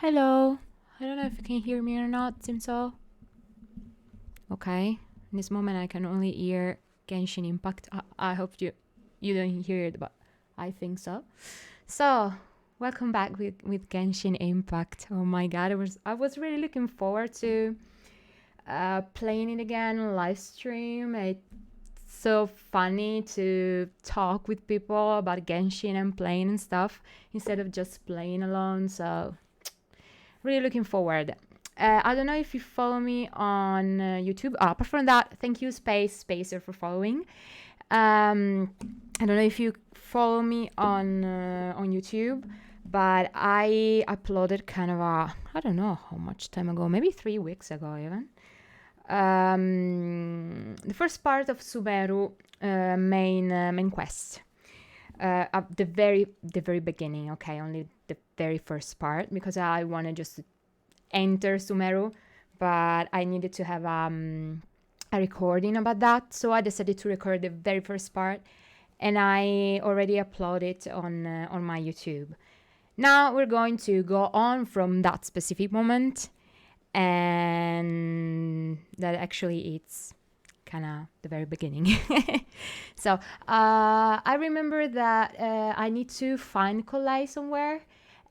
Hello. I don't know if you can hear me or not. Seems so. Okay. In this moment, I can only hear Genshin Impact. I hope you don't hear it, but I think so. So, welcome back with Genshin Impact. Oh my god, I was really looking forward to playing it again on live stream. It's so funny to talk with people about Genshin and playing and stuff instead of just playing alone. So really looking forward. I don't know if you follow me on YouTube. Apart from that, thank you, Spacer, for following. I don't know if you follow me on YouTube, but I uploaded kind of I don't know how much time ago, maybe 3 weeks ago even. The first part of Sumeru main quest. At the very beginning, okay, only the very first part, because I wanted just to enter Sumeru, but I needed to have a recording about that, so I decided to record the very first part, and I already uploaded it on my YouTube. Now we're going to go on from that specific moment, and that actually it's kind of the very beginning. So I remember that I need to find Collei somewhere,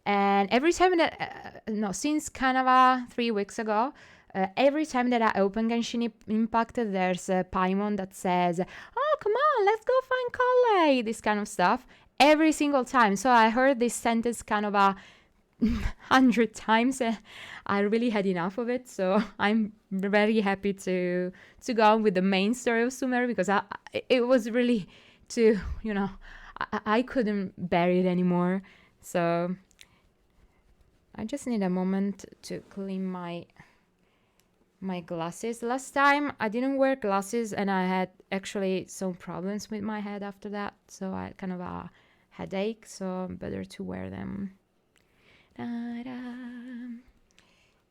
and every time that since kind of 3 weeks ago, every time that I open Genshin Impact, there's a Paimon that says, "Oh, come on, let's go find Collei," this kind of stuff every single time. So I heard this sentence kind of 100 times. I really had enough of it, so I'm very happy to go on with the main story of Sumeru, because it was really I couldn't bear it anymore. So I just need a moment to clean my glasses. Last time I didn't wear glasses and I had actually some problems with my head after that, so I had kind of a headache, so better to wear them.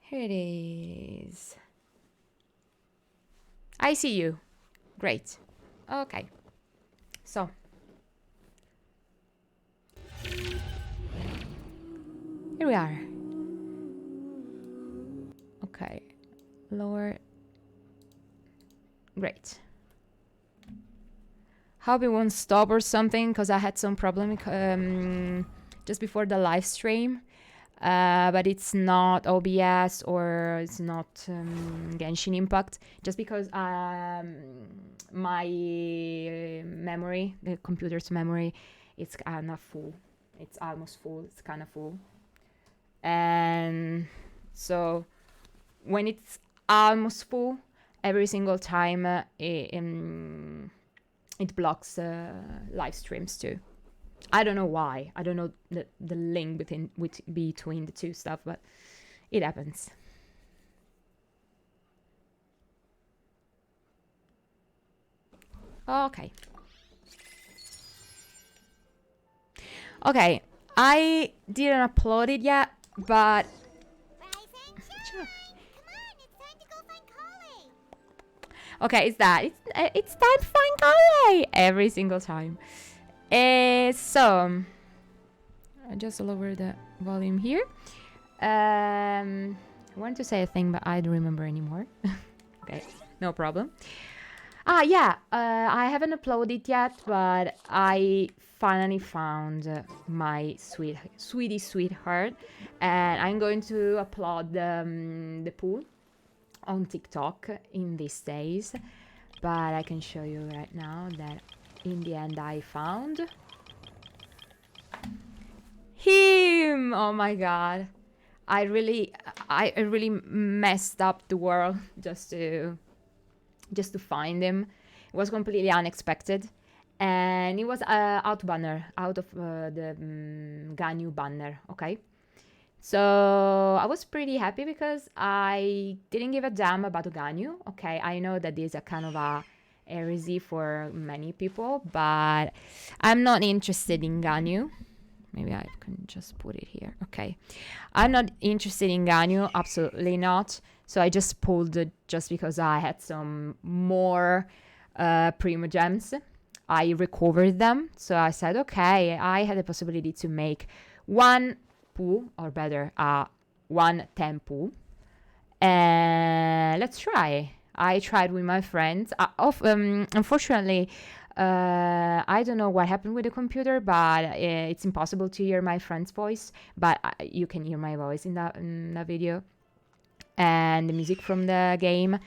Here it is. I see you. Great. Okay. So. Here we are. Okay. Lower. Great. Hope it won't stop or something, because I had some problem just before the live stream. But it's not OBS or it's not Genshin Impact, just because my memory, the computer's memory, it's kind of full. It's almost full. It's kind of full. And so when it's almost full, every single time it blocks live streams too. I don't know why. I don't know the link between the two stuff, but it happens. Okay. Okay. I didn't upload it yet, but sure. Okay, it's that. It's time to find Canale every single time. So I just lower the volume here. I want to say a thing, but I don't remember anymore. Okay, no problem. Yeah, I haven't uploaded it yet, but I finally found my sweetheart, and I'm going to upload the pool on TikTok in these days. But I can show you right now that in the end I found him. Oh my god, I really messed up the world just to find him. It was completely unexpected, and it was out of the Ganyu banner. Okay, so I was pretty happy because I didn't give a damn about Ganyu. Okay, I know that this is a kind of a heresy for many people, but I'm not interested in Ganyu. Maybe I can just put it here. Okay, I'm not interested in Ganyu, absolutely not. So I just pulled it just because I had some more prima gems. I recovered them, so I said, okay, I had the possibility to make one pool, or better, one tempo. And let's try. I tried with my friends. Unfortunately, I don't know what happened with the computer, but it's impossible to hear my friend's voice. But you can hear my voice in that video and the music from the game.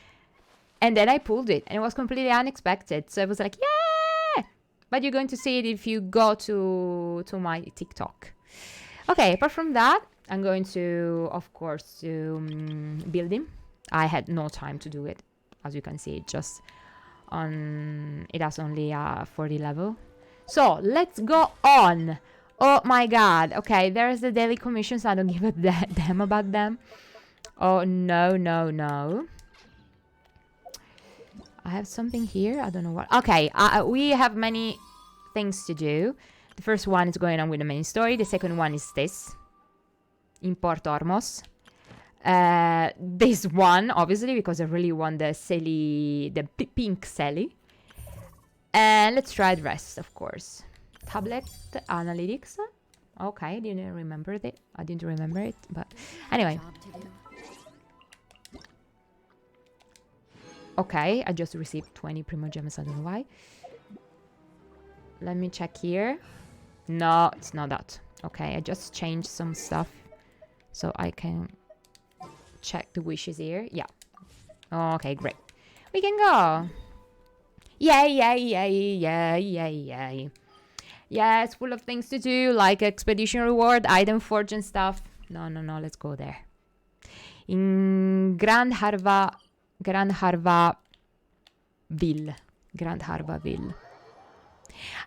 And then I pulled it, and it was completely unexpected. So I was like, yeah! But you're going to see it if you go to my TikTok. Okay, apart from that, I'm going to, of course, build him. I had no time to do it. As you can see, it has only a 40 level. So let's go on. Oh my god. Okay, there's the daily commissions. I don't give a damn about them. Oh, no, no, no. I have something here. I don't know what. Okay, we have many things to do. The first one is going on with the main story. The second one is this. Import Ormos. This one, obviously, because I really want the Sally, the pink Sally. And let's try the rest, of course. Tablet analytics. Okay, I didn't remember it. But anyway. Okay, I just received 20 Primo Gems. I don't know why. Let me check here. No, it's not that. Okay, I just changed some stuff so I can check the wishes here. Yeah. Okay, great. We can go. Yay, yay, yay, yay, yay, yay. Yeah, it's full of things to do, like expedition reward, item forge and stuff. No, let's go there. In Grand Harvaville.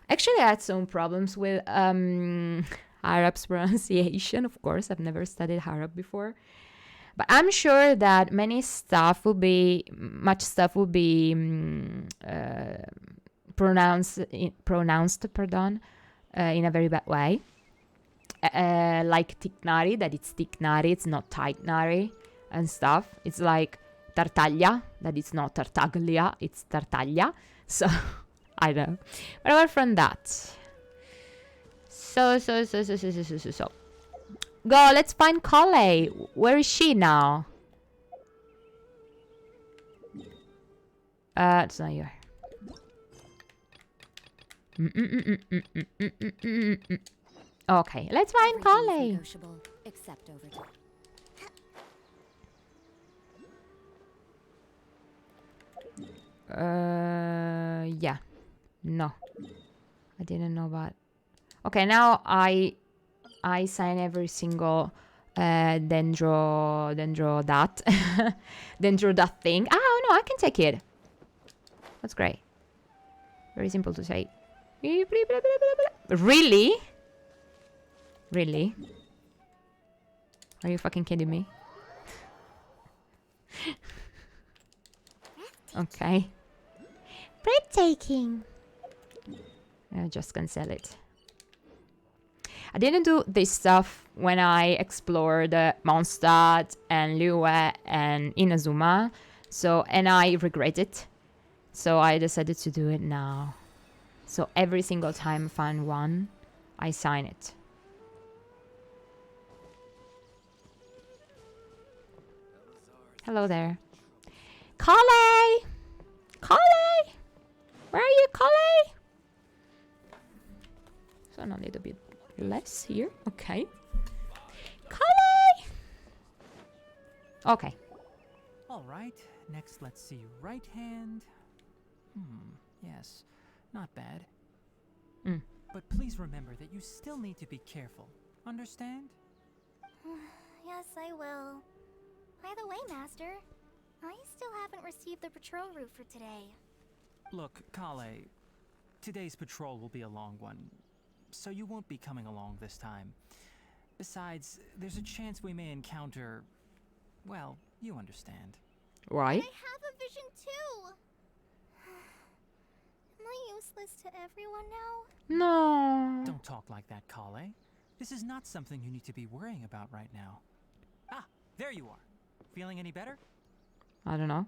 Actually, I had some problems with Arab's pronunciation, of course. I've never studied Arab before. But I'm sure that much stuff will be pronounced in a very bad way. Like Tiknari, that it's Tiknari, it's not Tiknari and stuff. It's like Tartaglia, that it's not Tartaglia, it's Tartaglia. So, I don't know. But apart from that. So. Go, let's find Canale. Where is she now? It's not here. Okay, let's find Canale. Yeah. No. I didn't know about. Okay, now I sign every single dendro that dendro that thing. Oh no, I can take it. That's great. Very simple to say. Really? Really? Are you fucking kidding me? Okay. Breathtaking. I just cancel it. I didn't do this stuff when I explored Mondstadt and Liyue and Inazuma, and I regret it. So I decided to do it now. So every single time I find one, I sign it. Hello there. Canale! Canale! Where are you, Canale? So a little bit less here. Okay. Canale! Okay. All right. Next, let's see. Right hand. Yes. Not bad. But please remember that you still need to be careful. Understand? Yes, I will. By the way, Master, I still haven't received the patrol route for today. Look, Canale, today's patrol will be a long one, so you won't be coming along this time. Besides, there's a chance we may encounter... well, you understand. Why? I have a vision too! Am I useless to everyone now? No. Don't talk like that, Canale. This is not something you need to be worrying about right now. Ah, there you are. Feeling any better? I don't know.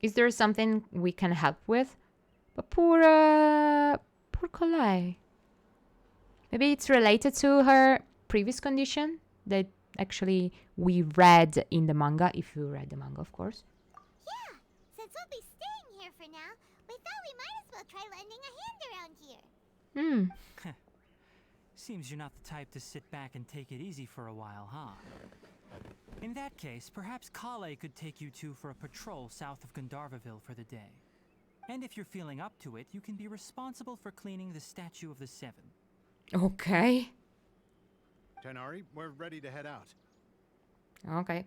Is there something we can help with? But poor Canale. Maybe it's related to her previous condition that actually we read in the manga, if you read the manga, of course. Yeah, since we'll be staying here for now, we thought we might as well try lending a hand around here. Seems you're not the type to sit back and take it easy for a while, huh? In that case, perhaps Kale could take you two for a patrol south of Gandharvaville for the day. And if you're feeling up to it, you can be responsible for cleaning the Statue of the Seven. Okay. Tenari, we're ready to head out. Okay.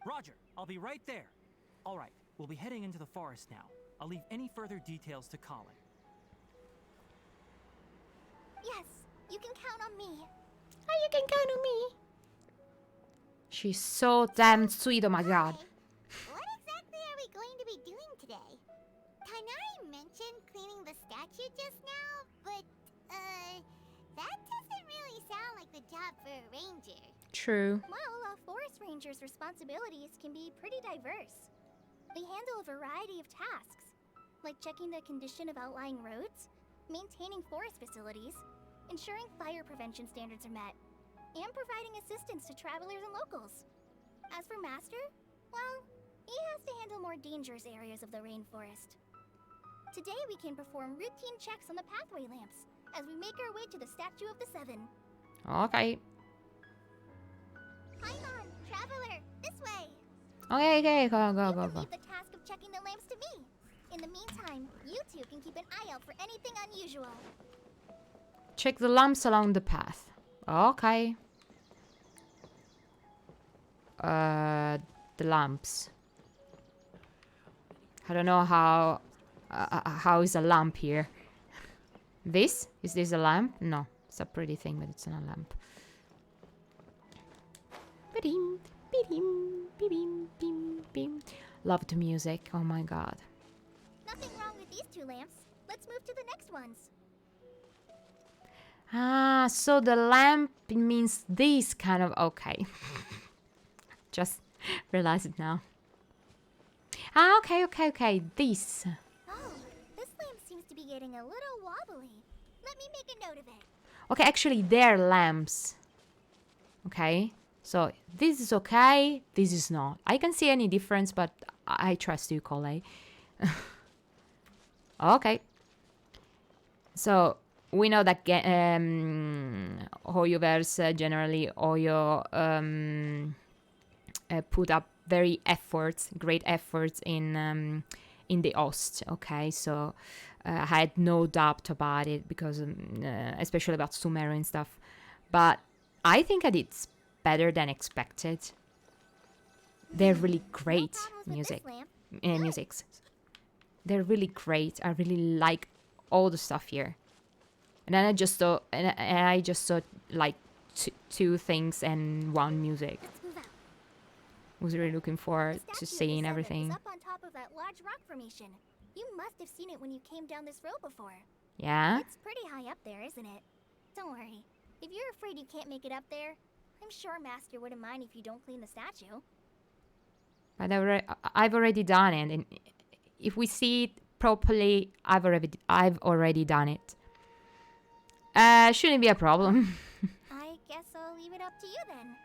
Roger, I'll be right there. All right, we'll be heading into the forest now. I'll leave any further details to Kale. Yes, you can count on me. Oh, you can count on me. She's so damn sweet, oh my god. What exactly are we going to be doing today? Tainari mentioned cleaning the statue just now, but, that doesn't really sound like the job for a ranger. True. Well, a forest ranger's responsibilities can be pretty diverse. They handle a variety of tasks, like checking the condition of outlying roads, maintaining forest facilities, ensuring fire prevention standards are met, and providing assistance to travelers and locals. As for Master, well, he has to handle more dangerous areas of the rainforest. Today we can perform routine checks on the pathway lamps as we make our way to the Statue of the Seven. Okay. Paimon, traveler, this way! Okay, go. You can leave the task of checking the lamps to me. In the meantime, you two can keep an eye out for anything unusual. Check the lamps along the path. Okay. The lamps. I don't know how is a lamp here. This? Is this a lamp? No, it's a pretty thing, but it's not a lamp. Ba-ding, ba-ding, ba-ding, bing, bing. Love the music. Oh my god. Nothing wrong with these two lamps. Let's move to the next ones. Ah, so the lamp means this kind of... Okay. Just realize it now. Ah, okay. This. Oh, this lamp seems to be getting a little wobbly. Let me make a note of it. Okay, actually, they're lamps. Okay. So, this is okay. This is not. I can see any difference, but I trust you, Kale. Okay. So... We know that Hoyoverse generally put up great efforts in the host. Okay, so I had no doubt about it because especially about Sumeru and stuff. But I think that it's better than expected. They're really great musics. They're really great. I really like all the stuff here. And then I just saw like two things and one music. Was really looking forward to seeing everything. It's up on top of that large rock formation. You must have seen it when you came down this road before. Yeah? It's pretty high up there, isn't it? Don't worry. If you're afraid you can't make it up there, I'm sure Master wouldn't mind if you don't clean the statue. But I've already done it, and if we see it properly, I've already done it. Shouldn't be a problem. I guess I'll leave it up to you then.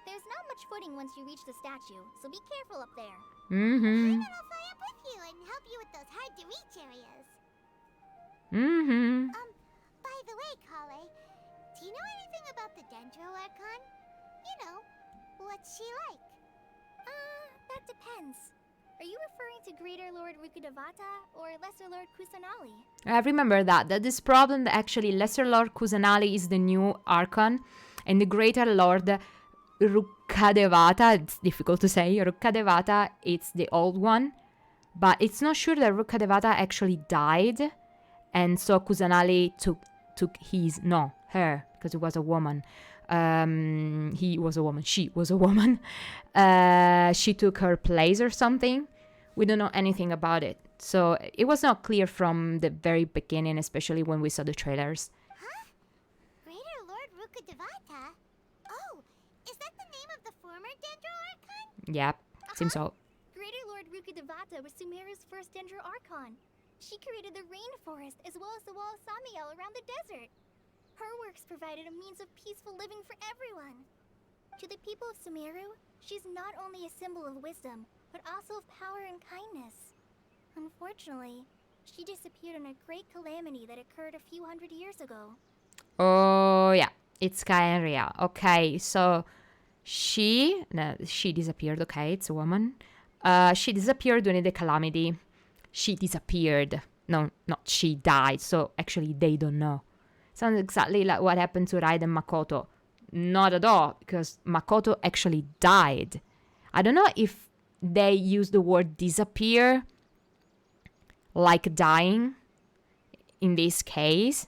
There's not much footing once you reach the statue, so be careful up there. Mm-hmm. And I'll fly up with you and help you with those hard-to-reach areas. Mm-hmm. By the way, Kale, do you know anything about the Dendro Archon? You know, what's she like? That depends. Are you referring to Greater Lord Rukkhadevata or Lesser Lord Kusanali? I remember that this problem that actually Lesser Lord Kusanali is the new Archon, and the Greater Lord Rukkhadevata, it's difficult to say, Rukkhadevata, it's the old one, but it's not sure that Rukkhadevata actually died, and so Kusanali took her, because it was a woman. He was a woman, she was a woman. She took her place or something. We don't know anything about it. So it was not clear from the very beginning, especially when we saw the trailers. Huh? Greater Lord Rukkhadevata? Oh, is that the name of the former Dendro Archon? Yep, seems so. Greater Lord Rukkhadevata was Sumeru's first Dendro Archon. She created the rainforest as well as the wall of Samiel around the desert. Her works provided a means of peaceful living for everyone. To the people of Sumeru, she's not only a symbol of wisdom, but also of power and kindness. Unfortunately, she disappeared in a great calamity that occurred a few hundred years ago. Oh, yeah. It's Kaenria. Okay, so she disappeared. Okay, it's a woman. She disappeared during the calamity. She disappeared. No, not she died. So actually, they don't know. Sounds exactly like what happened to Raiden Makoto. Not at all, because Makoto actually died. I don't know if they use the word disappear like dying in this case.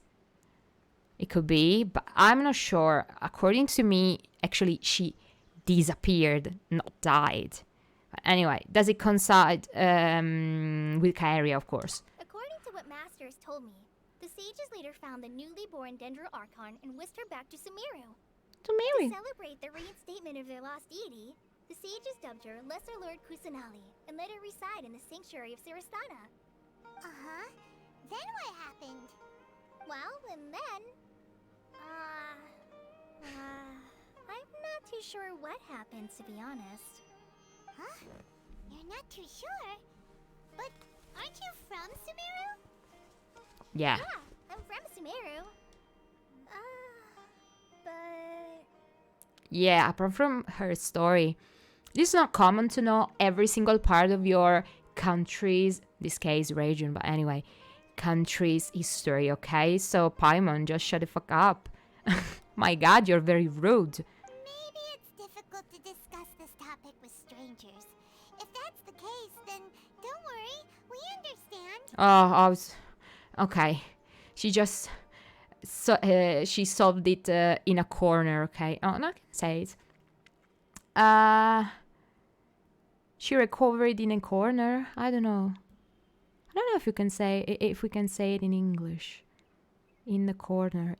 It could be, but I'm not sure. According to me, actually, she disappeared, not died. But anyway, does it coincide with Kaeria, of course? According to what Masters told me, the sages later found the newly born Dendro Archon and whisked her back to Sumeru. To Mary. To celebrate the reinstatement of their lost deity, the sages dubbed her Lesser Lord Kusanali and let her reside in the sanctuary of Sarastana. Uh-huh. Then what happened? Well, and then... I'm not too sure what happened, to be honest. Huh? You're not too sure? But aren't you from Sumeru? Yeah. Yeah, I'm from Sumeru. But... Yeah, apart from her story, it's not common to know every single part of your country's, this case region, but anyway, country's history, okay? So Paimon, just shut the fuck up. My god, you're very rude. Maybe it's difficult to discuss this topic with strangers. If that's the case, then don't worry, we understand. Okay. She just... she solved it in a corner, okay? Oh, no, I can say it. She recovered in a corner. I don't know. I don't know if we can say it in English. In a corner.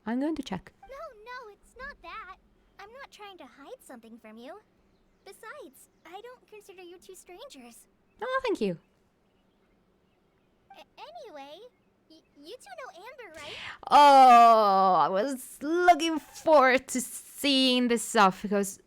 I'm going to check. No, it's not that. I'm not trying to hide something from you. Besides, I don't consider you two strangers. Oh, thank you. Anyway, you two know Amber, right? Oh, I was looking forward to seeing this stuff because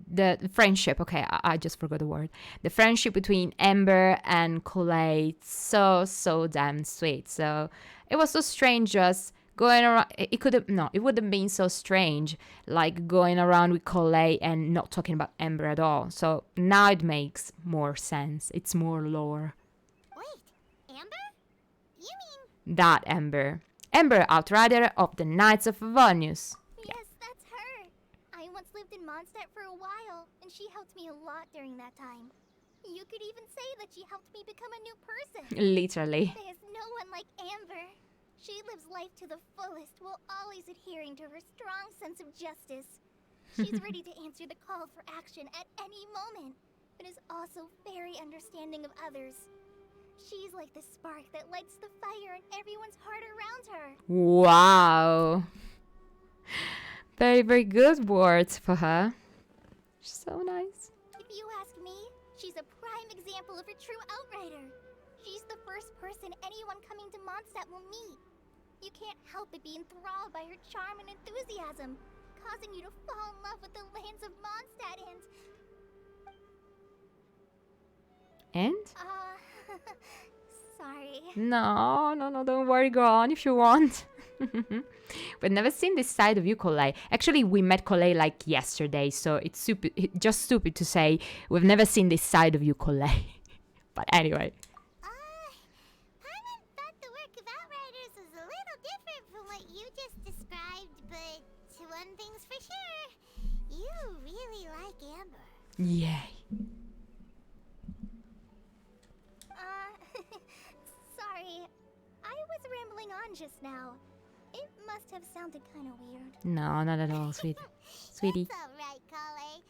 the friendship, okay, I just forgot the word. The friendship between Amber and Colette, so damn sweet. So it was so strange just going around. It wouldn't been so strange like going around with Colette and not talking about Amber at all. So now it makes more sense. It's more lore. Wait, Amber? You mean... That Amber. Amber, Outrider of the Knights of Avonius. Yes, that's her. I once lived in Mondstadt for a while, and she helped me a lot during that time. You could even say that she helped me become a new person. Literally. There's no one like Amber. She lives life to the fullest while always adhering to her strong sense of justice. She's ready to answer the call for action at any moment, but is also very understanding of others. She's like the spark that lights the fire in everyone's heart around her. Wow. Very, very good words for her. So nice. If you ask me, she's a prime example of a true outrider. She's the first person anyone coming to Mondstadt will meet. You can't help but be enthralled by her charm and enthusiasm, causing you to fall in love with the lands of Mondstadt And? Sorry. No, don't worry, go on if you want. We've never seen this side of you, Colette. Actually, we met Colette like yesterday, so it's just stupid to say we've never seen this side of you, Colette. But anyway. Paimon thought the work of Outriders was a little different from what you just described, but one thing's for sure, you really like Amber. Yay. Sorry. I was rambling on just now. It must have sounded kind of weird. No, not at all, sweetie. That's alright, Kale.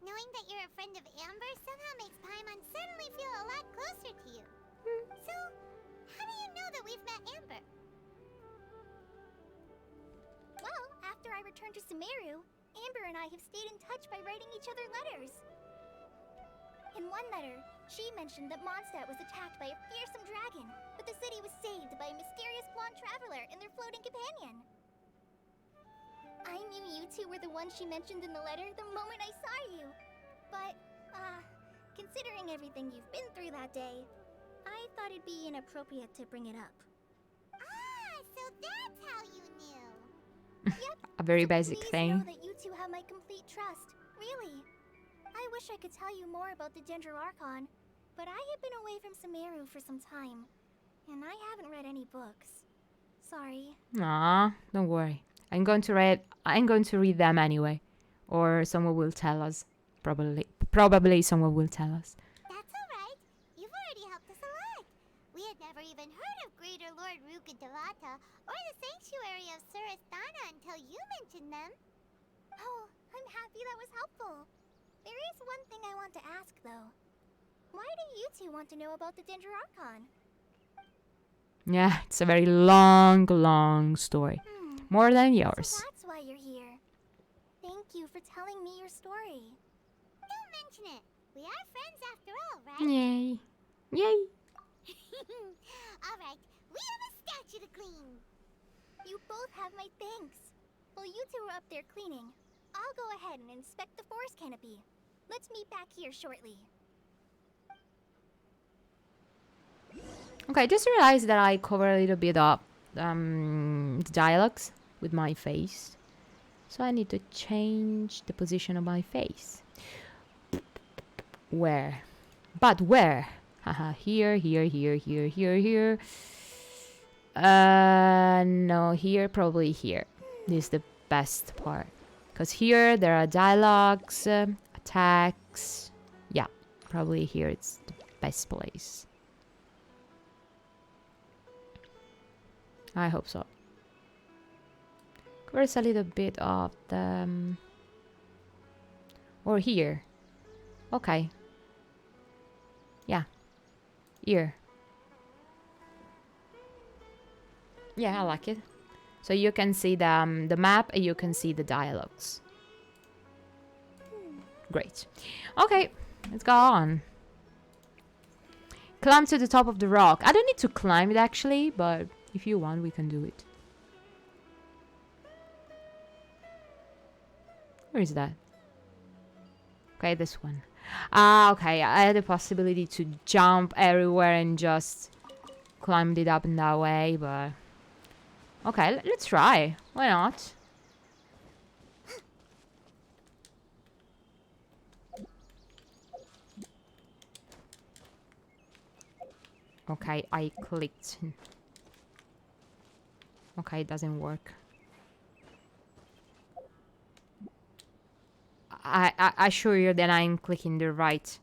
Knowing that you're a friend of Amber somehow makes Paimon suddenly feel a lot closer to you. So, how do you know that we've met Amber? Well, after I returned to Sumeru, Amber and I have stayed in touch by writing each other letters. In one letter, she mentioned that Mondstadt was attacked by a fearsome dragon, but the city was saved by a mysterious blonde traveler and their floating companion. I knew you two were the ones she mentioned in the letter the moment I saw you. But, considering everything you've been through that day, I thought it'd be inappropriate to bring it up. Ah, so that's how you knew. Yep. A very So basic please thing. know that you two have my complete trust. Really. I wish I could tell you more about the Sumeru Archon, but I have been away from Sumeru for some time, and I haven't read any books. Sorry. Aw, don't worry. I'm going to read them anyway. Or someone will tell us. Probably someone will tell us. That's alright. You've already helped us a lot. We had never even heard of Greater Lord Rukkhadevata or the Sanctuary of Surasthana until you mentioned them. Oh, I'm happy that was helpful. There is one thing I want to ask, though. Why do you two want to know about the Sumeru Archon? Yeah, it's a very long story. More than yours. So that's why you're here. Thank you for telling me your story. Don't mention it. We are friends after all, right? Yay. Yay. Alright, we have a statue to clean. You both have my thanks. While you two are up there cleaning, I'll go ahead and inspect the forest canopy. Let's meet back here shortly. Okay, I just realized that I cover a little bit of dialogues with my face. So I need to change the position of my face. Where? But where? Haha, here. No, here, probably here. This is the best part. Because here there are dialogues, attacks. Yeah, probably here it's the best place. I hope so. Covers a little bit of the... or here. Okay. Yeah. Here. Yeah, I like it. So you can see the map and you can see the dialogues. Great. Okay, let's go on. Climb to the top of the rock. I don't need to climb it actually, but if you want, we can do it. Where is that? Okay, this one. Ah, okay. I had the possibility to jump everywhere and just climbed it up in that way, but... Okay, let's try. Why not? Okay, I clicked. Okay, it doesn't work. I assure you that I'm clicking the right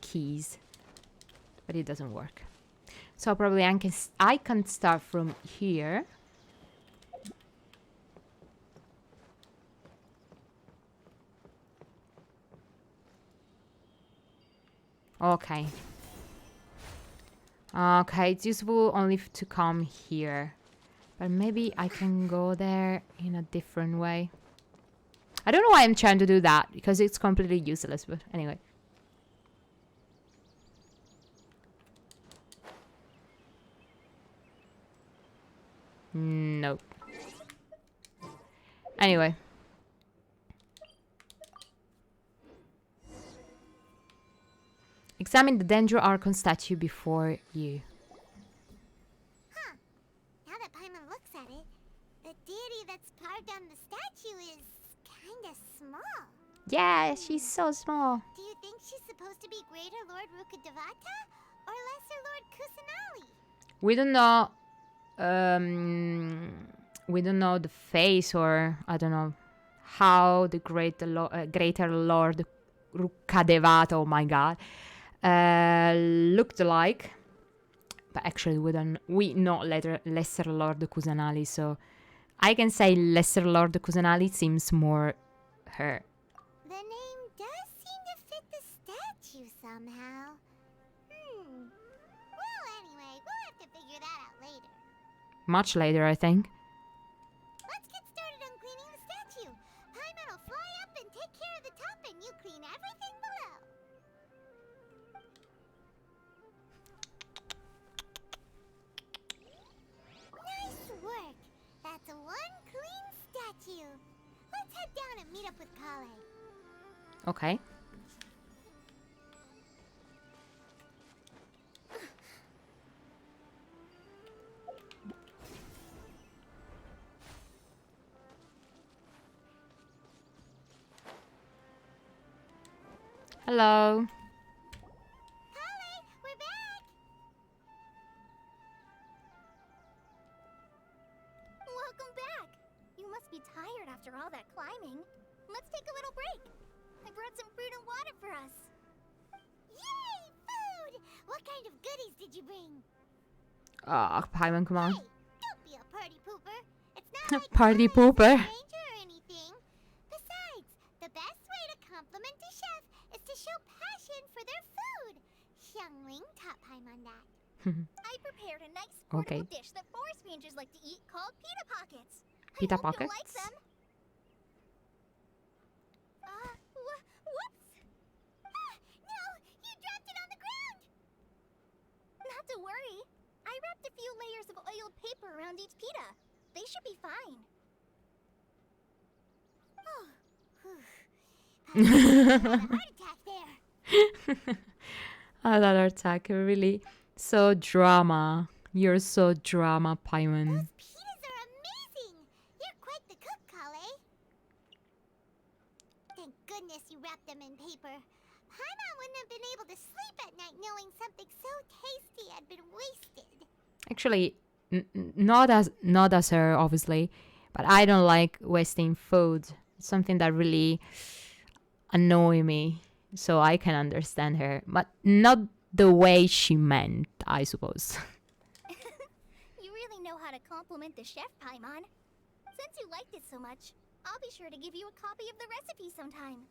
keys, but it doesn't work. So probably I can start from here. Okay. Okay, it's useful only to come here. But maybe I can go there in a different way. I don't know why I'm trying to do that, because it's completely useless, but anyway. Nope. Anyway. Examine the Sumeru Archon statue before you. Huh. Now that Paimon looks at it, the deity that's carved on the statue is kinda small. Yeah, she's so small. Do you think she's supposed to be Greater Lord Rukkhadevata or Lesser Lord Kusanali? We don't know. We don't know the face, or I don't know how the Greater Lord Rukkhadevata, oh my god, looked like. But actually, we know Lesser Lord Kusanali, so I can say Lesser Lord Kusanali seems more her. The name does seem to fit the statue somehow. Well, anyway, we'll have to figure that out later. Much later, I think. Let's get started on cleaning the statue. Paimon will fly up and take care of the top, and you Okay. Hello. Kale, we're back! Welcome back! You must be tired after all that climbing. Let's take a little break. I brought some fruit and water for us. Yay! Food! What kind of goodies did you bring? Paimon, come on. Hey, don't be a party pooper. It's not like Party Kale is a pooper. stranger or anything. Besides, the best way to compliment a chef is to show passion for their food. Xiangling taught Paimon that. I prepared a nice portable Okay. dish that forest rangers like to eat called pita pockets. Pita I hope you'll like pockets? them. Whoops! Ah, no! You dropped it on the ground! Not to worry. I wrapped a few layers of oiled paper around each pita. They should be fine. Oh, Paimon had a heart attack there. Another attack, really. So drama. You're so drama, Paimon. Those pitas are amazing! You're quite the cook, Kale. Thank goodness you wrapped them in paper. Paimon wouldn't have been able to sleep at night knowing something so tasty had been wasted. Actually, not as her, obviously, but I don't like wasting food. It's something that really annoy me. So I can understand her, but not the way she meant, I suppose. You really know how to compliment the chef, Paimon. Since you liked it so much, I'll be sure to give you a copy of the recipe sometime.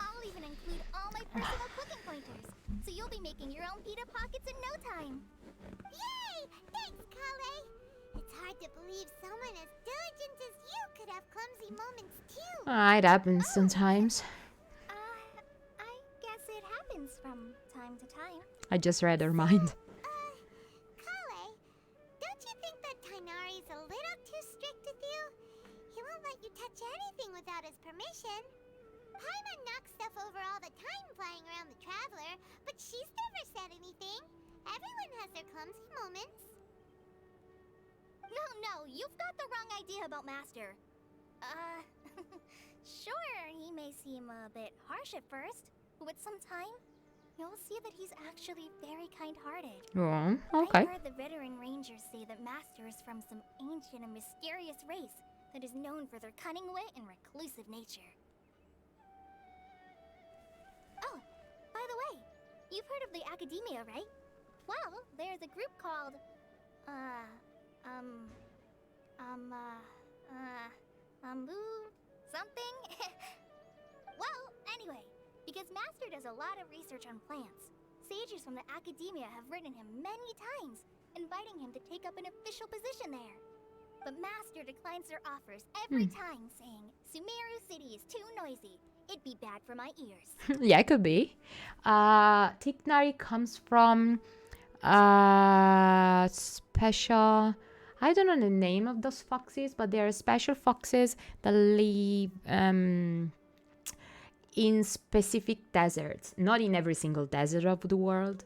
I'll even include all my personal cooking pointers, so you'll be making your own pita pockets in no time. Yay! Thanks, Kale. It's hard to believe someone as diligent as you could have clumsy moments too. It happens sometimes. I guess it happens from time to time. I just read her mind. Kale, don't you think that Tainari's a little too strict with you? He won't let you touch anything without his permission. Paimon knocks stuff over all the time flying around the Traveler, but she's never said anything. Everyone has their clumsy moments. No, you've got the wrong idea about Master. Sure, he may seem a bit harsh at first, but with some time, you'll see that he's actually very kind-hearted. Oh, I okay. heard the veteran rangers say that Master is from some ancient and mysterious race that is known for their cunning wit and reclusive nature. Oh, by the way, you've heard of the Academia, right? Well, there's a group called, something? Well, anyway, because Master does a lot of research on plants, sages from the Academia have written him many times, inviting him to take up an official position there. But Master declines their offers every time, saying, Sumeru City is too noisy. It'd be bad for my ears. Yeah, it could be. Tignari comes from special. I don't know the name of those foxes, but they are special foxes that live in specific deserts. Not in every single desert of the world,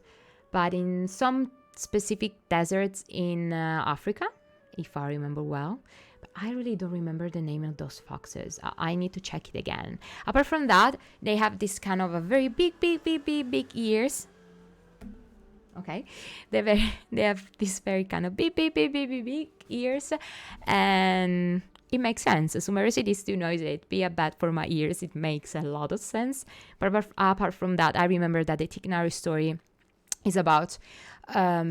but in some specific deserts in Africa, if I remember well. But I really don't remember the name of those foxes. I need to check it again. Apart from that, they have this kind of a very big ears. Okay, they have this very kind of big ears, and it makes sense. Sumeru City is too noisy. It'd be bad for my ears. It makes a lot of sense. But apart from that, I remember that the Tignari story is about, or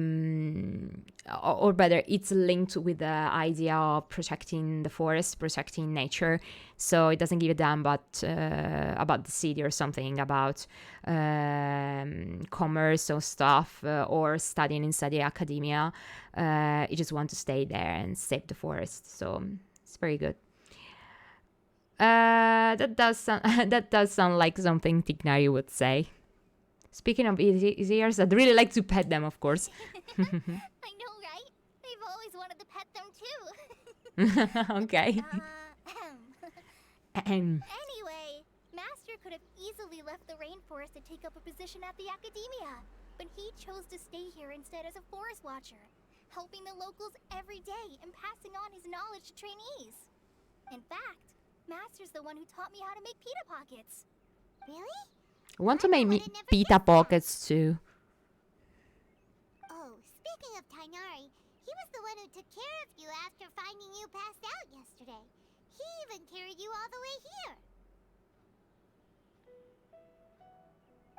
better, it's linked with the idea of protecting the forest, protecting nature. So it doesn't give a damn about the city or something, about commerce or stuff, or studying inside the academia. It just wants to stay there and save the forest. So it's very good. That does sound like something Tignari would say. Speaking of his ears, I'd really like to pet them, of course. I know, right? I've always wanted to pet them too. Okay. Anyway, Master could have easily left the rainforest to take up a position at the academia, but he chose to stay here instead as a forest watcher, helping the locals every day and passing on his knowledge to trainees. In fact, Master's the one who taught me how to make pita pockets. Really? I want to make me would've never pita guessed that. pockets too. Oh, speaking of Tainari, he was the one who took care of you after finding you passed out yesterday. He even carried you all the way here.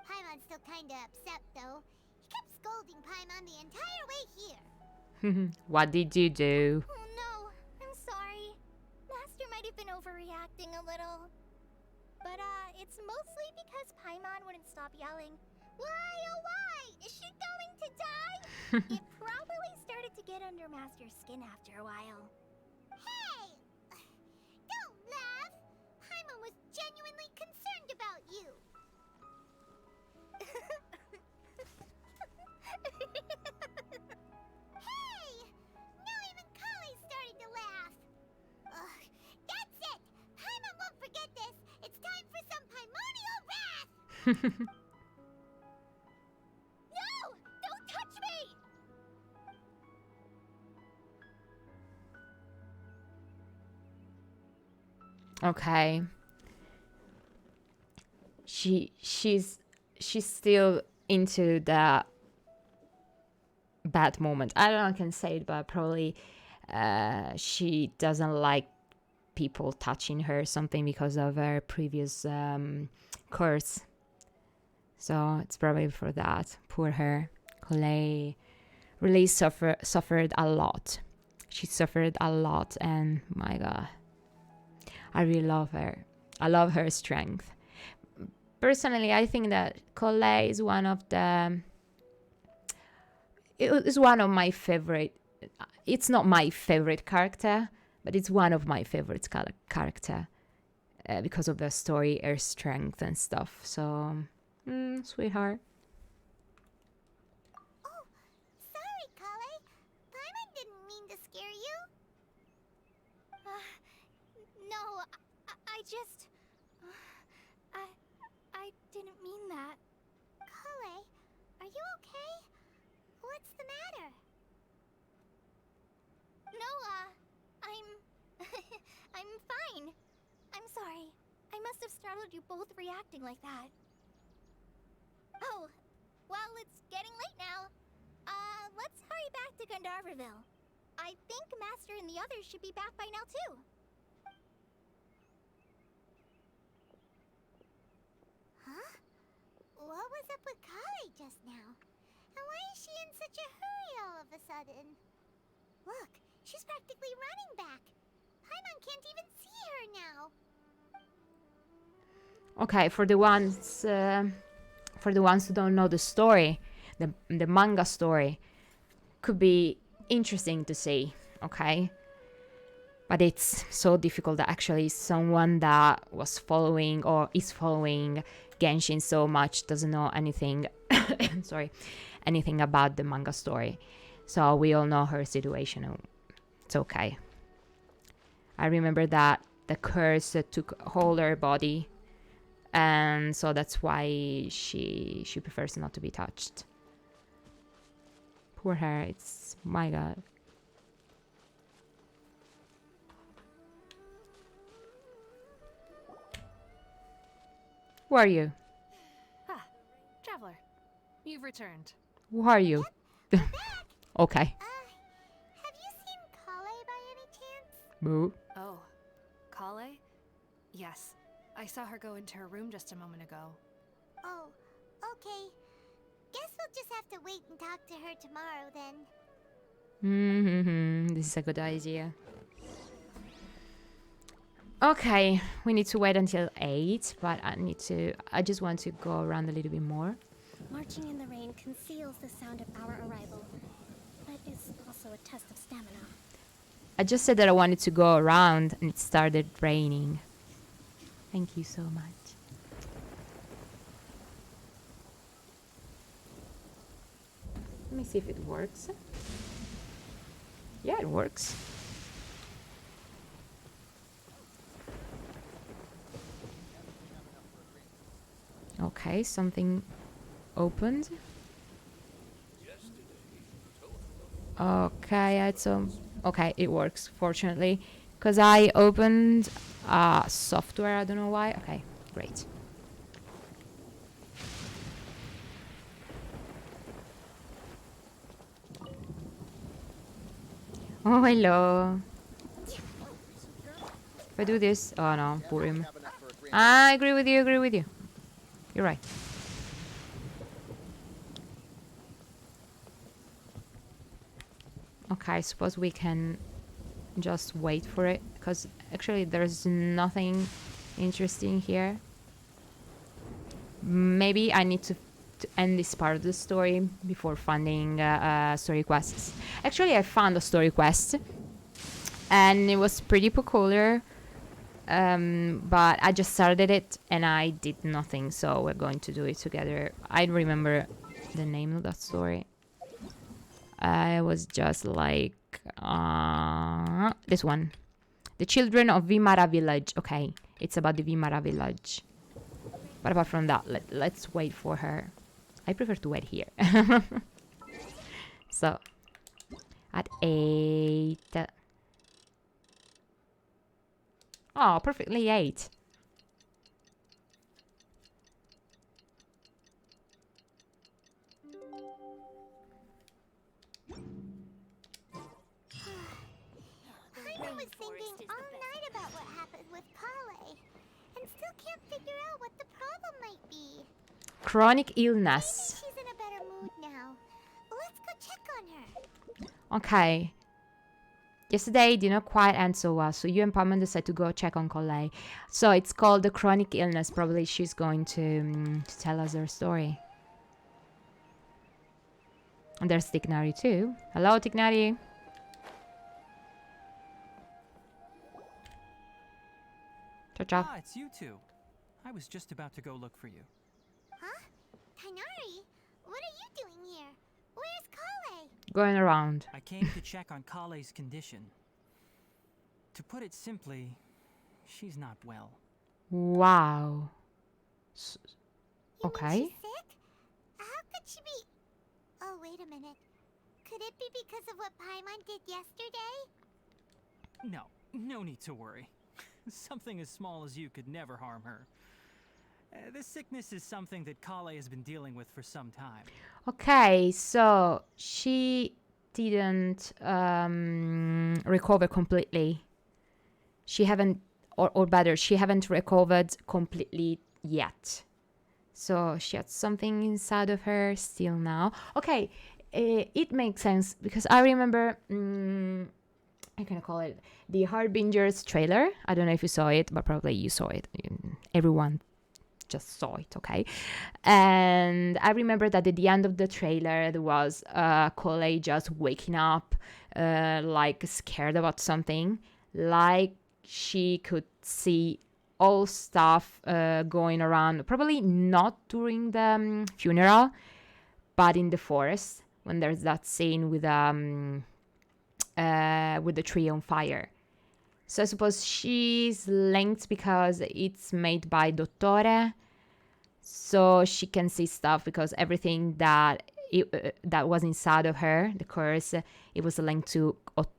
Paimon's still kinda upset, though. He kept scolding Paimon the entire way here. What did you do? Oh no, I'm sorry. Master might have been overreacting a little. But it's mostly because Paimon wouldn't stop yelling, "Why, oh why? Is she going to die?" It probably started to get under Master's skin after a while. Hey! Don't laugh! Paimon was genuinely concerned about you. Hey! Now even Kale's starting to laugh. Ugh, that's it! Paimon won't forget this. It's time for some primordial wrath! No! Don't touch me! Okay. She's still into the bad moment. I don't know if I can say it, but probably she doesn't like people touching her or something because of her previous curse. So it's probably for that. Poor her. Coley really suffered a lot. She suffered a lot, and my god, I really love her. I love her strength. Personally, I think that Coley is one of the... It is one of my favorite... It's not my favorite character, but it's one of my favorite character because of the story, her strength and stuff. So, sweetheart. Oh, sorry, Kale. Paimon didn't mean to scare you. No, I just... I didn't mean that. Kale, are you okay? What's the matter? No, I'm... I'm fine. I'm sorry. I must have startled you both reacting like that. Oh, well, it's getting late now. Let's hurry back to Gandharville. I think Master and the others should be back by now, too. Huh? What was up with Kale just now? And why is she in such a hurry all of a sudden? Look, she's practically running back. Paimon can't even see her now. Okay, for the ones who don't know the story, the manga story could be interesting to see, okay? But it's so difficult that actually someone that was following or is following Genshin so much doesn't know anything, anything about the manga story. So we all know her situation, and it's okay. I remember that the curse took hold her body, and so that's why she prefers not to be touched. Poor her, it's... my god. Who are you? Ah, traveler. You've returned. Who are you? Okay. Have you seen Kale by any chance? Boo. Oh, Kale? Yes. I saw her go into her room just a moment ago. Oh, okay. Guess we'll just have to wait and talk to her tomorrow then. This is a good idea. Okay, we need to wait until 8, but I just want to go around a little bit more. Marching in the rain conceals the sound of our arrival, but it's also a test of stamina. I just said that I wanted to go around and it started raining. Thank you so much. Let me see if it works. Yeah, it works. Okay, something opened. Okay, it's okay, it works, fortunately. Because I opened software, I don't know why. Okay, great. Oh, hello. If I do this... Oh, no, poor him. I agree with you, agree with you. You're right. Okay, I suppose we can just wait for it. Because actually there's nothing interesting here. Maybe I need to end this part of the story before finding story quests. Actually, I found a story quest. And it was pretty peculiar. But I just started it and I did nothing, so we're going to do it together. I remember the name of that story. I was just like this one, The Children of Vimara Village. Okay, it's about the Vimara Village. But apart from that, let's wait for her. I prefer to wait here. So at 8. Oh, perfectly 8. Paimon was thinking all night about what happened with Kale, and still can't figure out what the problem might be. Chronic Maybe illness. she's in a better mood now. Let's go check on her. Okay. Yesterday did not quite end so well, so you and Paimon decided to go check on Canale. So it's called the chronic illness. Probably she's going to tell us her story. And there's Tignari too. Hello, Tignari. Ciao, ciao. Ah, it's you two. I was just about to go look for you. Huh? Tainari? What are you doing here? Where's Kale? Going around. I came to check on Kale's condition. To put it simply, she's not well. Wow. You Okay. mean she's sick? How could she be... Oh, wait a minute. Could it be because of what Paimon did yesterday? No, no need to worry. Something as small as you could never harm her. This sickness is something that Kale has been dealing with for some time. Okay, so she didn't recover completely. She haven't, or better, she haven't recovered completely yet. So she had something inside of her still now. Okay, it makes sense because I remember, I can call it the Harbinger's trailer. I don't know if you saw it, but probably you saw it. Everyone just saw it, okay? And I remember that at the end of the trailer, there was Kale just waking up, like scared about something, like she could see all stuff going around, probably not during the funeral, but in the forest when there's that scene with the tree on fire. So I suppose she's linked because it's made by Dottore, so she can see stuff because everything that was inside of her, the curse, it was linked to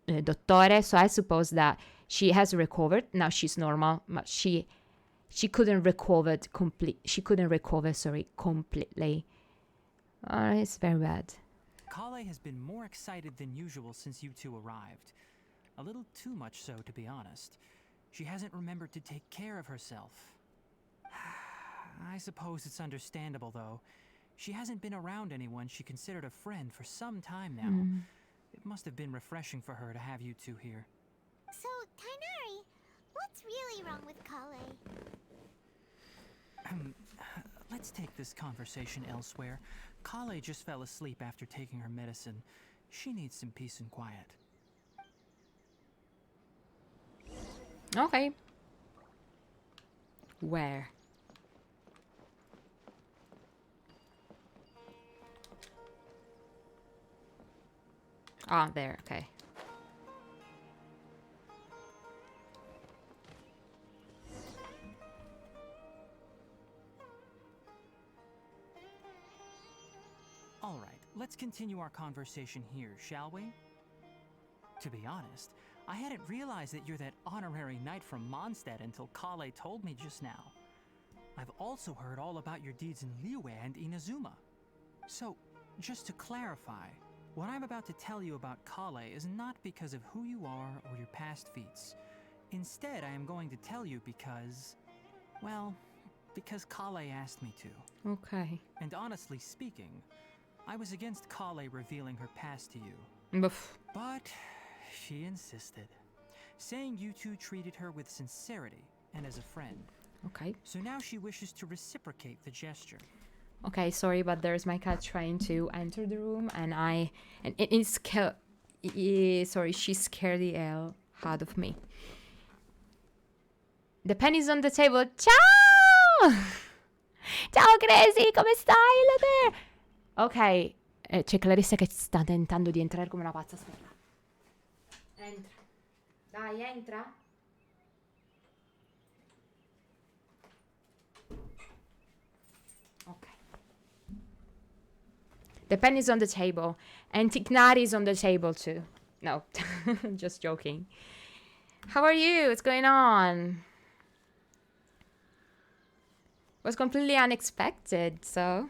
Dottore. So I suppose that she has recovered. Now she's normal, but she couldn't recover completely. It's very bad. Kale has been more excited than usual since you two arrived. A little too much so, to be honest. She hasn't remembered to take care of herself. I suppose it's understandable, though. She hasn't been around anyone she considered a friend for some time now. It must have been refreshing for her to have you two here. So, Tainari, what's really wrong with Kale? Let's take this conversation elsewhere. Kale just fell asleep after taking her medicine. She needs some peace and quiet. Okay. Where? Ah, there, okay. All right, let's continue our conversation here, shall we? To be honest, I hadn't realized that you're that honorary knight from Mondstadt until Kale told me just now. I've also heard all about your deeds in Liyue and Inazuma. So, just to clarify, what I'm about to tell you about Kale is not because of who you are or your past feats. Instead, I am going to tell you because, well, because Kale asked me to. Okay. And honestly speaking, I was against Kale revealing her past to you. Buff. But she insisted, saying you two treated her with sincerity and as a friend. Okay. So now she wishes to reciprocate the gesture. Okay, sorry, but there's my cat trying to enter the room, and it is sorry, she scared the hell out of me. The pen is on the table. Ciao! Ciao Crazy, come stai? Hello there. Ok, c'è Clarissa che sta tentando di entrare come una pazza. Aspetta. Entra. Dai, entra. Ok. The pen is on the table. And Tignari is on the table too. No, just joking. How are you? What's going on? Was completely unexpected, so...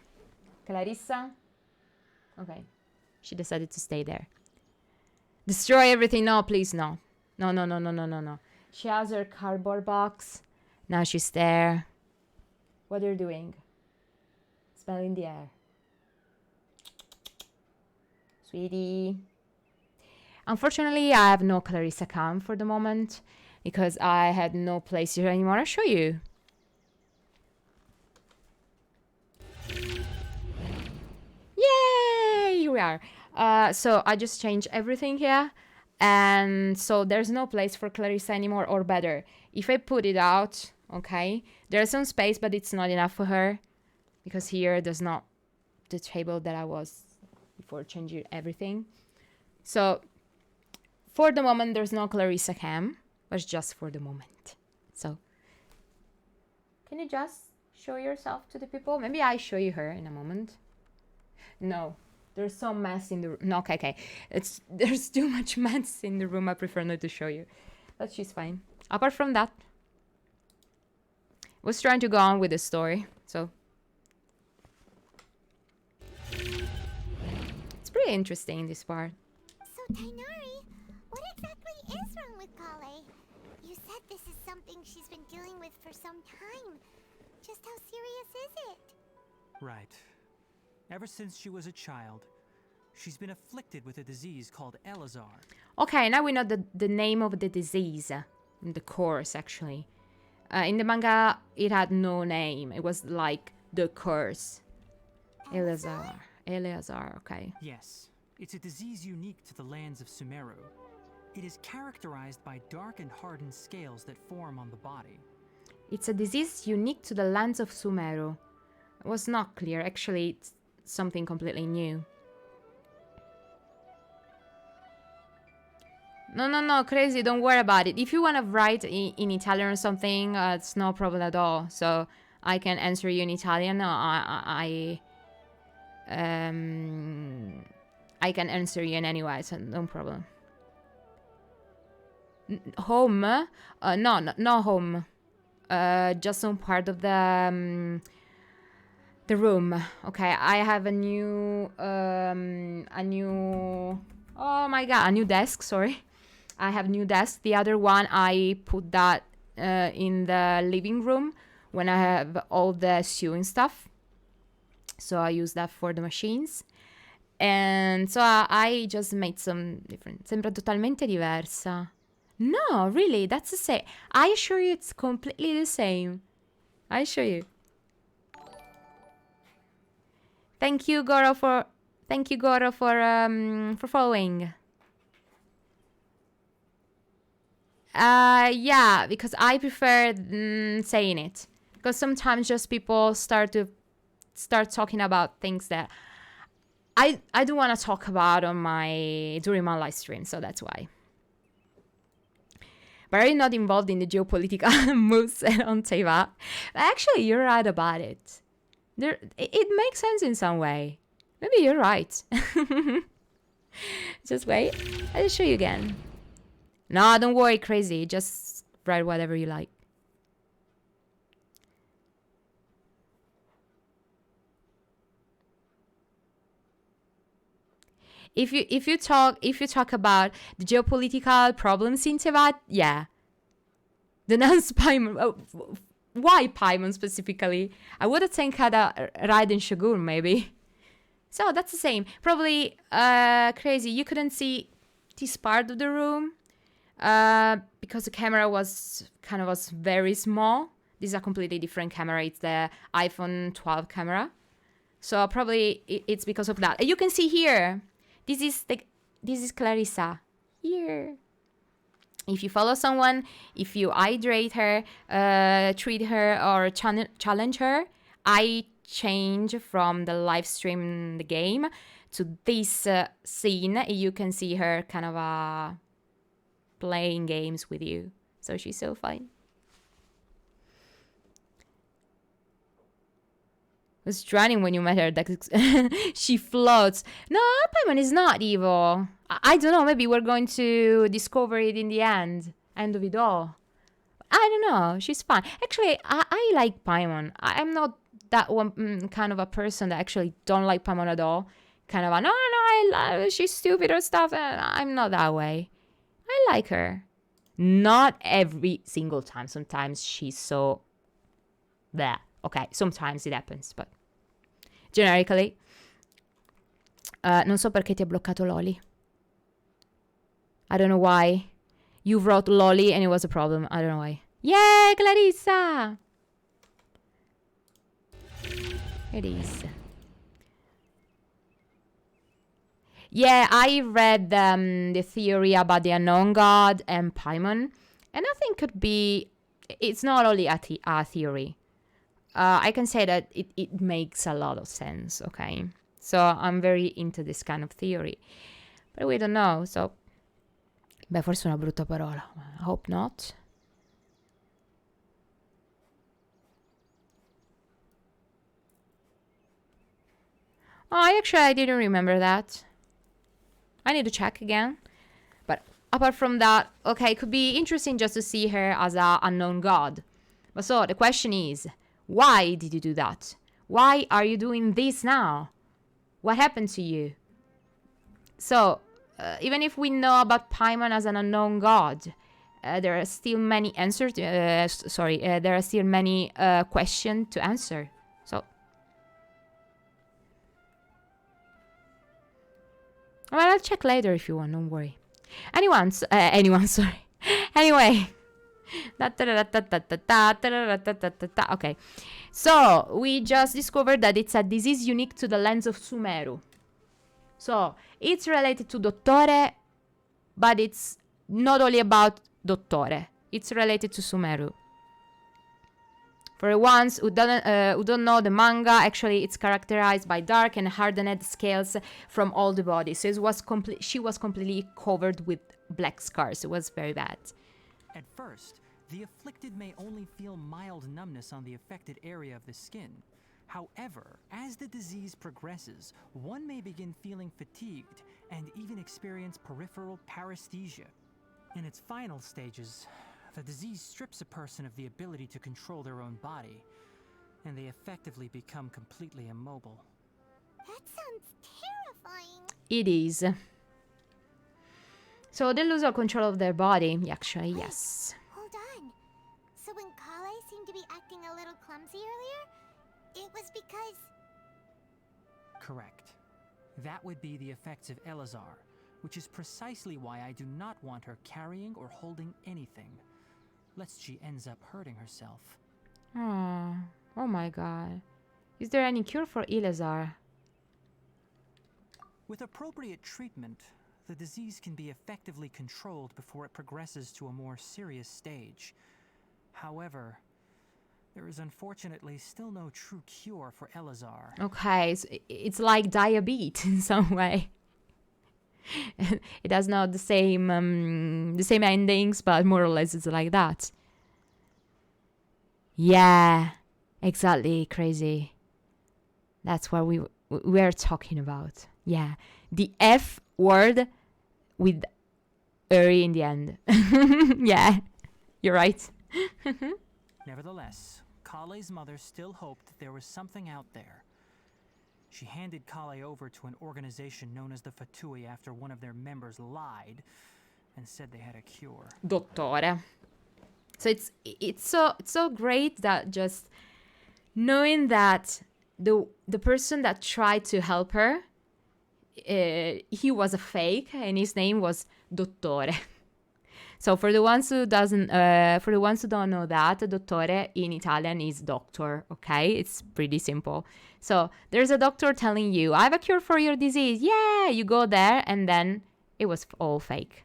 Clarissa? Okay. She decided to stay there. Destroy everything. No, please, no. No. She has her cardboard box. Now she's there. What are you doing? Smelling the air. Sweetie. Unfortunately, I have no Clarissa cam for the moment because I had no place here anymore. I'll show you. Yay! Here we are. So I just changed everything here. And so there's no place for Clarissa anymore, or better, if I put it out, okay, there's some space, but it's not enough for her because here there's not the table that I was before changing everything. So for the moment, there's no Clarissa cam, but it's just for the moment. So can you just show yourself to the people? Maybe I show you her in a moment. No, there's some mess in the room. No, okay. There's too much mess in the room. I prefer not to show you. But she's fine. Apart from that, was trying to go on with the story. So it's pretty interesting, this part. So, Tainari, what exactly is wrong with Kale? You said this is something she's been dealing with for some time. Just how serious is it? Right. Ever since she was a child, she's been afflicted with a disease called Elazar. Okay, now we know the name of the disease. The course, actually. In the manga, it had no name. It was like the curse. Eleazar, okay. Yes, it's a disease unique to the lands of Sumeru. It is characterized by dark and hardened scales that form on the body. It's a disease unique to the lands of Sumeru. It was not clear. Actually, it's something completely new. No, Crazy, don't worry about it. If you want to write in Italian or something, it's no problem at all. So I can answer you in Italian. I can answer you in any way, so no problem. Home? No home. Just some part of the room. Okay, I have a new desk, sorry. I have new desk. The other one, I put that in the living room when I have all the sewing stuff. So I use that for the machines. And so I just made some different. Sembra totalmente diversa. No, really, that's the same. I assure you it's completely the same. I assure you. Thank you, Goro, for following. Yeah, because I prefer saying it. Because sometimes just people start talking about things that I don't want to talk about during my live stream, so that's why. But I'm not involved in the geopolitical moves on Teva. Actually, you're right about it. It makes sense in some way. Maybe you're right. Just wait. I'll show you again. No, don't worry, crazy. Just write whatever you like. If you talk about the geopolitical problems in Tibet, yeah. The non-Paimon. Oh, why Paimon specifically? I would have think had a Raiden Shogun maybe. So that's the same. Probably crazy. You couldn't see this part of the room because the camera was very small. This is a completely different camera. It's the iPhone 12 camera. So probably it's because of that. And you can see here. This is Clarissa here. If you follow someone, if you hydrate her, treat her, or challenge her, I change from the live stream in the game to this scene. You can see her kind of playing games with you. So she's so fun. Was drowning when you met her. She floats. No, Paimon is not evil. I don't know. Maybe we're going to discover it in the end of it all. I don't know. She's fine. Actually, I like Paimon. I'm not that one kind of a person that actually don't like Paimon at all. Kind of no, I love her. She's stupid or stuff. I'm not that way. I like her. Not every single time. Sometimes she's so... bleh. Ok, sometimes it happens, but generically. Non so perché ti ha bloccato Loli. I don't know why. You wrote Loli and it was a problem. I don't know why. Yay, Clarissa! It is. Yeah, I read the theory about the unknown god and Paimon. And I think could be... It's not only a theory. I can say that it makes a lot of sense, okay? So I'm very into this kind of theory. But we don't know, so... Beh, forse una brutta parola. I hope not. Oh, actually, I didn't remember that. I need to check again. But apart from that, okay, it could be interesting just to see her as an unknown god. But so, the question is... Why did you do that? Why are you doing this now? What happened to you? So, even if we know about Paimon as an unknown god, there are still many answers. There are still many questions to answer. So, well, I'll check later if you want. Don't worry. Sorry. Anyway. Okay, so we just discovered that it's a disease unique to the lands of Sumeru. So it's related to Dottore, but it's not only about Dottore. It's related to Sumeru. For the ones who don't know the manga, actually it's characterized by dark and hardened scales from all the body. So she was completely covered with black scars. It was very bad. At first, the afflicted may only feel mild numbness on the affected area of the skin. However, as the disease progresses, one may begin feeling fatigued and even experience peripheral paresthesia. In its final stages, the disease strips a person of the ability to control their own body, and they effectively become completely immobile. That sounds terrifying. It is. So they lose all control of their body. Actually, yes. Hold on. So when Kale seemed to be acting a little clumsy earlier, it was because... Correct. That would be the effects of Elazar, which is precisely why I do not want her carrying or holding anything, lest she ends up hurting herself. Oh my god. Is there any cure for Elazar? With appropriate treatment, the disease can be effectively controlled before it progresses to a more serious stage. However, there is unfortunately still no true cure for Elazar. Okay, so it's like diabetes in some way. It has not the same endings, but more or less it's like that. Yeah, exactly, crazy. That's what we're talking about. Yeah, the F word with Uri in the end. Yeah, you're right. Nevertheless, Kale's mother still hoped that there was something out there. She handed Kale over to an organization known as the Fatui after one of their members lied and said they had a cure. Dottore. So it's so great that just knowing that the person that tried to help her, he was a fake, and his name was Dottore. So for the ones who don't know that, dottore in Italian is doctor, okay? It's pretty simple. So there's a doctor telling you, I have a cure for your disease. Yeah, you go there, and then it was all fake.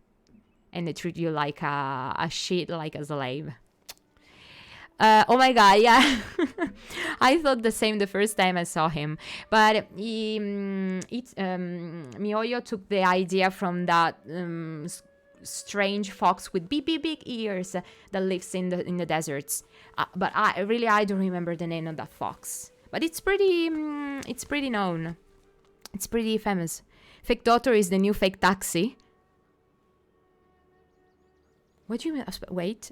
And they treat you like a shit, like a slave. Oh my god, yeah. I thought the same the first time I saw him. But Mioyo took the idea from that strange fox with big ears that lives in the deserts. But I don't remember the name of that fox. But it's pretty known. It's pretty famous. Fake doctor is the new fake taxi. What do you mean? Wait.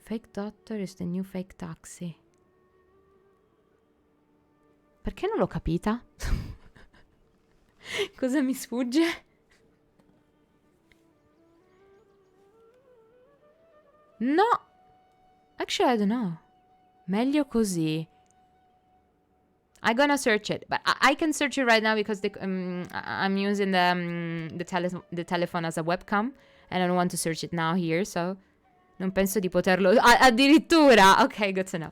Fake doctor is the new fake taxi. Perché non l'ho capita? Cosa mi sfugge? No. Actually, I don't know. Meglio così. I'm gonna search it, but I can search it right now because I'm using the telephone as a webcam, and I don't want to search it now here, so non penso di poterlo. Addirittura! Ok, good to know.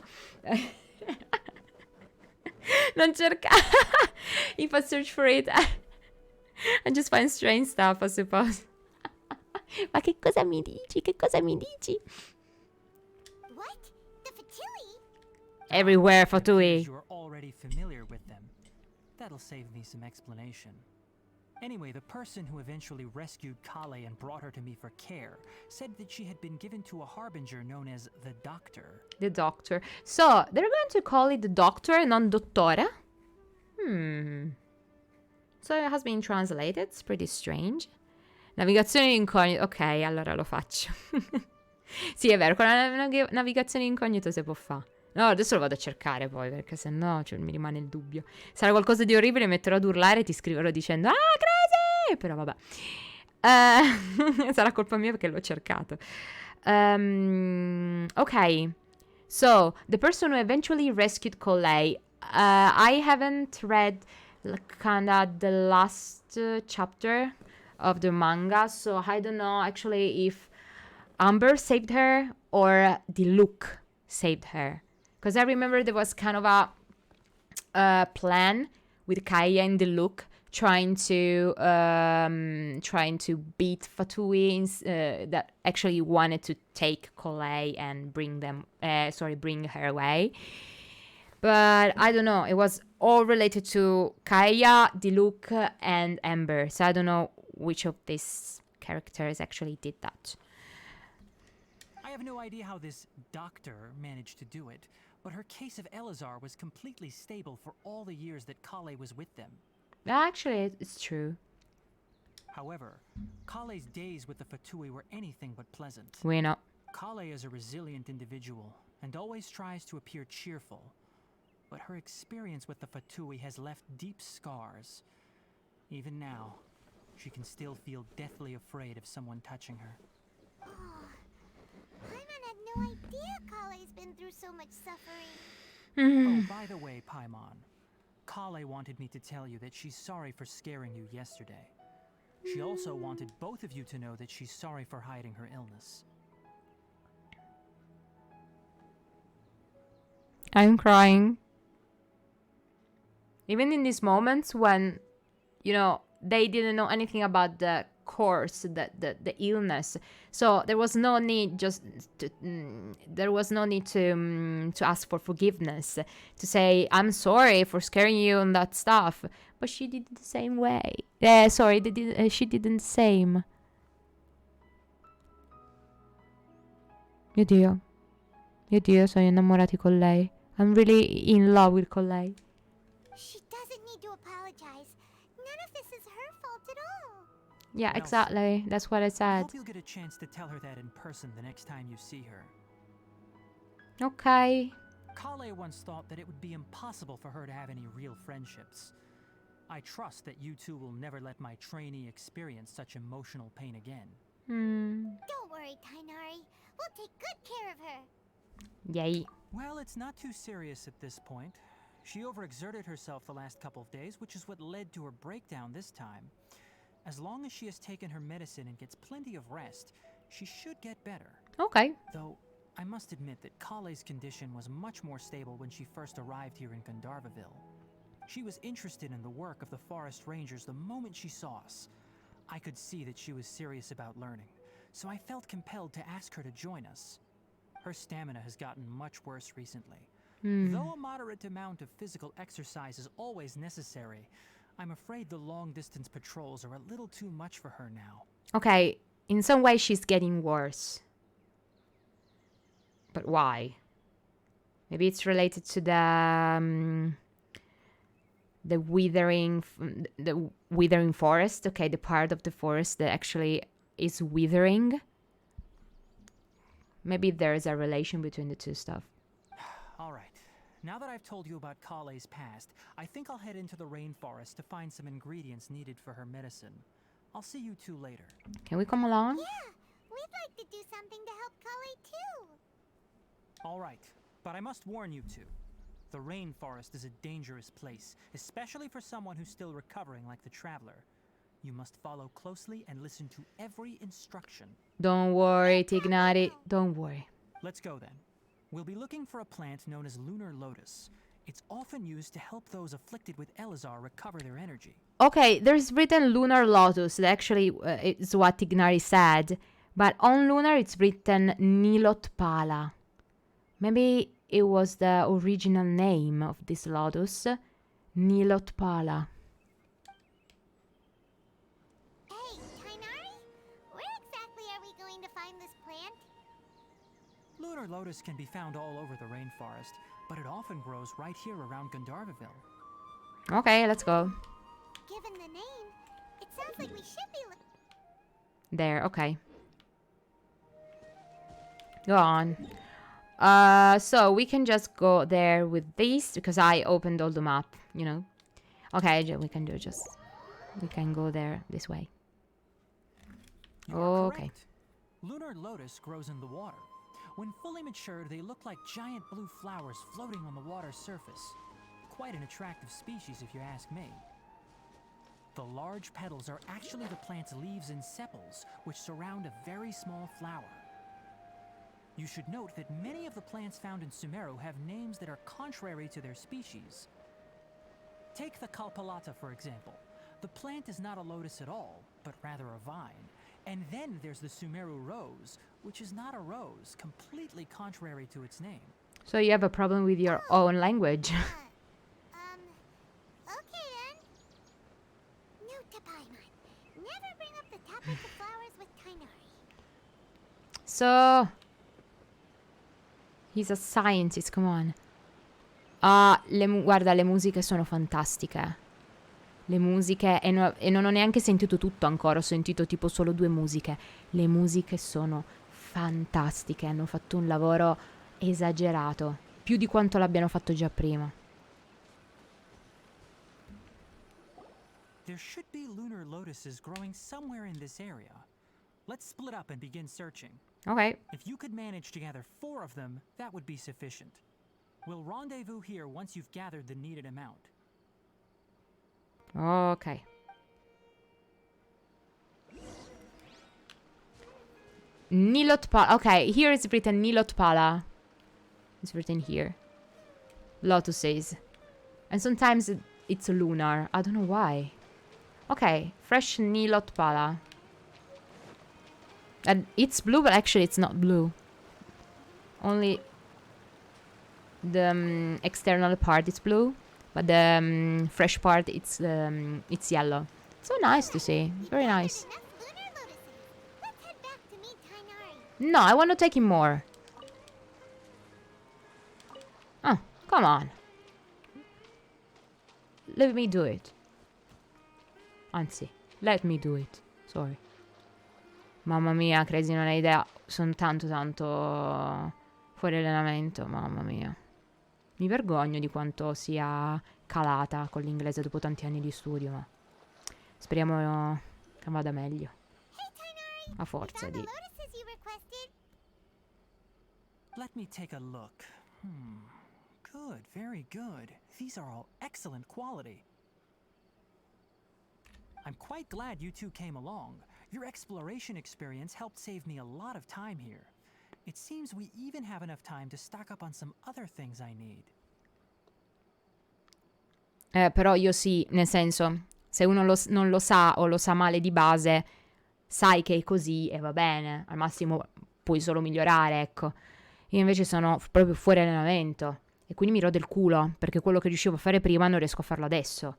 Non cerca. If I search for it, I just find strange stuff, I suppose. Ma che cosa mi dici? Che cosa mi dici? What? The Fatui? Everywhere, Fatui. You're already familiar with them. That'll save me some explanation. Anyway, the person who eventually rescued Kale and brought her to me for care said that she had been given to a harbinger known as the Doctor. The Doctor. So, they're going to call it the Doctor, non Dottore? So it has been translated. It's pretty strange. Navigazione incognito. Ok, allora lo faccio. Sì, è vero, con la navigazione incognito si può fare. No, adesso lo vado a cercare poi, perché sennò mi rimane il dubbio. Sarà qualcosa di orribile, metterò ad urlare e ti scriverò dicendo ah, crazy! Però vabbè. Sarà colpa mia perché l'ho cercato. Ok. So, the person who eventually rescued Colei. I haven't read kinda the last chapter of the manga, so I don't know actually if Amber saved her or the look saved her. Because I remember there was kind of a plan with Kaya and the look trying to beat Fatui that actually wanted to take Colei and bring her away. But I don't know. It was all related to Kaya, Diluc, and Amber. So I don't know which of these characters actually did that. I have no idea how this doctor managed to do it, but her case of Elazar was completely stable for all the years that Kale was with them. Actually, it's true. However, Kale's days with the Fatui were anything but pleasant. We know. Kale is a resilient individual and always tries to appear cheerful. But her experience with the Fatui has left deep scars. Even now, she can still feel deathly afraid of someone touching her. Paimon had no idea Kale's been through so much suffering. Oh, by the way, Paimon, Kale wanted me to tell you that she's sorry for scaring you yesterday. She also wanted both of you to know that she's sorry for hiding her illness. I'm crying. Even in these moments when, you know, they didn't know anything about the course, the illness. So there was no need to ask for forgiveness, to say, I'm sorry for scaring you and that stuff. But she did it the same way. She did the same. Mio Dio, sono innamorati con lei. I'm really in love with Collei. She doesn't need to apologize. None of this is her fault at all. Yeah, Well, exactly. That's what I I said. hope you'll get a chance to tell her that in person the next time you see her. Okay. Kale once thought that it would be impossible for her to have any real friendships. I trust that you two will never let my trainee experience such emotional pain again. Don't worry, Tainari. We'll take good care of her. Yay. Well, it's not too serious at this point. She overexerted herself the last couple of days, which is what led to her breakdown this time. As long as she has taken her medicine and gets plenty of rest, she should get better. Okay. Though, I must admit that Kale's condition was much more stable when she first arrived here in Gandharvaville. She was interested in the work of the forest rangers the moment she saw us. I could see that she was serious about learning, so I felt compelled to ask her to join us. Her stamina has gotten much worse recently. Though a moderate amount of physical exercise is always necessary, I'm afraid the long-distance patrols are a little too much for her now. Okay. In some way, she's getting worse. But why? Maybe it's related to the withering forest. Okay, the part of the forest that actually is withering. Maybe there is a relation between the two stuff. All right. Now that I've told you about Kale's past, I think I'll head into the rainforest to find some ingredients needed for her medicine. I'll see you two later. Can we come along? Yeah, we'd like to do something to help Kale too. All right, but I must warn you two. The rainforest is a dangerous place, especially for someone who's still recovering like the traveler. You must follow closely and listen to every instruction. Don't worry, Tignari. Don't worry. Let's go then. We'll be looking for a plant known as lunar lotus. It's often used to help those afflicted with Elazar recover their energy. Okay, there's written lunar lotus. That actually is what Tignari said. But on lunar, it's written Nilotpala. Maybe it was the original name of this lotus. Nilotpala. Hey, Tainari, where exactly are we going to find this plant? Lunar lotus can be found all over the rainforest, but it often grows right here around Gandharvaville. Okay, let's go. Given the name, it sounds like we should be There, okay. Go on. So we can just go there with these because I opened all the map, you know. Okay, we can go there this way. You are Okay. correct. Lunar lotus grows in the water. When fully matured, they look like giant blue flowers floating on the water's surface. Quite an attractive species if you ask me. The large petals are actually the plant's leaves and sepals, which surround a very small flower. You should note that many of the plants found in Sumeru have names that are contrary to their species. Take the Kalpalata, for example. The plant is not a lotus at all, but rather a vine. And then there's the Sumeru rose, which is not a rose, completely contrary to its name. So you have a problem with your own language. Okay then. Note to Paimon. Never bring up the topic of flowers with Tainari. So he's a scientist, come on. Guarda, le musiche sono fantastiche. Le musiche, e non ho neanche sentito tutto ancora, ho sentito tipo solo 2 musiche. Le musiche sono fantastiche, hanno fatto un lavoro esagerato, più di quanto l'abbiano fatto già prima. There should be lunar lotuses growing somewhere in this area. Let's split up and begin searching. Ok, If you could manage to gather 4 of them, that would be sufficient. We'll rendezvous here once you've gathered the needed amount. ok. Nilotpala. Okay, here it's written Nilotpala. It's written here. Lotuses. And sometimes it's lunar. I don't know why. Okay, fresh Nilotpala. And it's blue, but actually it's not blue. Only the external part is blue, but the fresh part it's yellow. So nice to see. It's very nice. Enough lunar lotuses. Let's head back to meet Tainari. No, I want to take him more. Oh, Come on. Let me do it. Anzi, let me do it. Sorry. Mamma mia, Crazy non hai idea. Sono tanto fuori allenamento. Mamma mia. Mi vergogno di quanto sia calata con l'inglese dopo tanti anni di studio, ma speriamo che vada meglio. A forza di... Let me take a look. Good, very good. These are all excellent quality. I'm quite glad you two came along. Your exploration experience helped save me a lot of time here. It seems we even have enough time to stock up on some other things I need. Però io sì, nel senso, se uno non lo sa o lo sa male di base, sai che è così e va bene. Al massimo puoi solo migliorare, ecco. Io invece sono proprio fuori allenamento e quindi mi rode il culo, perché quello che riuscivo a fare prima non riesco a farlo adesso.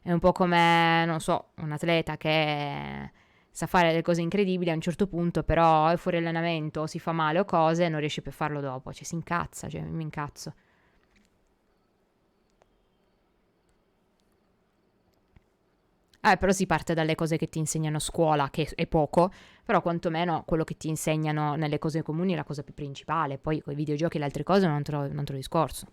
È un po' come, non so, un atleta che sa fare delle cose incredibili a un certo punto, però è fuori allenamento o si fa male o cose e non riesce più a farlo dopo. Cioè si incazza, cioè mi incazzo. Però si parte dalle cose che ti insegnano a scuola, che è poco, però quantomeno quello che ti insegnano nelle cose comuni è la cosa più principale. Poi con i videogiochi e le altre cose è un altro discorso.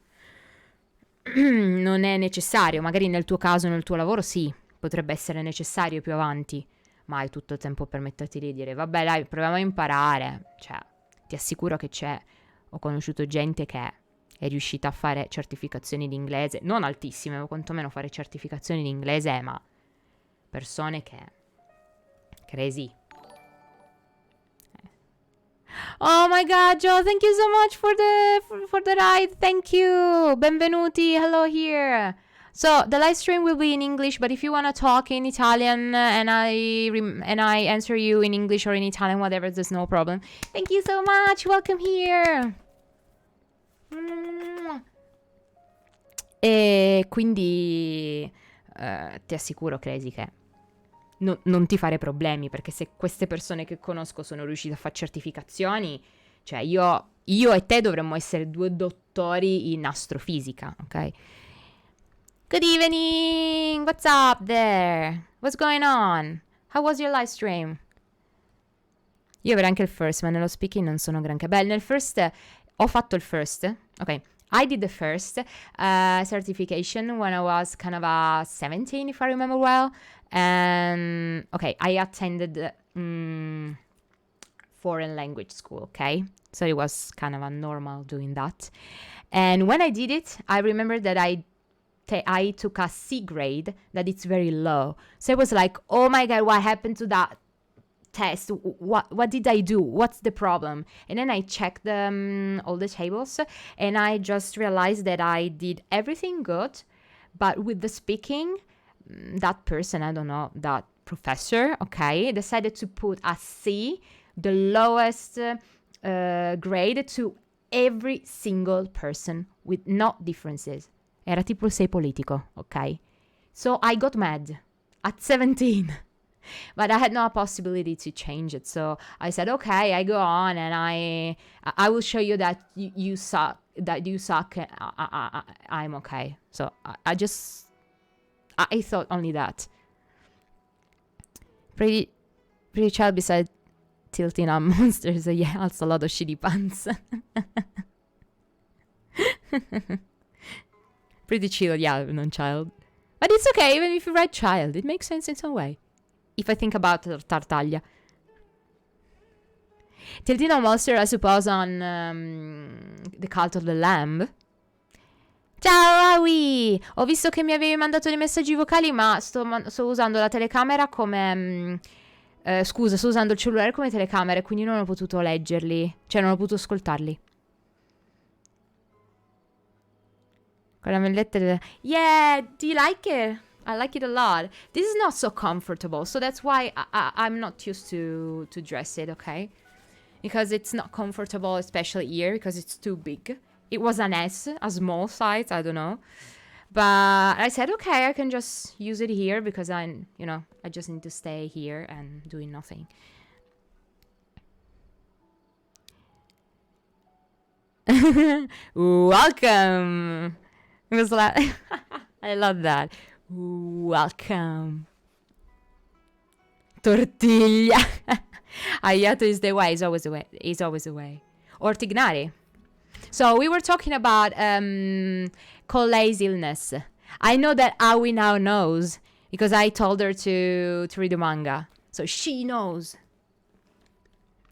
Non è necessario, magari nel tuo caso, nel tuo lavoro sì, potrebbe essere necessario più avanti, ma hai tutto il tempo per metterti lì e dire vabbè dai, proviamo a imparare. Cioè, ti assicuro che ho conosciuto gente che è riuscita a fare certificazioni di inglese, non altissime, ma quantomeno fare certificazioni di inglese, ma persone che... crazy. Oh my god, Joe, thank you so much for the ride. Thank you. Benvenuti. Hello here. So, the live stream will be in English, but if you want to talk in Italian and I answer you in English or in Italian, whatever, there's no problem. Thank you so much. Welcome here. E quindi ti assicuro, Crazy, che non ti fare problemi, perché se queste persone che conosco sono riuscite a fare certificazioni, cioè io e te dovremmo essere 2 dottori in astrofisica, ok? Good evening! What's up there? What's going on? How was your live stream? Io avrei anche il first, ma nello speaking non sono granché. Beh, nel first ho fatto il first, ok? I did the first certification when I was kind of 17, if I remember well. And okay, I attended foreign language school, okay? So it was kind of a normal doing that. And when I did it, I remember that I took a C grade, that it's very low. So it was like, oh my God, what happened to that test? What did I do? What's the problem? And then I checked all the tables, and I just realized that I did everything good, but with the speaking, that person, I don't know, that professor, okay, decided to put a C, the lowest grade, to every single person with no differences. Era tipo il 6 politico, ok? So I got mad at 17. But I had no possibility to change it. So I said, okay, I go on and I will show you that you suck, and I'm okay. So I thought only that. Pretty child beside tilting on monsters. Yeah, also a lot of shitty pants. Pretty chill, yeah, non-child. But it's okay, even if you write child. It makes sense in some way. If I think about Tartaglia. Tilting on monster, I suppose, on The Cult of the Lamb. Ciao, Awi! Ho visto che mi avevi mandato dei messaggi vocali, ma sto usando la telecamera come... scusa, sto usando il cellulare come telecamera, quindi non ho potuto leggerli. Cioè, non ho potuto ascoltarli. Con la melletta... Yeah, do you like it? I like it a lot. This is not so comfortable, so that's why I'm not used to dress it, okay? Because it's not comfortable, especially here, because it's too big. It was an S, a small size, I don't know. But I said, okay, I can just use it here because I just need to stay here and doing nothing. Welcome. It was like I love that. Welcome. Tortiglia. Aiato is the way. Is always the way. Is always the way. Or Tignari. So we were talking about Colei's illness. I know that Aoi now knows because I told her to read the manga. So she knows.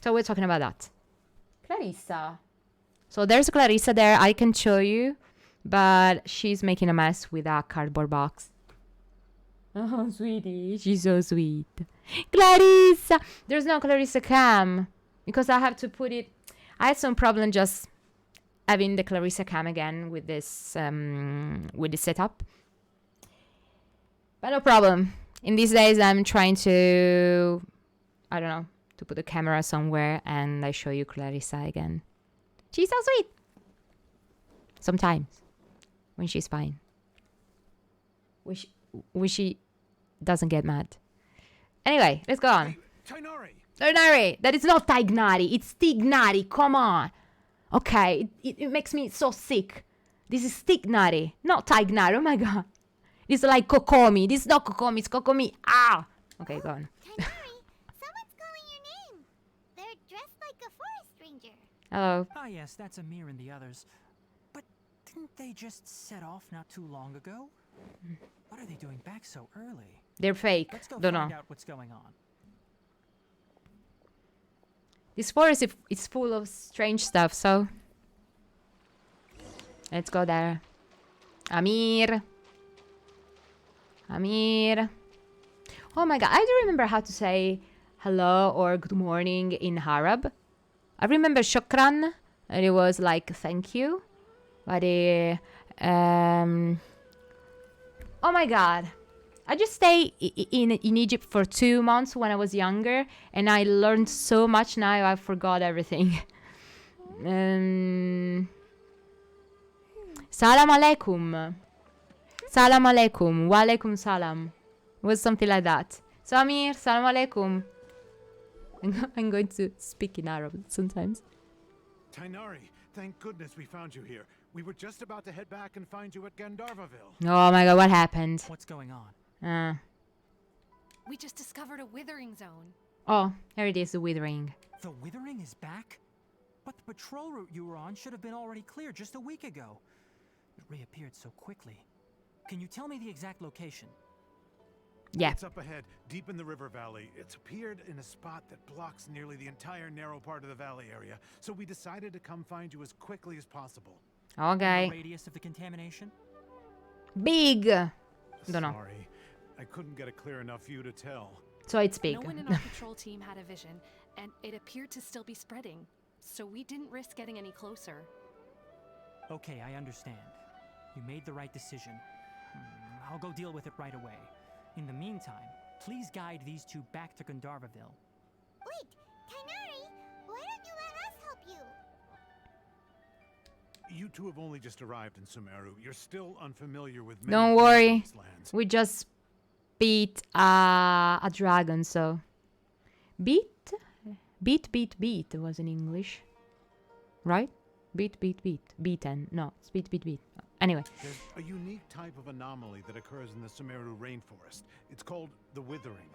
So we're talking about that. Clarissa. So there's Clarissa there. I can show you. But she's making a mess with a cardboard box. Oh, sweetie. She's so sweet. Clarissa. There's no Clarissa cam. Because I have to put it... I had some problem just having the Clarissa cam again with this setup. But no problem. In these days, I'm trying to... I don't know. To put the camera somewhere and I show you Clarissa again. She's so sweet. Sometimes. When she's fine. When she doesn't get mad. Anyway, let's go on. Hey, Tainari! Tainari! That is not Tignari. It's Tignari. Come on. Okay. It makes me so sick. This is Tignari. Not Tignari. Oh my god. It's like Kokomi. This is not Kokomi. It's Kokomi. Ah! Okay, go on. Tainari, someone's calling your name. They're dressed like a forest ranger. Hello. Ah, yes, that's Amir and the others. But didn't they just set off not too long ago? What are they doing back so early? They're fake. Let's go Don't find know. out what's going on. This forest is full of strange stuff, so... Let's go there. Amir. Amir. Oh my god, I don't remember how to say hello or good morning in Arab. I remember shukran, and it was like thank you. But oh my god. I just stayed in Egypt for 2 months when I was younger, and I learned so much. Now I forgot everything. Salam alaikum. Salam alaikum. Wa alaikum salam. It was something like that. So Amir, salam alaikum. I'm going to speak in Arab sometimes. Tainari, thank goodness we found you here. We were just about to head back and find you at Gandharvaville. Oh my god, what happened? What's going on? We just discovered a withering zone. Oh, here it is, the withering. The withering is back? But the patrol route you were on should have been already clear just a week ago. It reappeared so quickly. Can you tell me the exact location? Yeah. It's up ahead, deep in the river valley. It's appeared in a spot that blocks nearly the entire narrow part of the valley area. So we decided to come find you as quickly as possible. Okay. The radius of the contamination? Big. Don't know. Sorry, I couldn't get a clear enough view to tell. So it's big. No one in our patrol team had a vision, and it appeared to still be spreading. So we didn't risk getting any closer. Okay, I understand. You made the right decision. I'll go deal with it right away. In the meantime, please guide these two back to Gandharvaville. Wait, Tainari, why don't you let us help you? You two have only just arrived in Sumeru. You're still unfamiliar with many Don't things in worry. these lands. We just beat a dragon, so... Beat was in English. Right? Beat. Beaten. No, it's beat. Anyway. There's a unique type of anomaly that occurs in the Sumeru rainforest. It's called the withering.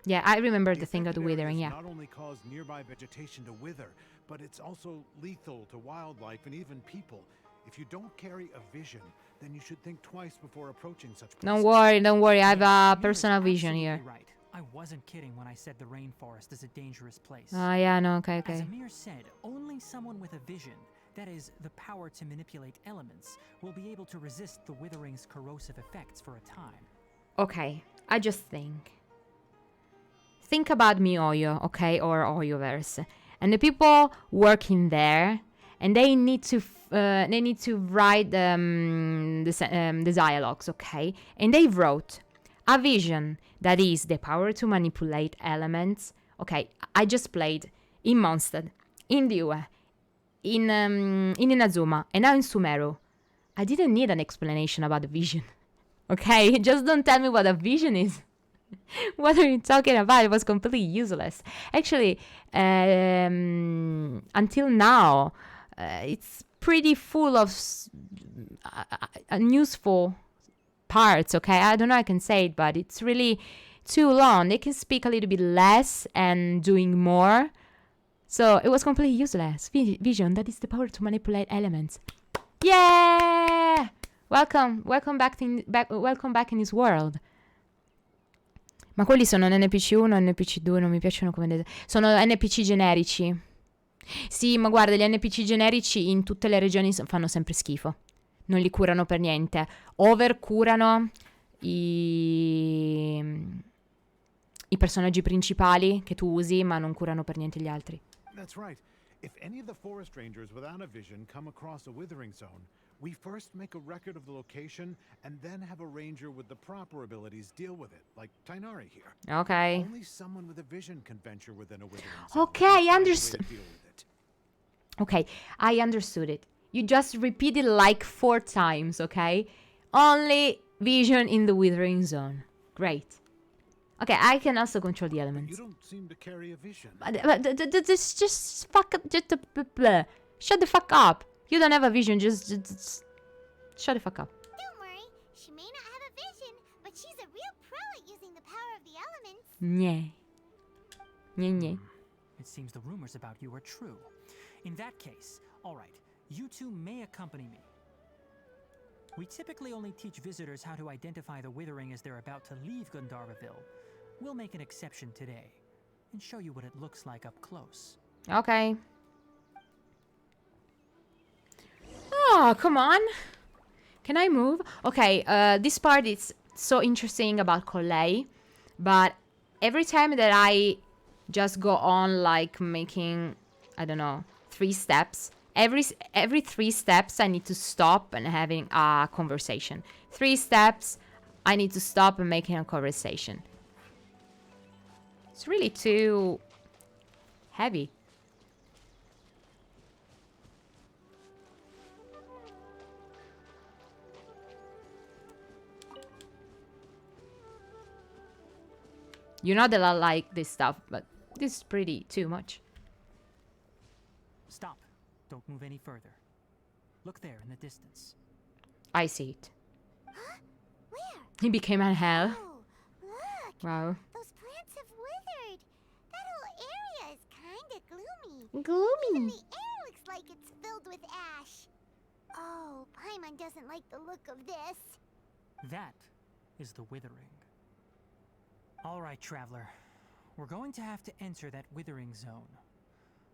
Yeah, I remember the thing of the affected withering, areas yeah. not only cause nearby vegetation to wither, but it's also lethal to wildlife and even people. If you don't carry a vision, then you should think twice before approaching such places. Don't worry. I have a Amir is personal vision absolutely here. Right. I wasn't kidding when I said the rainforest is a dangerous place. Oh, yeah, no, okay. As Amir said, only someone with a vision, that is, the power to manipulate elements, will be able to resist the withering's corrosive effects for a time. Okay, I just think. Think about MiHoYo, okay, or Oyoverse, and the people working there, and they need to write the dialogues, okay, and they wrote a vision that is the power to manipulate elements. Okay, I just played in Mondstadt, in Liyue, in Inazuma, and now in Sumeru. I didn't need an explanation about the vision. Okay, just don't tell me what a vision is. What are you talking about? It was completely useless. Actually, until now, it's pretty full of useful parts, okay? I don't know how I can say it, but it's really too long. They can speak a little bit less and doing more. So it was completely useless. Vision, that is the power to manipulate elements. Yeah! Welcome back in this world. Ma quelli sono NPC 1 e NPC 2, non mi piacciono come sono NPC generici. Sì, ma guarda, gli NPC generici in tutte le regioni fanno sempre schifo. Non li curano per niente. Overcurano i personaggi principali che tu usi, ma non curano per niente gli altri. That's right. If any of the forest rangers without a vision come across a withering zone, we first make a record of the location and then have a ranger with the proper abilities deal with it, like Tainari here. Okay. Only someone with a vision can venture within a withering zone. Okay, I understood. Okay, I understood it. You just repeated like 4 times, okay? Only vision in the withering zone. Great. Okay, I can also control the elements. You don't seem to carry a vision. But this just fuck up. Just shut the fuck up. You don't have a vision. Just shut the fuck up. Don't worry, she may not have a vision, but she's a real pro at using the power of the elements. Nye. Nye. It seems the rumors about you are true. In that case, all right, you two may accompany me. We typically only teach visitors how to identify the withering as they're about to leave Gandharvaville. We'll make an exception today and show you what it looks like up close. Okay. Oh, come on. Can I move? Okay, this part is so interesting about Collei, but every time that I just go on like making, I don't know, 3 steps, every 3 steps I need to stop and having a conversation. 3 steps I need to stop and making a conversation. It's really too heavy. You know that I like this stuff, but this is pretty too much. Stop. Don't move any further. Look there in the distance. I see it. Huh? Where? He became a hell. Oh, look! Wow. Those plants have withered. That whole area is kinda gloomy. Even Gloomy. the air looks like it's filled with ash. Oh, Paimon doesn't like the look of this. That is the withering. All right, traveler. We're going to have to enter that withering zone.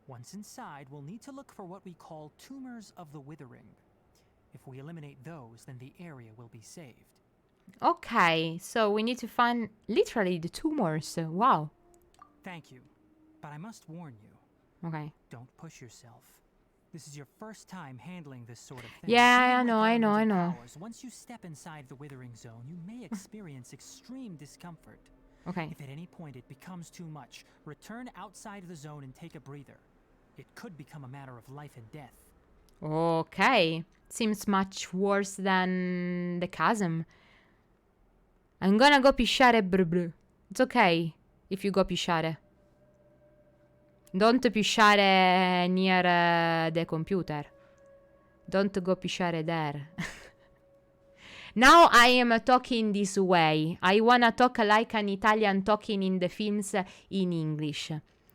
Once inside, we'll need to look for what we call tumors of the withering. If we eliminate those, then the area will be saved. Okay, so we need to find literally the tumors. Wow. Thank you, but I must warn you. Okay. Don't push yourself. This is your first time handling this sort of thing. Yeah, Even I with know. elemental powers, once you step inside the withering zone, you may experience extreme discomfort. Okay. If at any point it becomes too much, return outside of the zone and take a breather. It could become a matter of life and death. Okay. Seems much worse than the chasm. I'm gonna go pisciare bru. It's okay if you go pisciare. Don't pisciare near the computer. Don't go pisciare there. Now I am talking this way. I wanna talk like an Italian talking in the films in English.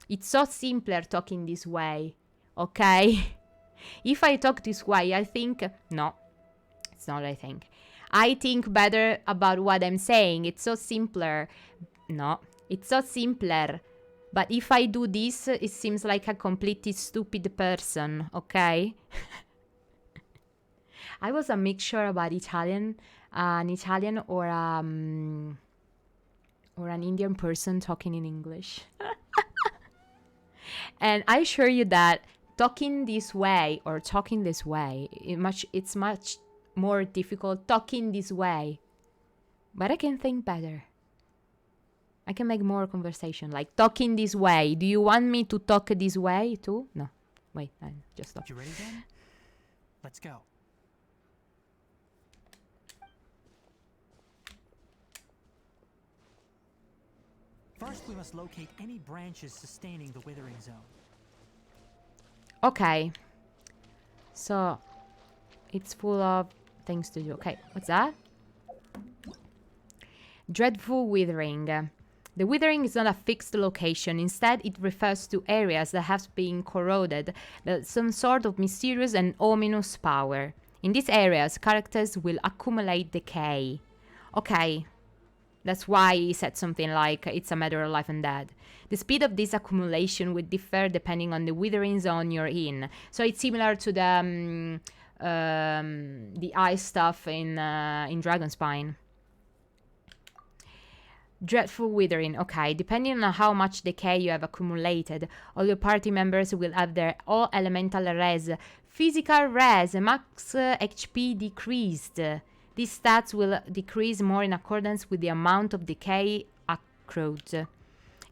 It's so simpler talking this way, okay? If I talk this way, I think... No, it's not what I think. I think better about what I'm saying. It's so simpler. No, it's so simpler. But if I do this, it seems like a completely stupid person, okay? I was a mixture about Italian or an Indian person talking in English. And I assure you that talking this way or talking this way, it's much more difficult talking this way. But I can think better. I can make more conversation, like talking this way. Do you want me to talk this way too? No. Wait, I just stopped. You ready then? Let's go. First, we must locate any branches sustaining the withering zone. Okay. So, it's full of things to do. Okay, what's that? Dreadful withering. The withering is not a fixed location. Instead, it refers to areas that have been corroded by some sort of mysterious and ominous power. In these areas, characters will accumulate decay. Okay. That's why he said something like, it's a matter of life and death. The speed of this accumulation will differ depending on the withering zone you're in. So it's similar to the ice stuff in Dragonspine. Dreadful withering. Okay, depending on how much decay you have accumulated, all your party members will have their all elemental res, physical res, max HP decreased. These stats will decrease more in accordance with the amount of decay accrued.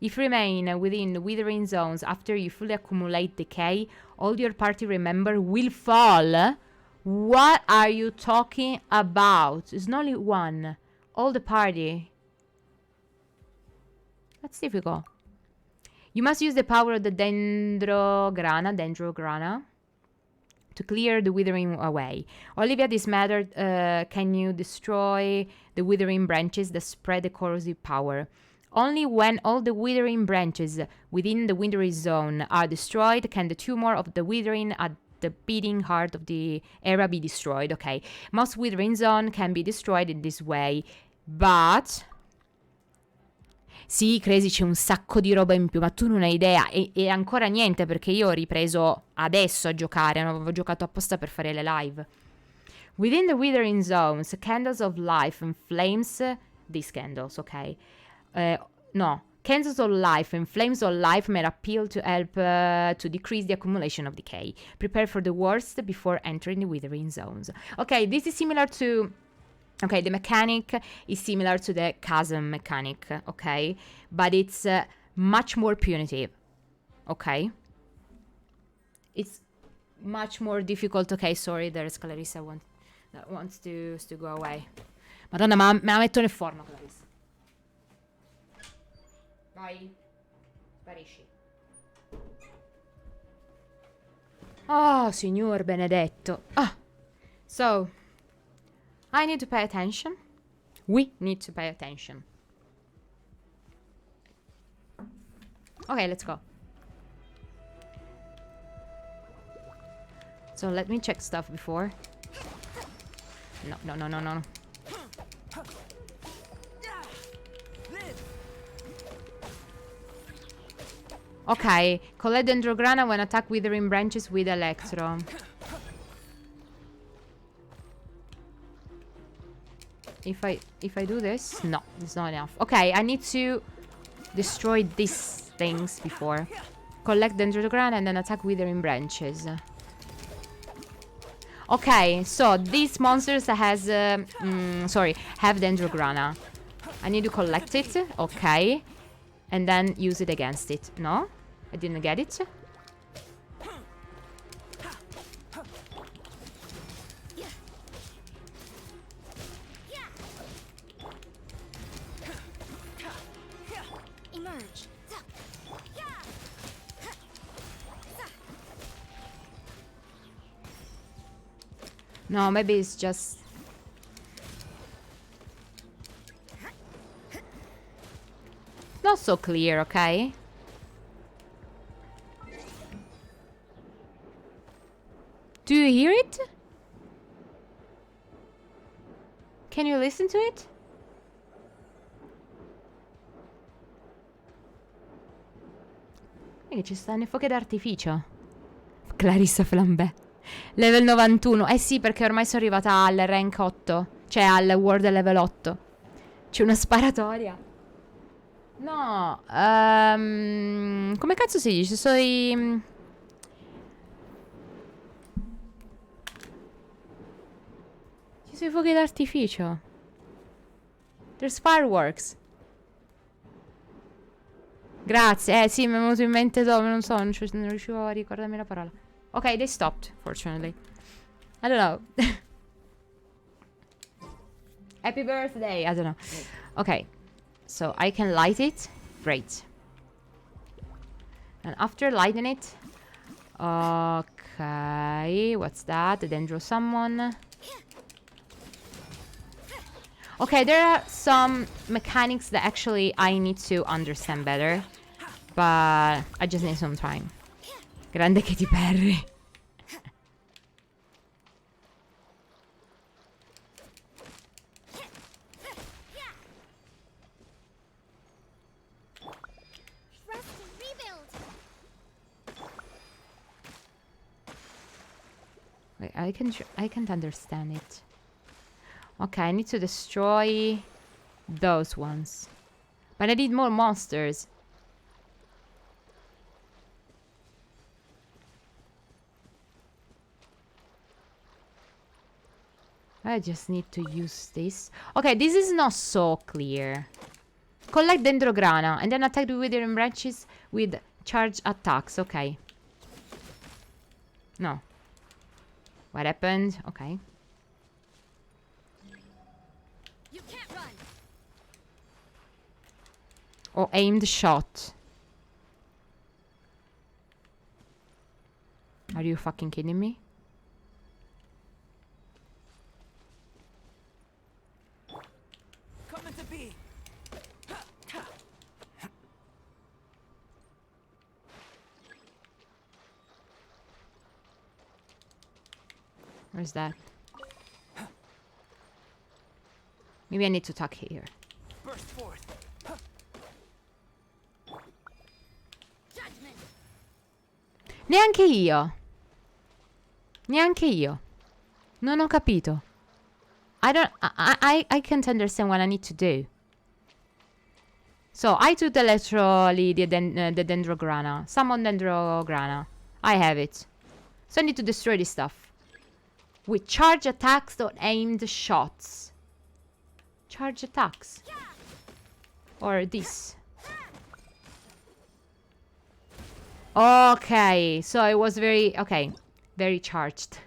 If you remain within the withering zones after you fully accumulate decay, all your party members will fall. What are you talking about? It's not only one. All the party. That's difficult. You must use the power of the dendrograna, to clear the withering away. Olivia, this matter, can you destroy the withering branches that spread the corrosive power? Only when all the withering branches within the withering zone are destroyed can the tumor of the withering at the beating heart of the area be destroyed. Okay, most withering zone can be destroyed in this way, but... Sì, Crazy, c'è un sacco di roba in più, ma tu non hai idea. E ancora niente, perché io ho ripreso adesso a giocare, non avevo giocato apposta per fare le live. Within the withering zones, candles of life and flames... These candles, ok? No. Candles of life and flames of life may appeal to help to decrease the accumulation of decay. Prepare for the worst before entering the withering zones. Okay, this is similar to... Okay, the mechanic is similar to the chasm mechanic, okay? But it's much more punitive, okay? It's much more difficult. Okay, sorry, there's Clarissa that wants to go away. Madonna, ma me la metto nel forno, Clarissa. Vai, sparisci. Oh, signor benedetto. Ah, so... I need to pay attention. We need to pay attention. Okay, let's go. So let me check stuff before. No. Okay, collect Dendrograna when attack withering branches with Electro. If I do this, no, it's not enough. Okay, I need to destroy these things before. Collect Dendrograna and then attack withering branches. Okay, so these monsters have Dendrograna. I need to collect it, okay, and then use it against it. No, I didn't get it. No, maybe it's just... Not so clear, okay? Do you hear it? Can you listen to it? Che ci stanno i fuochi d'artificio. Clarissa Flambé. Level 91. Eh sì, perché ormai sono arrivata al rank 8. Cioè al world level 8. C'è una sparatoria. No. Come cazzo si dice? Sono i... Ci sono i fuochi d'artificio. There's fireworks. Grazie. Sì, mi è venuto in mente dove, non so, non riuscivo a ricordarmi la parola. Okay, they stopped, fortunately. I don't know. Happy birthday! I don't know. Okay, so I can light it. Great. And after lighting it... Okay, what's that? Then draw someone. Okay, there are some mechanics that actually I need to understand better. But I just need some time. Grande Katy Perry. Wait, I can't understand it. Okay, I need to destroy those ones. But I need more monsters. I just need to use this. Okay, this is not so clear. Collect Dendrograna and then attack the withering branches with charge attacks. Okay. No. What happened? Okay. You can't run. Oh, aimed shot. Are you fucking kidding me? Coming to be. Where's that? Maybe I need to tuck here. Burst forth. Judgment. Neanche io. Neanche io. Non ho capito. I can't understand what I need to do. So, I took the literally the Dendrograna. Summon Dendrograna. I have it. So I need to destroy this stuff. With charge attacks or aimed shots. Charge attacks. Or this. Okay, so it was very... Okay, very charged.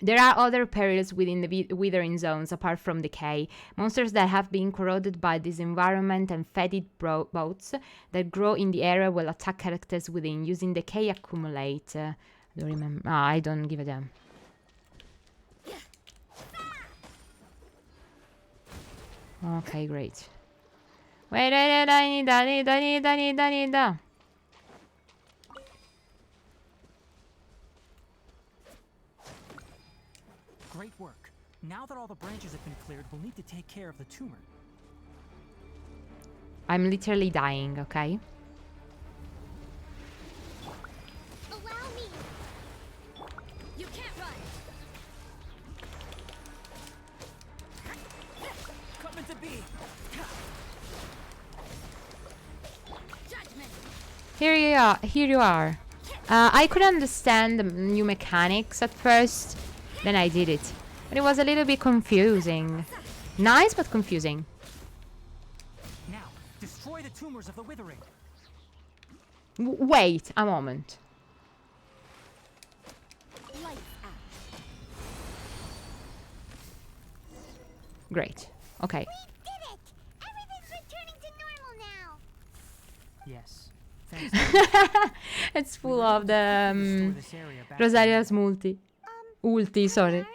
There are other perils within the withering zones apart from decay. Monsters that have been corroded by this environment and fetid boats that grow in the area will attack characters within, using decay accumulate. I don't remember. I don't give a damn. Okay, great. Wait, I need. Great work. Now that all the branches have been cleared, we'll need to take care of the tumor. I'm literally dying, okay? Allow me. You can't run. Coming to be. Judgment. Here you are. I couldn't understand the new mechanics at first. Then I did it. But it was a little bit confusing. Nice, but confusing. Now, destroy the tumors of the withering. Wait a moment. Lights out. Great. Okay. We did it! Everything's returning to normal now. Yes. Thanks. It's full of the Destroy this area back to Rosaria's normal. ulti, sorry.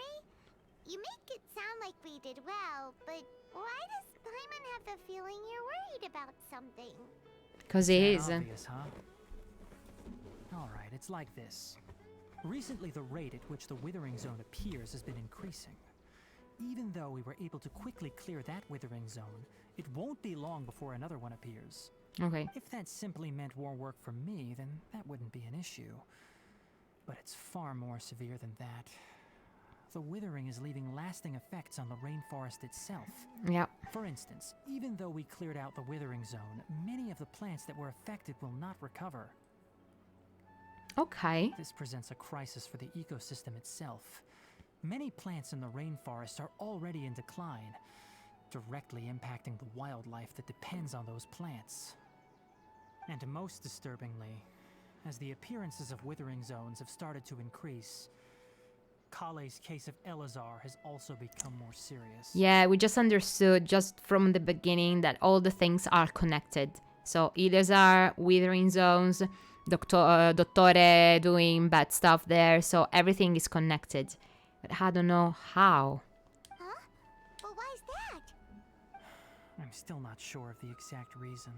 You make it sound like we did well, but why does Paimon have the feeling you're worried about something? Because he That is. obvious, huh? Alright, it's like this. Recently, the rate at which the withering zone appears has been increasing. Even though we were able to quickly clear that withering zone, it won't be long before another one appears. Okay. If that simply meant more work for me, then that wouldn't be an issue. But it's far more severe than that. The withering is leaving lasting effects on the rainforest itself. Yeah. For instance, even though we cleared out the withering zone, many of the plants that were affected will not recover. Okay. This presents a crisis for the ecosystem itself. Many plants in the rainforest are already in decline, directly impacting the wildlife that depends on those plants. And most disturbingly, as the appearances of withering zones have started to increase, Kale's case of Elazar has also become more serious. Yeah, we just understood just from the beginning that all the things are connected. So Eleazar, withering zones, Dottore doing bad stuff there. So everything is connected. But I don't know how. Huh? But why is that? I'm still not sure of the exact reason.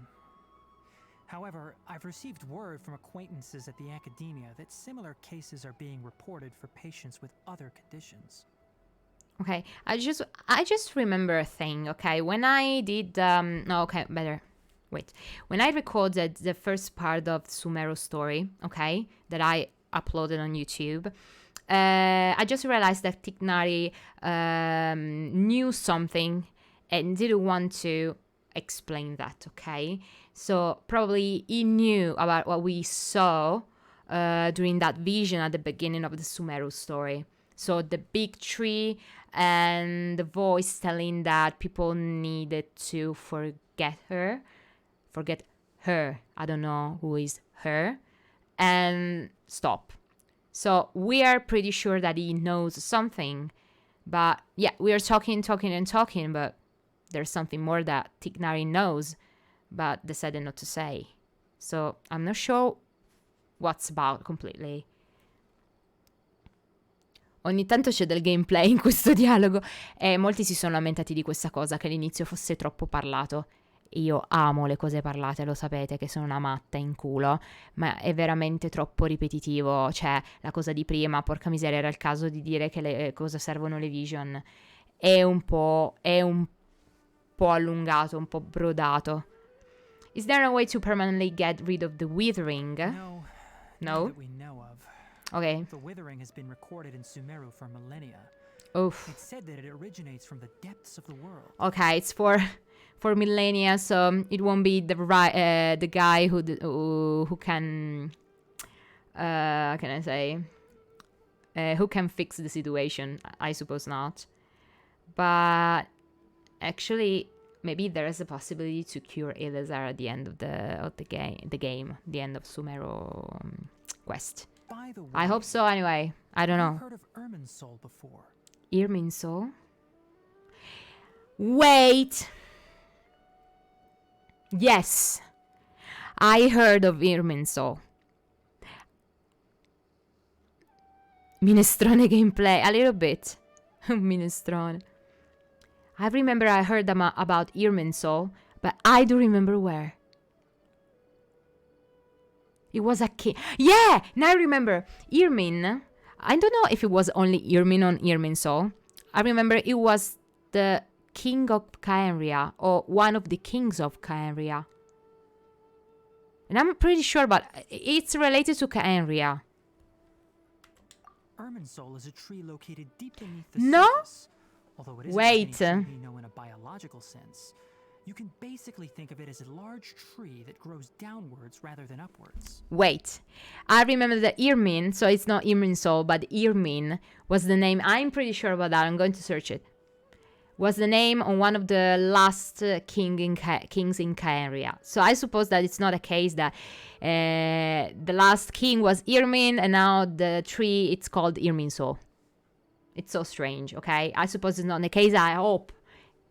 However, I've received word from acquaintances at the academia that similar cases are being reported for patients with other conditions. Okay, I just remember a thing, okay? When I did no, okay, better. Wait. When I recorded the first part of Sumeru story, okay, that I uploaded on YouTube, I just realized that Tignari knew something and didn't want to explain that, okay? So probably he knew about what we saw during that vision at the beginning of the Sumeru story. So the big tree and the voice telling that people needed to forget her. I don't know who is her. And stop. So we are pretty sure that he knows something. But yeah, we are talking, but there's something more that Tignari knows, but decided not to say. So I'm not sure what's about completely. Ogni tanto c'è del gameplay in questo dialogo e molti si sono lamentati di questa cosa, che all'inizio fosse troppo parlato. Io amo le cose parlate, lo sapete che sono una matta in culo, ma è veramente troppo ripetitivo. Cioè, la cosa di prima, porca miseria, era il caso di dire che cosa servono le vision. È un po' allungato, un po' brodato. Is there a way to permanently get rid of the withering? No. No? That we know of. Okay. The withering has been recorded in Sumeru for millennia. Oof. It's said that it originates from the depths of the world. Okay, it's for millennia, so it won't be the guy who can I say who can fix the situation. I suppose not, but actually maybe there is a possibility to cure Eleazar at the end of the game, the end of Sumeru quest. By the way, I hope so. Anyway, I don't know. I've heard of Irminsul before. Irminsul? Wait. Yes, I heard of Irminsul. Minestrone gameplay, a little bit. Minestrone. I remember I heard about Irminsul, but I don't remember where. It was a king. Yeah, now I remember. Irmin. I don't know if it was only Irmin on Irminsul. I remember it was the king of Caenria, or one of the kings of Caenria. And I'm pretty sure, but it's related to Caenria. Irminsul is a tree located deep beneath the No? surface. Although it isn't Wait. any tree we know in a biological sense. You can basically think of it as a large tree that grows downwards rather than upwards. Wait, I remember that Irmin, so it's not Irminsul, but Irmin was the name. I'm pretty sure about that. I'm going to search it. Was the name on one of the last kings in Caenria. So I suppose that it's not a case that the last king was Irmin and now the tree, it's called Irminsul. It's so strange, okay? I suppose it's not the case. I hope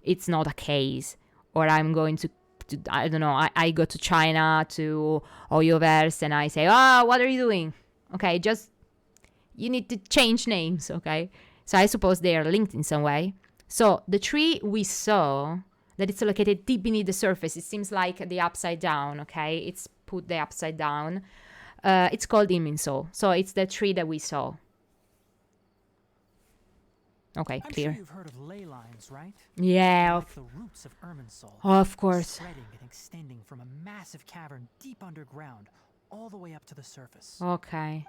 it's not a case. Or I'm going to I don't know, I go to China, to Oyoverse, and I say, what are you doing? Okay, just, you need to change names, okay? So I suppose they are linked in some way. So the tree we saw, that it's located deep beneath the surface, it seems like the upside down, okay? It's put the upside down. It's called Irminsul. So it's the tree that we saw. Okay, I'm clear. sure you've heard of ley lines, right? Yeah, Like the roots of Irminsul. of course. Spreading and extending from a massive cavern deep underground, all the way up to the surface. Okay.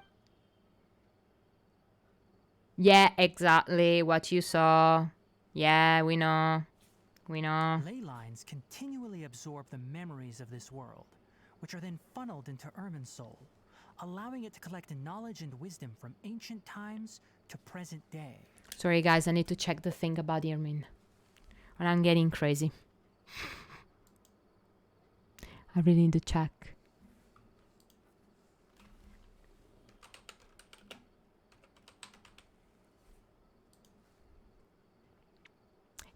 Yeah, exactly what you saw. Yeah, we know. We know. Ley lines continually absorb the memories of this world, which are then funneled into Irminsul, allowing it to collect knowledge and wisdom from ancient times to present day. Sorry, guys, I need to check the thing about Irmin. And I'm getting crazy. I really need to check.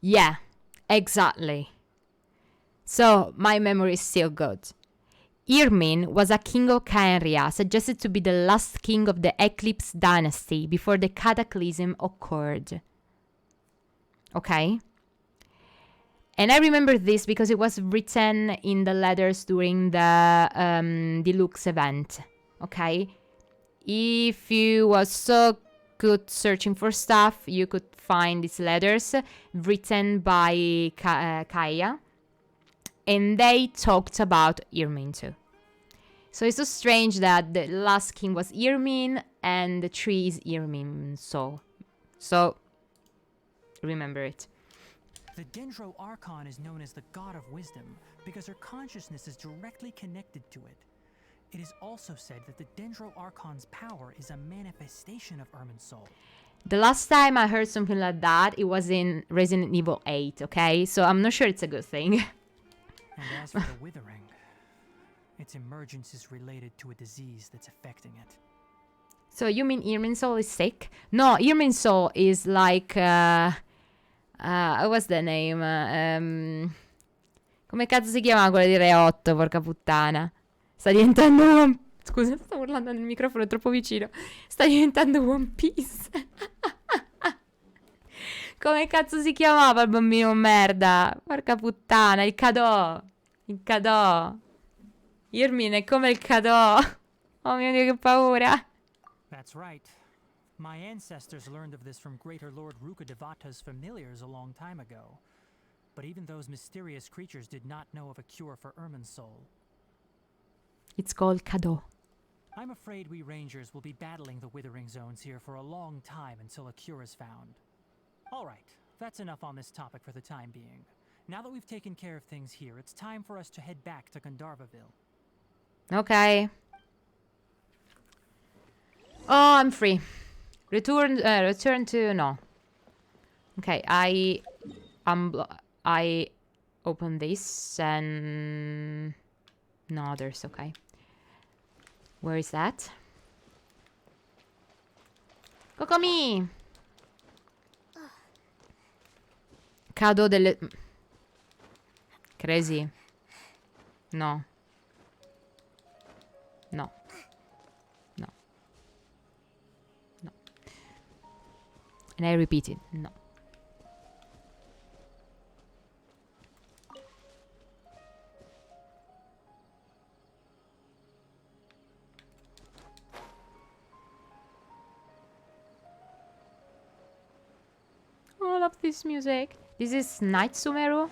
Yeah, exactly. So, my memory is still good. Irmin was a king of Khaenri'ah, suggested to be the last king of the Eclipse dynasty before the cataclysm occurred. Okay? And I remember this because it was written in the letters during the Deluxe event. Okay? If you was so good searching for stuff, you could find these letters written by Kaya. And they talked about Irmin too. So it's so strange that the last king was Irmin and the tree is Irmin. So remember it. The Dendro Archon is known as the God of Wisdom because her consciousness is directly connected to it. It is also said that the Dendro Archon's power is a manifestation of Irminsul. The last time I heard something like that, it was in Resident Evil 8, okay? So I'm not sure it's a good thing. And as for the Withering, its emergence is related to a disease that's affecting it. So you mean Irminsul is sick? No, Irminsul is like... what's the name? Come cazzo si chiama quella di Re 8, porca puttana? Sta diventando... Scusa, sto urlando nel microfono, è troppo vicino. Sta diventando One Piece. Come cazzo si chiamava il bambino merda? Porca puttana, il Cadò. Il Cadò. Irmin è come il Cadò. Oh mio Dio, che paura. That's right. My ancestors learned of this from Greater Lord Rukkhadevata's familiars a long time ago. But even those mysterious creatures did not know of a cure for Irminsul. It's called Cadò. I'm afraid we rangers will be battling the Withering Zones here for a long time until a cure is found. Alright, that's enough on this topic for the time being. Now that we've taken care of things here, it's time for us to head back to Gandharvaville. Okay. Oh, I'm free. Return to... No. Okay, I open this and... No, there's okay. Where is that? Kokomi! Cado delle... Crazy. No. No. No. No. And I repeat it. No. Oh, I love this music. This is Night Sumeru.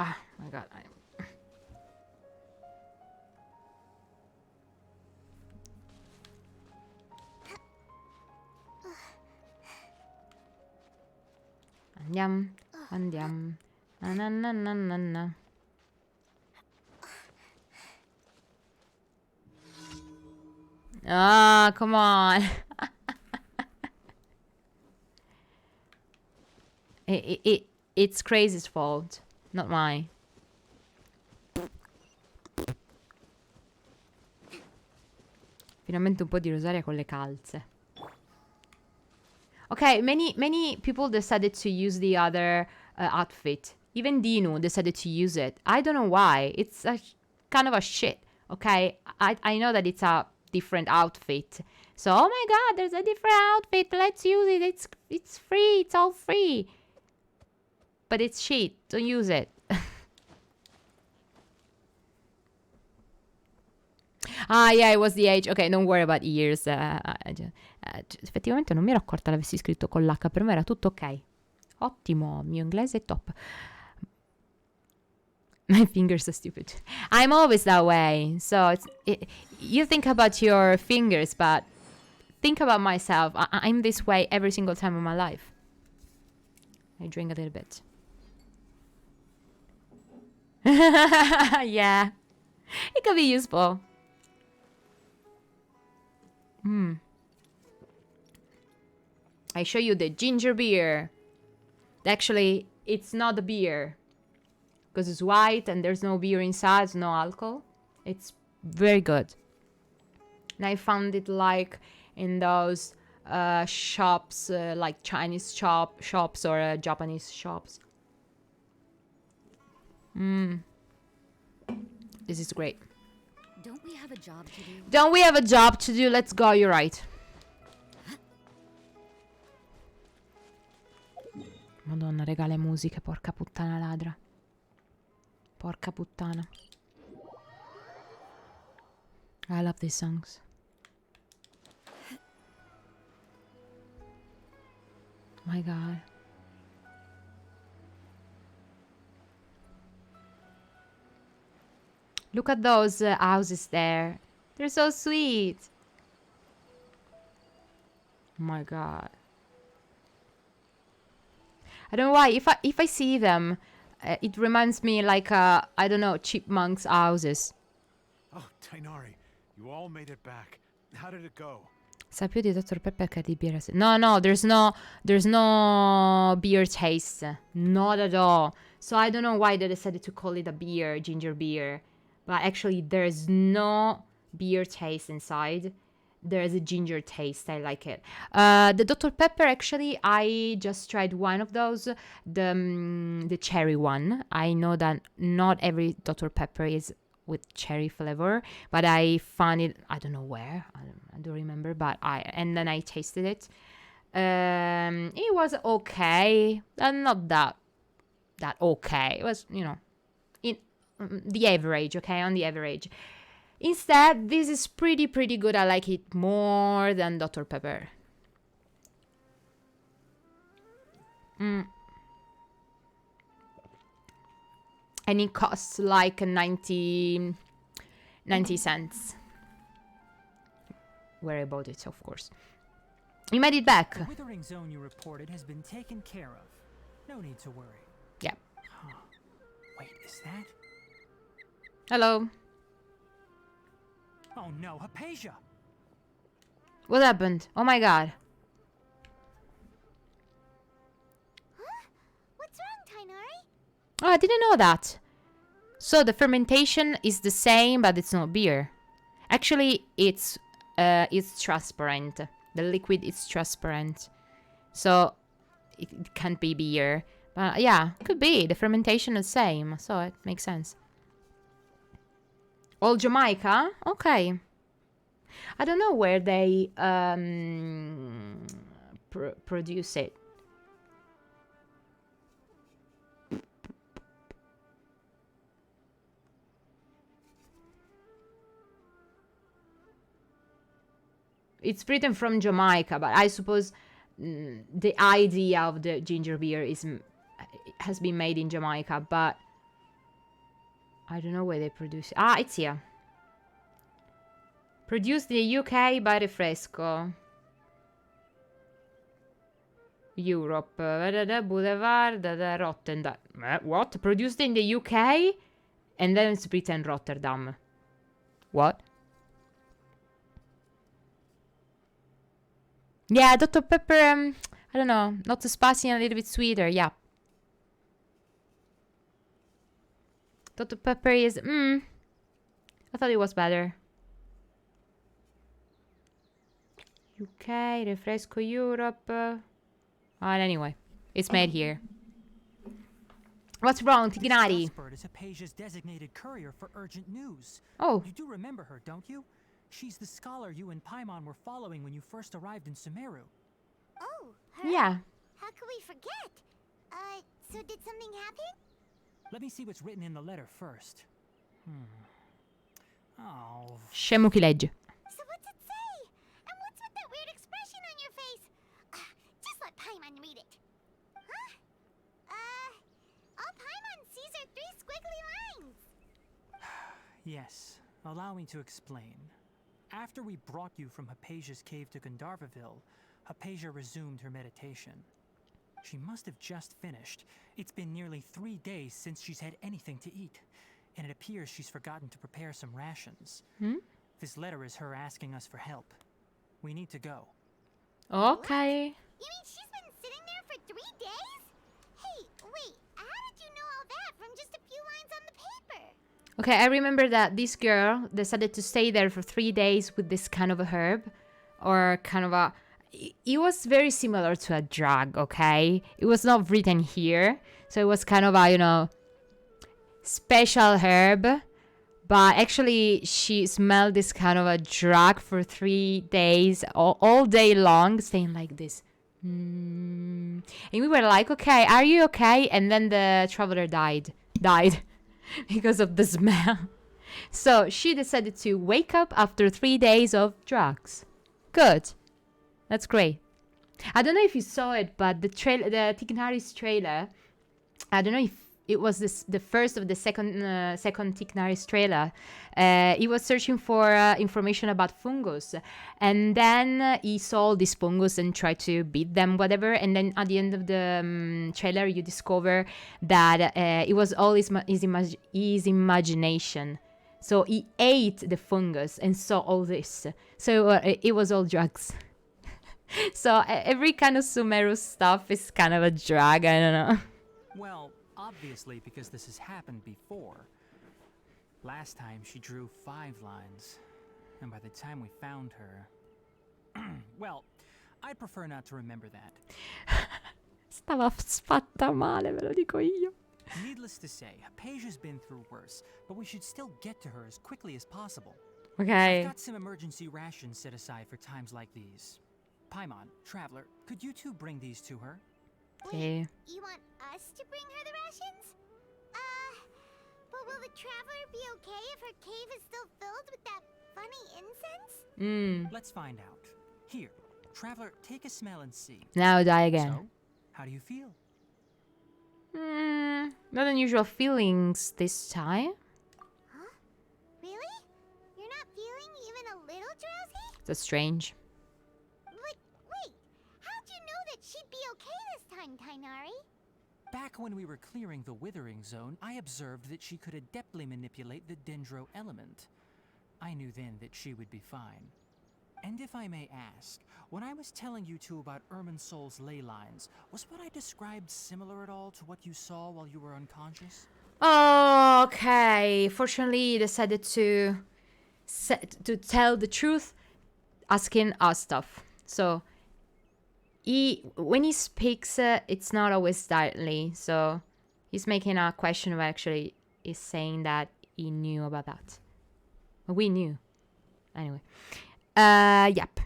Ah, my god. Andiamo, andiamo. Na na na na na na. Ah, come on. It's Crazy's fault, not mine. Finalmente un po' di rosaria con le calze. Okay, many people decided to use the other outfit. Even Dinu decided to use it. I don't know why. It's kind of a shit. Okay, I know that it's a different outfit. So, oh my god, there's a different outfit. Let's use it. It's free. It's all free. But it's shit. Don't use it. Ah, yeah, it was the age. Ok, don't worry about ears. Effettivamente non mi ero accorta l'avessi scritto con l'H. Per me era tutto ok. Ottimo, mio inglese è top. My fingers are stupid. I'm always that way. So you think about your fingers, but think about myself. I'm this way every single time of my life. I drink a little bit. Yeah. It could be useful. I show you the ginger beer. Actually, it's not a beer. Because it's white and there's no beer inside, no alcohol. It's very good. And I found it like in those shops, like Chinese shops or Japanese shops. This is great. Don't we have a job to do? Don't we have a job to do? Let's go, you're right. Madonna, regale musiche, porca puttana ladra. Porca puttana. I love these songs. My god. Look at those houses there. They're so sweet. My god. I don't know why. If I see them, it reminds me like I don't know, chipmunks houses. Oh, Tainari, you all made it back. How did it go? Sai più di Dr. Pepper che di birra. No, there's no beer taste. Not at all. So I don't know why they decided to call it a beer, ginger beer. But actually there's no beer taste inside. There's a ginger taste. I like it. The Dr. Pepper, actually, I just tried one of those. The cherry one. I know that not every Dr. Pepper is with cherry flavor, but I found it, I don't know where, I don't remember, but and then I tasted it. It was okay, not that okay. It was, you know, in the average, okay, on the average. Instead, this is pretty good. I like it more than Dr. Pepper. And it costs like 90 cents. Where I bought it, of course. You made it back. The withering zone you reported has been taken care of. No need to worry. Yeah. Huh. Wait, is that? Hello. Oh no, Hypatia! What happened? Oh my god. Huh? What's wrong, Tainari? Oh, I didn't know that. So the fermentation is the same, but it's not beer. Actually, it's transparent. The liquid is transparent, so it can't be beer. But yeah, could be. The fermentation is the same, so it makes sense. All Jamaica? Okay. I don't know where they produce it. It's written from Jamaica, but I suppose the idea of the ginger beer has been made in Jamaica, but I don't know where they produce it. Ah, it's here. Produced in the UK by Refresco. Europe. Boulevard, Rotterdam. What? Produced in the UK? And then it's written Rotterdam. What? Yeah, Dr. Pepper, I don't know, not too spicy and a little bit sweeter, yeah. Dr. Pepper is, I thought it was better. UK, Refresco Europe. And anyway, it's made here. What's wrong, Tignari? Bird is Hypatia's designated courier for urgent news. Oh. You do remember her, don't you? She's the scholar you and Paimon were following when you first arrived in Sumeru. Oh, her? Yeah. How could we forget? So did something happen? Let me see what's written in the letter first. Oh. Scemo chi legge. So what's it say? And what's with that weird expression on your face? Just let Paimon read it. Huh? All Paimon sees are 3 squiggly lines. Yes, allow me to explain. After we brought you from Hypatia's cave to Gandharvaville, Hypatia resumed her meditation. She must have just finished. It's been nearly 3 days since she's had anything to eat, and it appears she's forgotten to prepare some rations. This letter is her asking us for help. We need to go. Okay. You mean she's been sitting there for 3 days? Hey, wait, how did you know all that from just a few lines on the paper? Okay, I remember that this girl decided to stay there for 3 days with this kind of a herb, or kind of a... It was very similar to a drug, okay? It was not written here, so it was kind of a, you know, special herb. But actually, she smelled this kind of a drug for 3 days, all day long, staying like this. And we were like, okay, are you okay? And then the traveler died because of the smell. So she decided to wake up after 3 days of drugs. Good. That's great. I don't know if you saw it, but the Tignari's trailer, I don't know if it was the first of the second Tignari's trailer. He was searching for information about fungus, and then he saw this fungus and tried to beat them, whatever. And then at the end of the trailer, you discover that it was all his imagination. So he ate the fungus and saw all this. So it was all drugs. So every kind of Sumeru stuff is kind of a drug. I don't know. Well, obviously, because this has happened before. Last time she drew 5 lines, and by the time we found her... well, I'd prefer not to remember that. Stava fatta male, ve lo dico io. Needless to say, Paige has been through worse, but we should still get to her as quickly as possible. Okay. I've got some emergency rations set aside for times like these. Paimon, Traveler, could you two bring these to her? Okay. Wait, you want us to bring her the rations? But will the traveler be okay if her cave is still filled with that funny incense? Let's find out. Here, Traveler, take a smell and see. Now die again. So, how do you feel? Not unusual feelings this time. Huh? Really? You're not feeling even a little drowsy? That's strange. Wait, how'd you know that she'd be okay this time, Tainari? Back when we were clearing the withering zone, I observed that she could adeptly manipulate the dendro element. I knew then that she would be fine. And if I may ask, when I was telling you two about Irminsol's ley lines, was what I described similar at all to what you saw while you were unconscious? Oh, okay. Fortunately, he decided to tell the truth, asking us stuff. So, when he speaks, it's not always directly. So, he's making a question of actually is saying that he knew about that. We knew. Anyway. Yep.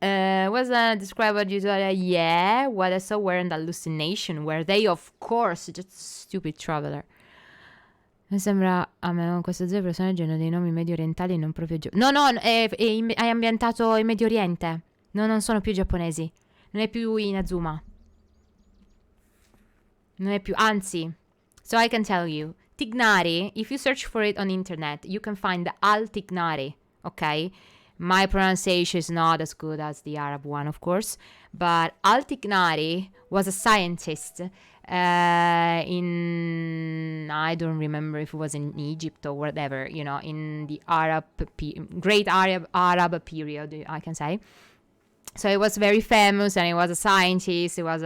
Was describe what you thought? Yeah, what I saw were an hallucination. Were they, of course, just stupid traveler. Mi sembra a me con questo zero personaggio hanno dei nomi medio orientali e non proprio hai ambientato in Medio Oriente. No, non sono più giapponesi. Non è più Inazuma. Non è più, anzi. So I can tell you, Tignari, if you search for it on internet, you can find the Al Tignari, okay? My pronunciation is not as good as the Arab one, of course, but Al Tignari was a scientist in, I don't remember if it was in Egypt or whatever, you know, in the great Arab period, I can say. So he was very famous, and he was a scientist. He was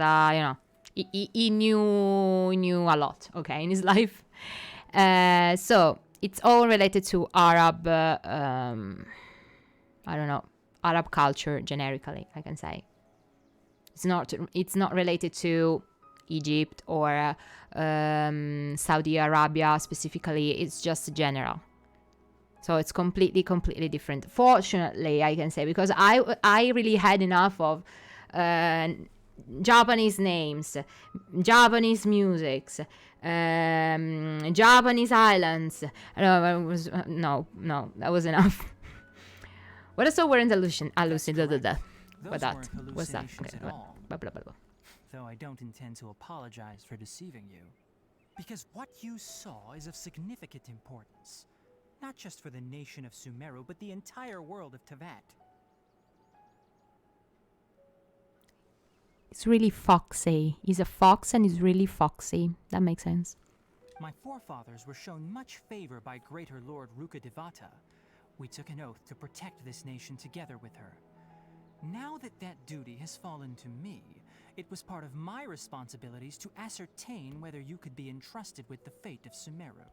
he knew a lot, okay, in his life. So it's all related to Arab, I don't know, Arab culture generically, I can say. It's not related to Egypt or Saudi Arabia specifically. It's just general. So it's completely different. Fortunately, I can say, because I really had enough of Japanese names, Japanese musics, Japanese islands. No, that was enough. What else weren't hallucinations? What that? What's that? Okay. Blah, blah, blah, blah. Though I don't intend to apologize for deceiving you. Because what you saw is of significant importance. Not just for the nation of Sumeru, but the entire world of Teyvat. It's really foxy. He's a fox and he's really foxy. That makes sense. My forefathers were shown much favor by Greater Lord Rukkhadevata. We took an oath to protect this nation together with her. Now that that duty has fallen to me, it was part of my responsibilities to ascertain whether you could be entrusted with the fate of Sumeru.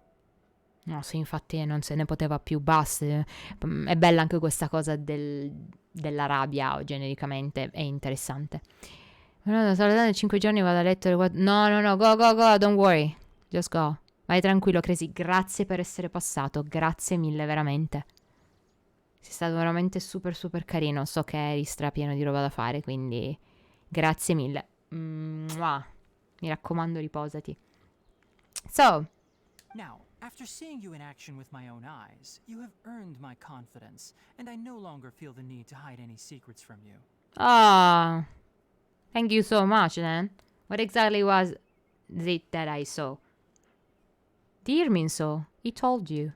No, sì, infatti non se ne poteva più, basta. È bella anche questa cosa della rabbia, genericamente, è interessante. No, sto in 5 giorni, vado a letto alle 4. No, no, no, go, go, go, don't worry. Just go. Vai tranquillo, Crazy. Grazie per essere passato. Grazie mille, veramente. Sei stato veramente super, super carino. So che eri strapieno di roba da fare, quindi grazie mille. Mua. Mi raccomando, riposati. So, Now, after seeing you in action with my own eyes, you have earned my confidence, and I no longer feel the need to hide any secrets from you. ah, thank you so much, then. What exactly was it that I saw? Dear Minso, he told you.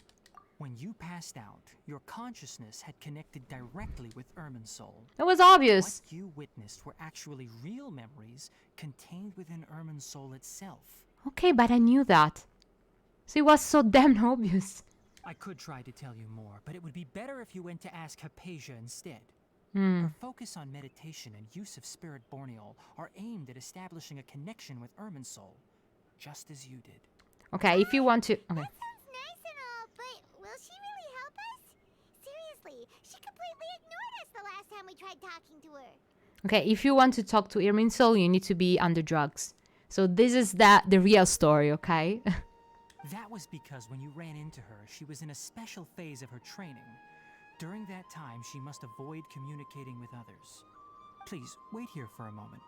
When you passed out, your consciousness had connected directly with Irminsul. It was obvious. What you witnessed were actually real memories contained within Irminsul itself. Okay, but I knew that. So it was so damn obvious. I could try to tell you more, but it would be better if you went to ask Hypatia instead. Hmm. Her focus on meditation and use of Spirit Borneal are aimed at establishing a connection with Irminsul, just as you did. Okay, if you want to... Okay. That sounds nice and all, but will she really help us? Seriously, she completely ignored us the last time we tried talking to her. Okay, if you want to talk to Irminsul, you need to be under drugs. So this is the real story, okay? That was because when you ran into her, she was in a special phase of her training. During that time, she must avoid communicating with others. Please, wait here for a moment.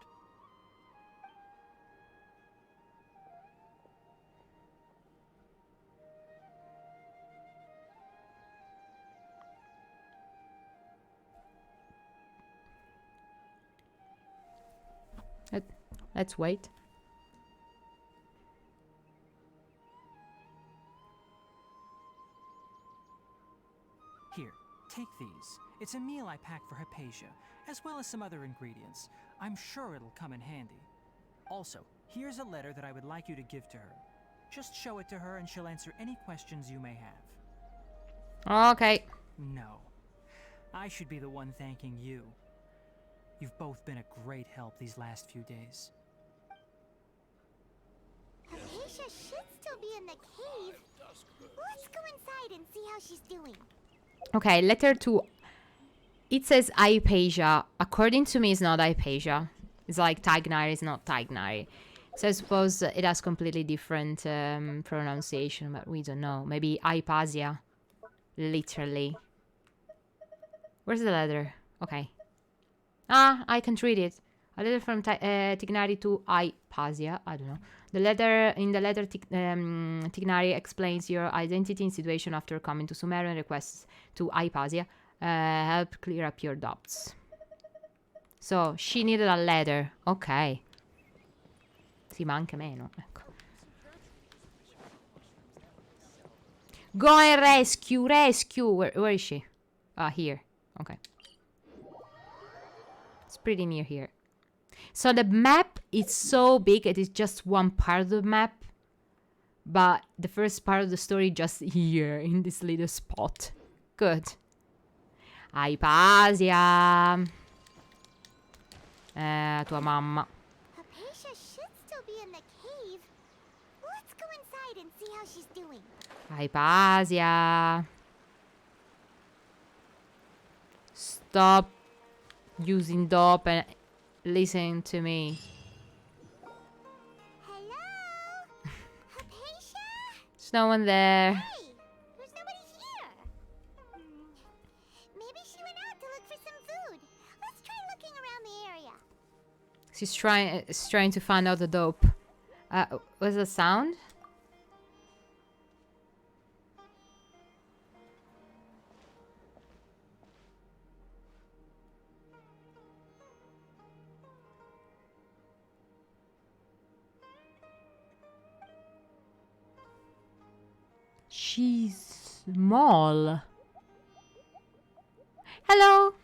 Let's wait. Here, take these. It's a meal I packed for Hypatia, as well as some other ingredients. I'm sure it'll come in handy. Also, here's a letter that I would like you to give to her. Just show it to her and she'll answer any questions you may have. Okay. No. I should be the one thanking you. You've both been a great help these last few days. Hypatia should still be in the cave. Let's go inside and see how she's doing. Okay, letter to... It says Hypatia. According to me, it's not Hypatia. It's like Tignari is not Tignari. So I suppose it has completely different pronunciation, but we don't know. Maybe Hypatia. Literally. Where's the letter? Okay. Ah, I can't read it. A letter from Tignari to Hypatia. I don't know. In the letter, Tignari explains your identity and situation after coming to Sumeru and requests to Hypatia help clear up your doubts. So, she needed a letter. Ok. Sì, ma anche meno. Ecco. Go and rescue. Where is she? Ah, here. Okay. It's pretty near here. So the map is so big, it is just one part of the map. But the first part of the story just here, in this little spot. Good. Hypatia. Tua mamma. Hypatia should still be in the cave. Let's go inside and see how she's doing. Hypatia. Stop using dope and listen to me. Hello? Hypatia? There's no one there. Hey, there's nobody here. Maybe she went out to look for some food. Let's try looking around the area. She's trying to find out the dope. What's the sound? She's small. Hello.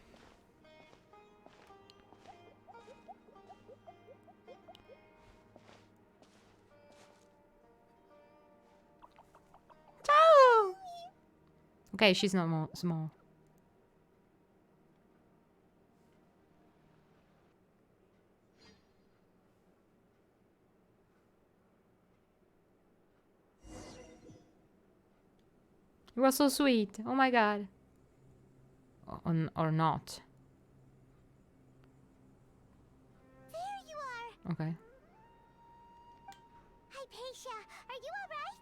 Ciao. Okay, she's not small. It was so sweet. Oh my god. Or not. There you are. Okay. Hypatia, are you alright?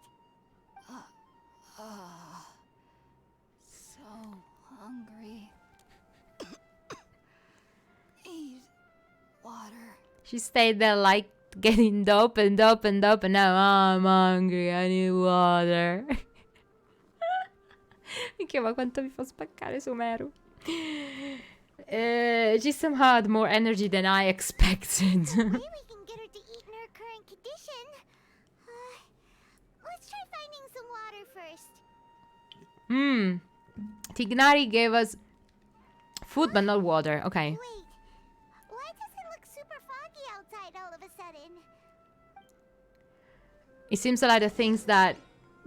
So hungry. Need water. She stayed there like getting dope and dope and dope, and now I'm hungry, I need water. Minchia, ma quanto mi fa spaccare Sumeru. She somehow had more energy than I expected. Maybe we can get her to eat in her current condition. Let's try finding some water first. Tignari gave us food but not water. Okay. Wait, why does it look super foggy outside all of a sudden? It seems like the things that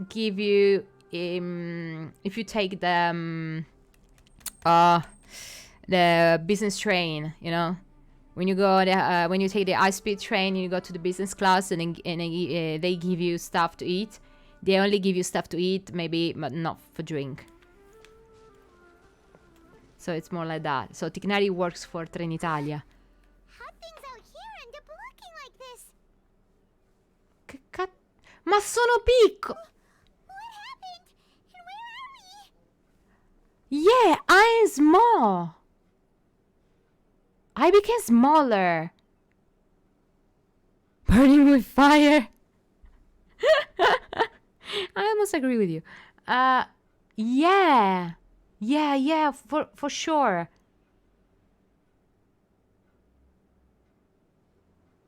give you if you take the business train, you know, when you go when you take the high-speed train, you go to the business class, and they give you stuff to eat. They only give you stuff to eat, maybe, but not for drink. So it's more like that. So Tignari works for Trenitalia. How things out here end up looking like this? Che ma sono piccolo! What happened? And where are we? Yeah, I'm small. I became smaller. Burning with fire. I almost agree with you. Yeah, for sure.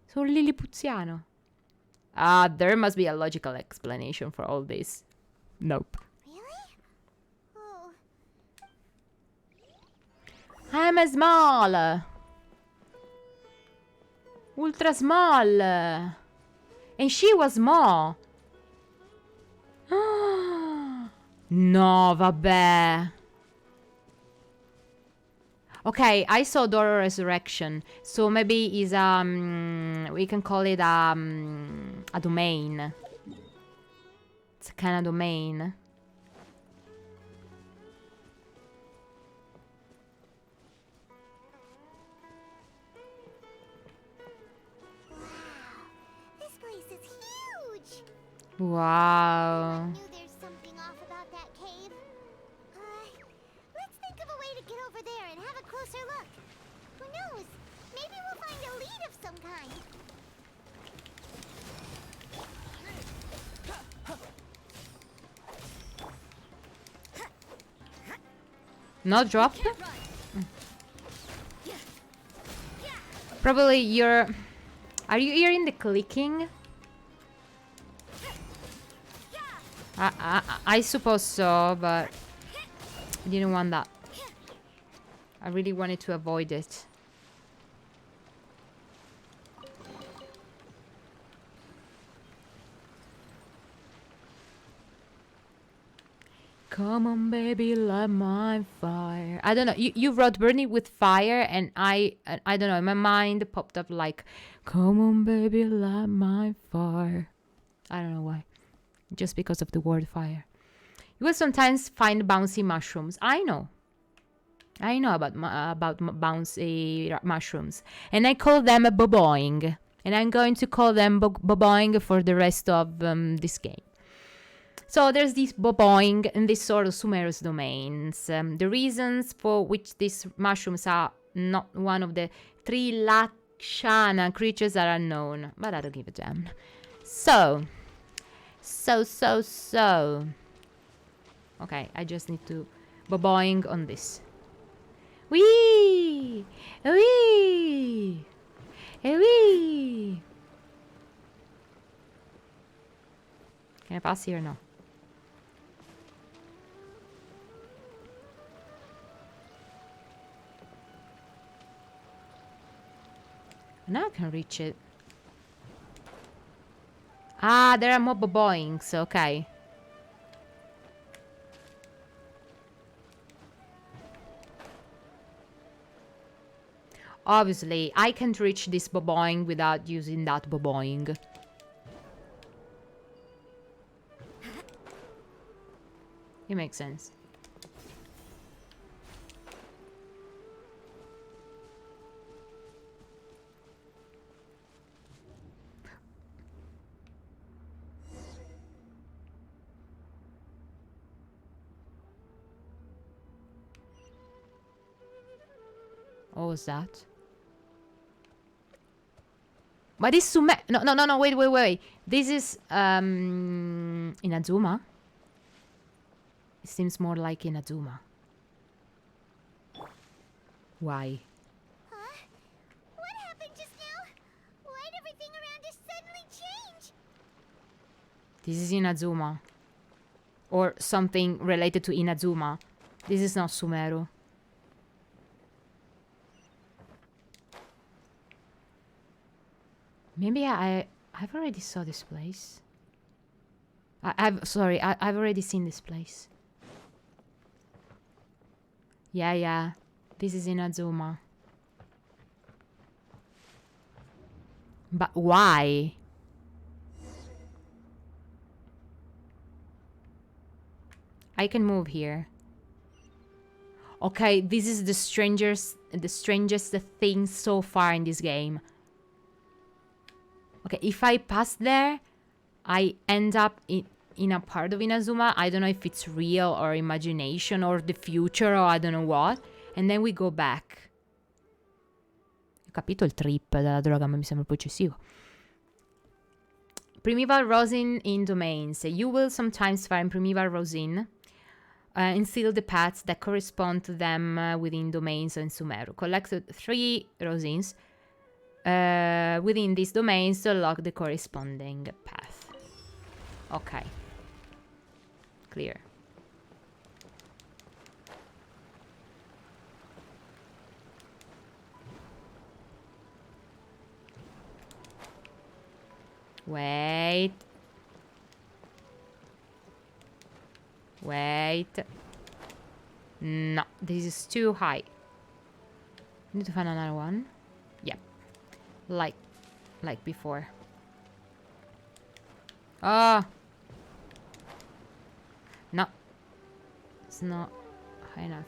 So Lilliputiano. There must be a logical explanation for all this. Nope. Really? Oh. I'm a small. Ultra small. And she was small. No, vabbè. Okay, I saw Doro Resurrection, so maybe is we can call it a domain. It's a kind of domain. This place is huge. Wow. I knew there's something off about that cave. Let's think of a way to get over there and have a closer look. Who knows? Maybe we'll find a lead of some kind. Not drop? Probably you're... Are you hearing the clicking? I suppose so, but I didn't want that. I really wanted to avoid it. Come on, baby, light my fire. I don't know. You wrote "burning with fire," and I don't know. In my mind popped up like, "Come on, baby, light my fire." I don't know why. Just because of the word fire. You will sometimes find bouncy mushrooms. I know about bouncy mushrooms, and I call them a boboing, and I'm going to call them boboing for the rest of this game. So there's this boboing and this sort of Sumeru's domains. The reasons for which these mushrooms are not one of the 3 Lakshana creatures are unknown, but I don't give a damn. So. Okay, I just need to boboing on this. Wee! Wee! Wee! Can I pass here or no? Now I can reach it. Ah, there are more boboings, okay. Obviously, I can't reach this boboing without using that boboing. It makes sense. What was that? But this Sumeru... No, wait. This is, Inazuma? It seems more like Inazuma. Why? Huh? What happened just now? Why'd everything around us suddenly change? This is Inazuma. Or something related to Inazuma. This is not Sumeru. Maybe I've already saw this place. I've already seen this place. Yeah. This is Inazuma. But why? I can move here. Okay, this is the strangest thing so far in this game. Okay, if I pass there, I end up in a part of Inazuma. I don't know if it's real or imagination or the future or I don't know what. And then we go back. Ho capito il trip della droga, ma mi sembra un po' eccessivo. Primeval rosin in domains. You will sometimes find primeval rosin and seal the paths that correspond to them within domains in Sumeru. Collect 3 rosins within these domains to unlock the corresponding path. Okay. Clear. Wait. No, this is too high. Need to find another one. Yep. Like before. Ah. No. It's not high enough.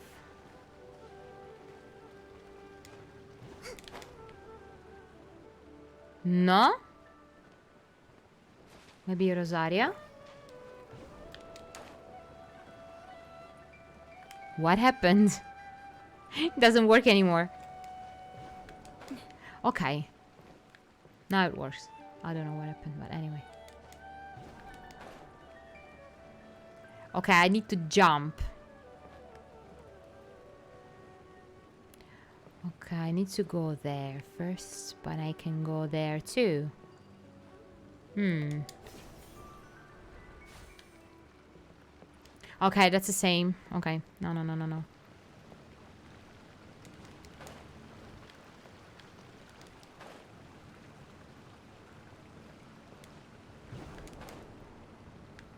No? Maybe Rosaria? What happened? It doesn't work anymore. Okay. Now it works. I don't know what happened, but anyway. Okay, I need to jump. Okay, I need to go there first, but I can go there too. Okay, that's the same. Okay. No.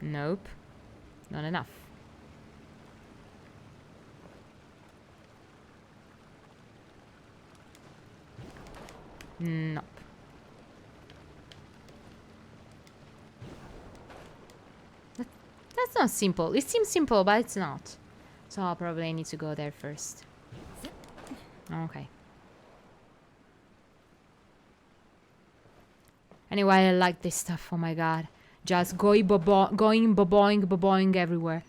Nope. Not enough. Nope. That's not simple. It seems simple, but it's not. So I'll probably need to go there first. Okay. Anyway, I like this stuff. Oh my god. Just going boboing everywhere.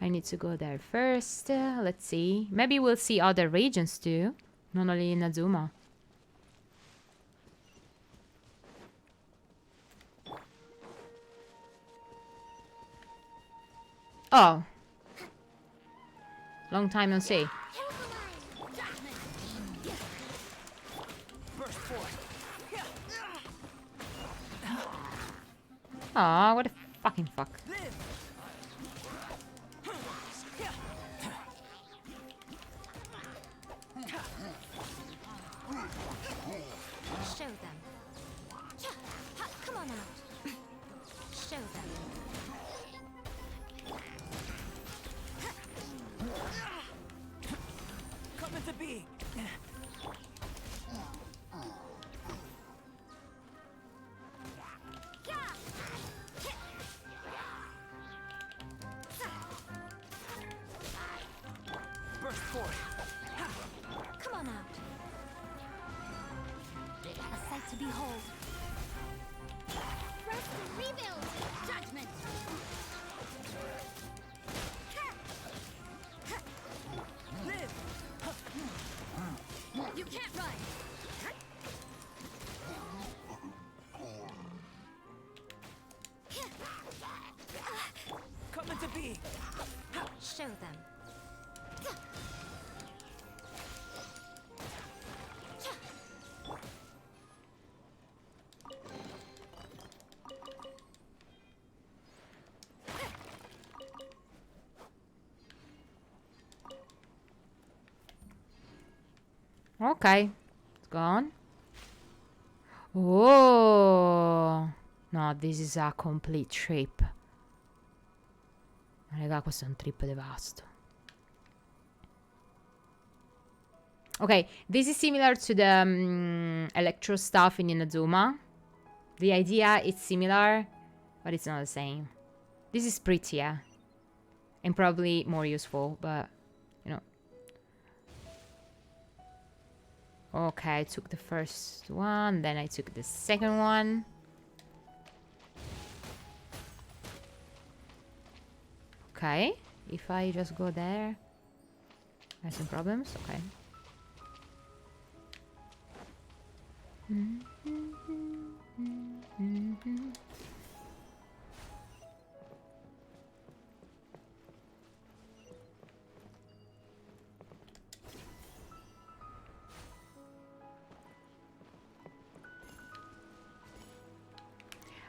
I need to go there first. Let's see. Maybe we'll see other regions too. Not only Inazuma. Oh. Long time no see. Aw, what a fucking fuck. Show them. Come on out. Show them. Come into being. Come on out. A sight to behold. Rest and rebuild! Judgment. Live. You can't run. Come into being. Show them. Okay, it's gone. Oh no, this is a complete trip. Raga, questo è un trip devasto. Okay, this is similar to the electro stuff in Inazuma. The idea is similar, but it's not the same. This is prettier and probably more useful, but you know. Okay, I took the first one, then I took the second one. Okay, if I just go there, I have some problems. Okay.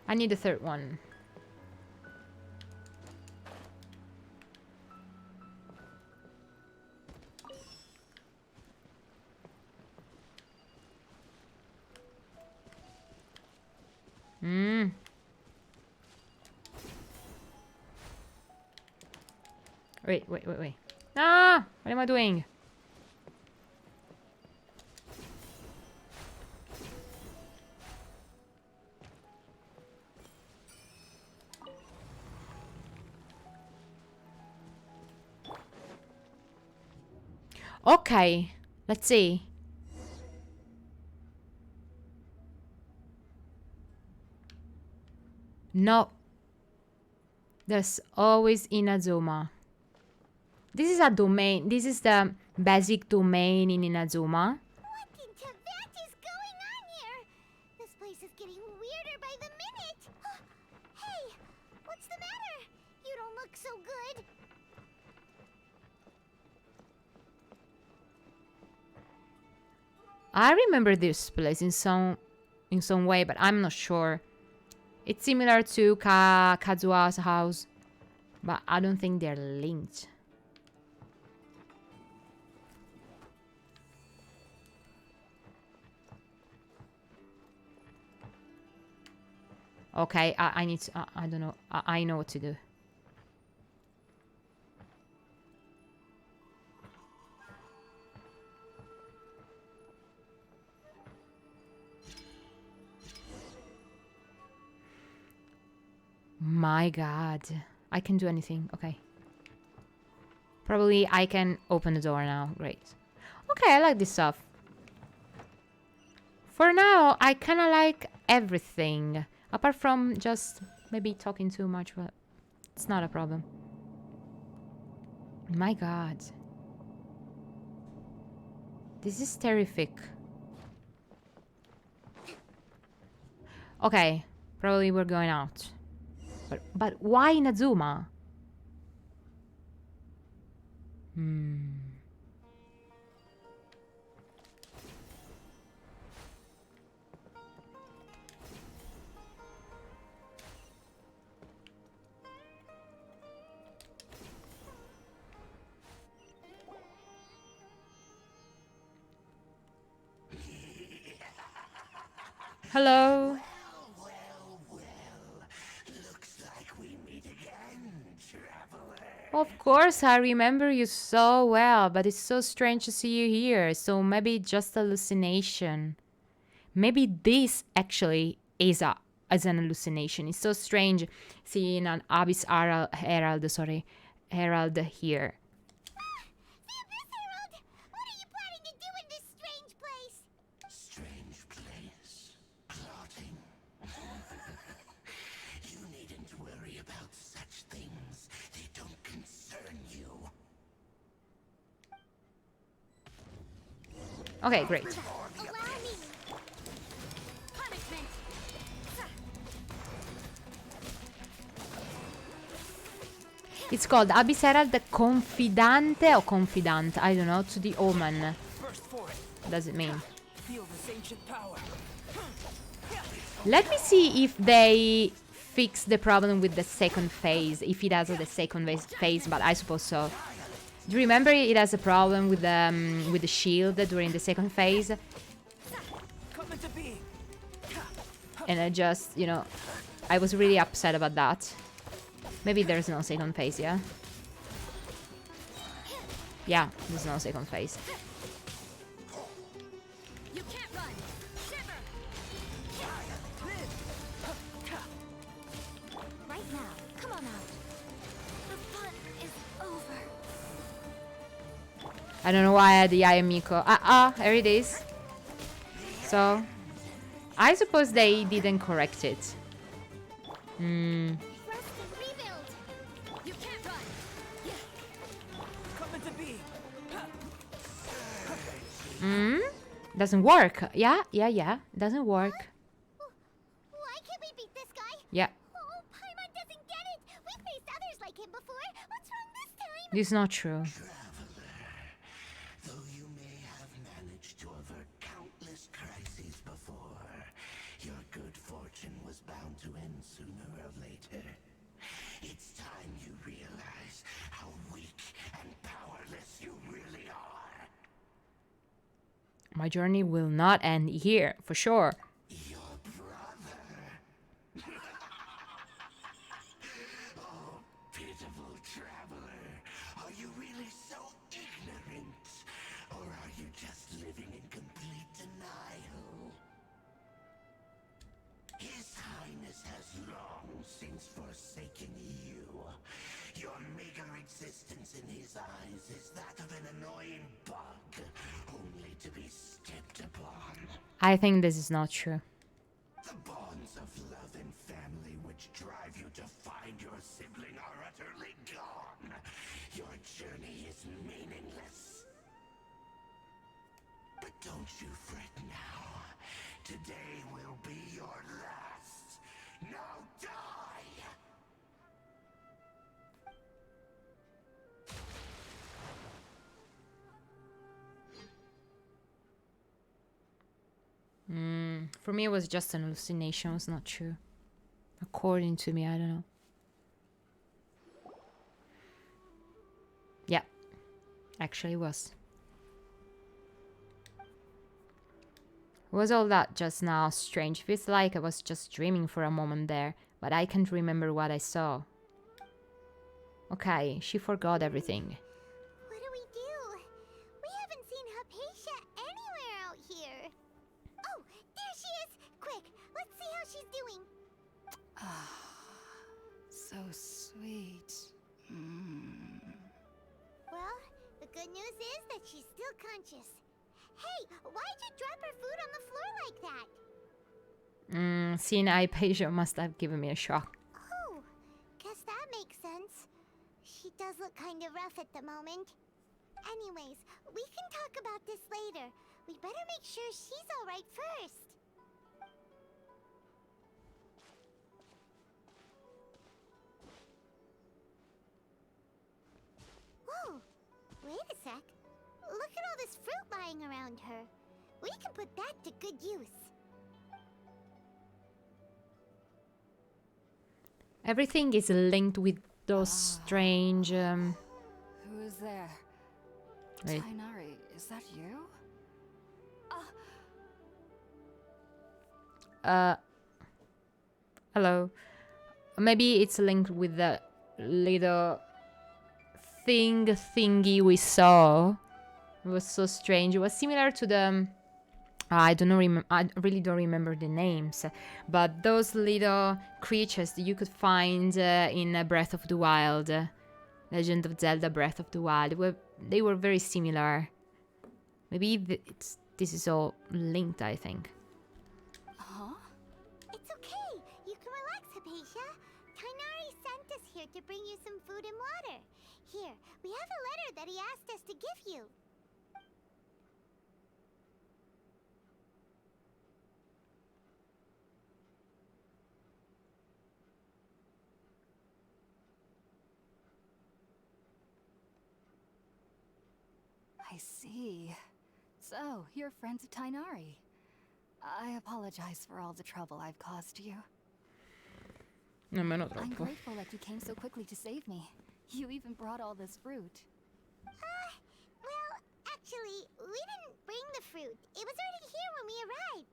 I need the third one. Wait. Ah! What am I doing? Okay, let's see. No. There's always Inazuma. This is a domain. This is the basic domain in Inazuma. What in Tibet is going on here? This place is getting weirder by the minute. Hey, what's the matter? You don't look so good. I remember this place in some way, but I'm not sure. It's similar to Kazuha's house, but I don't think they're linked. Okay, I need to, I don't know. I know what to do. My god. I can do anything. Okay. Probably I can open the door now. Great. Okay, I like this stuff. For now, I kind of like everything. Apart from just maybe talking too much, but it's not a problem. My god. This is terrific. Okay, probably we're going out. But why Inazuma? Hello. Of course, I remember you so well, but it's so strange to see you here, so maybe just hallucination. Maybe this actually is an hallucination. It's so strange seeing an Abyss Herald here. The Abyss Herald Okay, great. Allow me. Punishment. It's called Abyss Herald Confidante or Confidant, I don't know, to the Omen. First for it. What does it mean? Feel this ancient power. Let me see if they fix the problem with the second phase, if it has the second phase, but I suppose so. Do you remember it has a problem with the shield during the second phase? Come into being. And I just, you know, I was really upset about that. Maybe there's no second phase, yeah? Yeah, there's no second phase. You can't run. Shiver. Right now. Come on out. The fun is over. I don't know why I had the Ayamiko. Here it is. So, I suppose they didn't correct it. Rest and rebuild. You can't run. Come into being. Doesn't work. Yeah. Doesn't work. Why can't we beat this guy? Yeah. Oh, Paimon doesn't get it. We faced others like him before. What's wrong this time? This is not true. Though you may have managed to avert countless crises before, your good fortune was bound to end sooner or later. It's time you realize how weak and powerless you really are. My journey will not end here, for sure. Your brother. Oh, pitiful traveler. Are you really so ignorant? Or are you just living in complete denial? His Highness has long since forsaken you. Your meager existence in his eyes is that of an annoying bug, only to be stepped upon. I think this is not true. The bonds of love and family which drive you to find your sibling are utterly gone. Your journey is meaningless. But don't you fret now. Today will be your last. Now die! For me, it was just an hallucination. It was not true. According to me, I don't know. Yeah. Actually, it was. Was all that just now strange? Feels like I was just dreaming for a moment there, but I can't remember what I saw. Okay, she forgot everything. What do we do? We haven't seen Hypatia anywhere out here. Oh, there she is! Quick, let's see how she's doing. So sweet. Well, the good news is that she's still conscious. Hey, why'd you drop her food on the floor like that? Seeing Hypatia must have given me a shock. Oh, guess that makes sense. She does look kind of rough at the moment. Anyways, we can talk about this later. We better make sure she's alright first. Whoa, wait a sec. Look at all this fruit lying around her. We can put that to good use. Everything is linked with those strange. Who is there? Wait. Tainari, is that you? Hello. Maybe it's linked with the little thingy we saw. It was so strange. It was similar to the. I don't know. I really don't remember the names, but those little creatures that you could find in Breath of the Wild, Legend of Zelda: Breath of the Wild. They were very similar. Maybe this is all linked. I think. Huh? It's okay. You can relax, Hypatia. Tainari sent us here to bring you some food and water. Here, we have a letter that he asked us to give you. I see. So, you're friends of Tainari. I apologize for all the trouble I've caused you. Nemmeno I'm troppo. grateful that you came so quickly to save me. You even brought all this fruit. Well, actually, we didn't bring the fruit. It was already here when we arrived.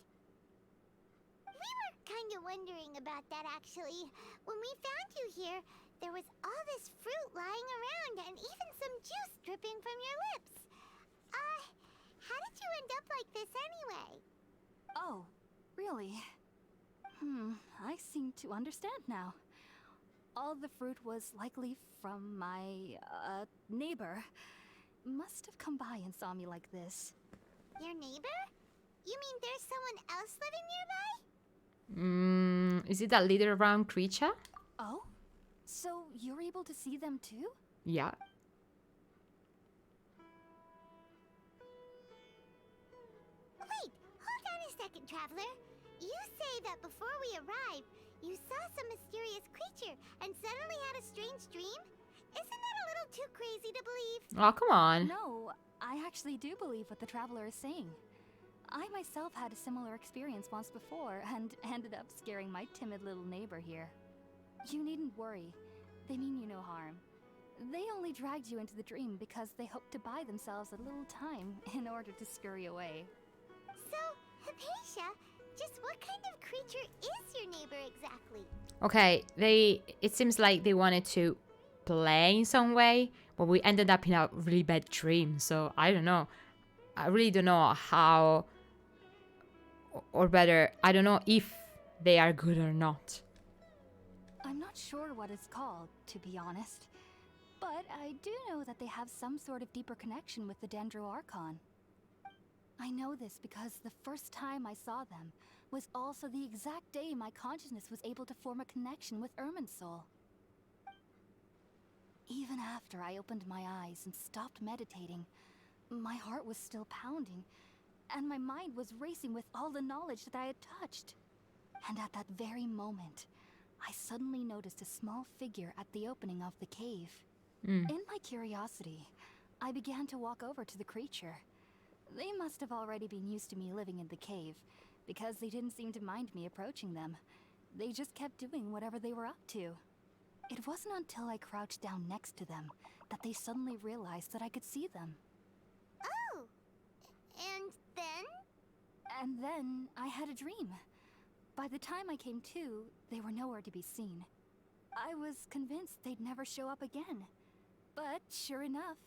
We were kind of wondering about that, actually. When we found you here, there was all this fruit lying around and even some juice dripping from your lips. How did you end up like this anyway? Oh, really? I seem to understand now. All the fruit was likely from my, neighbor. Must have come by and saw me like this. Your neighbor? You mean there's someone else living nearby? Is it that little round creature? Oh? So you're able to see them too? Yeah. Wait, hold on a second, Traveler. You say that before we arrived, you saw some mysterious creature and suddenly had a strange dream? Isn't that a little too crazy to believe? Oh, come on. No, I actually do believe what the traveler is saying. I myself had a similar experience once before and ended up scaring my timid little neighbor here. You needn't worry. They mean you no harm. They only dragged you into the dream because they hoped to buy themselves a little time in order to scurry away. So, Hypatia, just what kind of creature is your neighbor exactly? Okay, it seems like they wanted to play in some way, but we ended up in a really bad dream, so I don't know. I really don't know how, or better, I don't know if they are good or not. I'm not sure what it's called, to be honest. But I do know that they have some sort of deeper connection with the Dendro Archon. I know this because the first time I saw them was also the exact day my consciousness was able to form a connection with Irminsul. Even after I opened my eyes and stopped meditating, my heart was still pounding, and my mind was racing with all the knowledge that I had touched. And at that very moment, I suddenly noticed a small figure at the opening of the cave. In my curiosity, I began to walk over to the creature. They must have already been used to me living in the cave, because they didn't seem to mind me approaching them. They just kept doing whatever they were up to. It wasn't until I crouched down next to them that they suddenly realized that I could see them. Oh! And then? And then I had a dream. By the time I came to, they were nowhere to be seen. I was convinced they'd never show up again. But sure enough,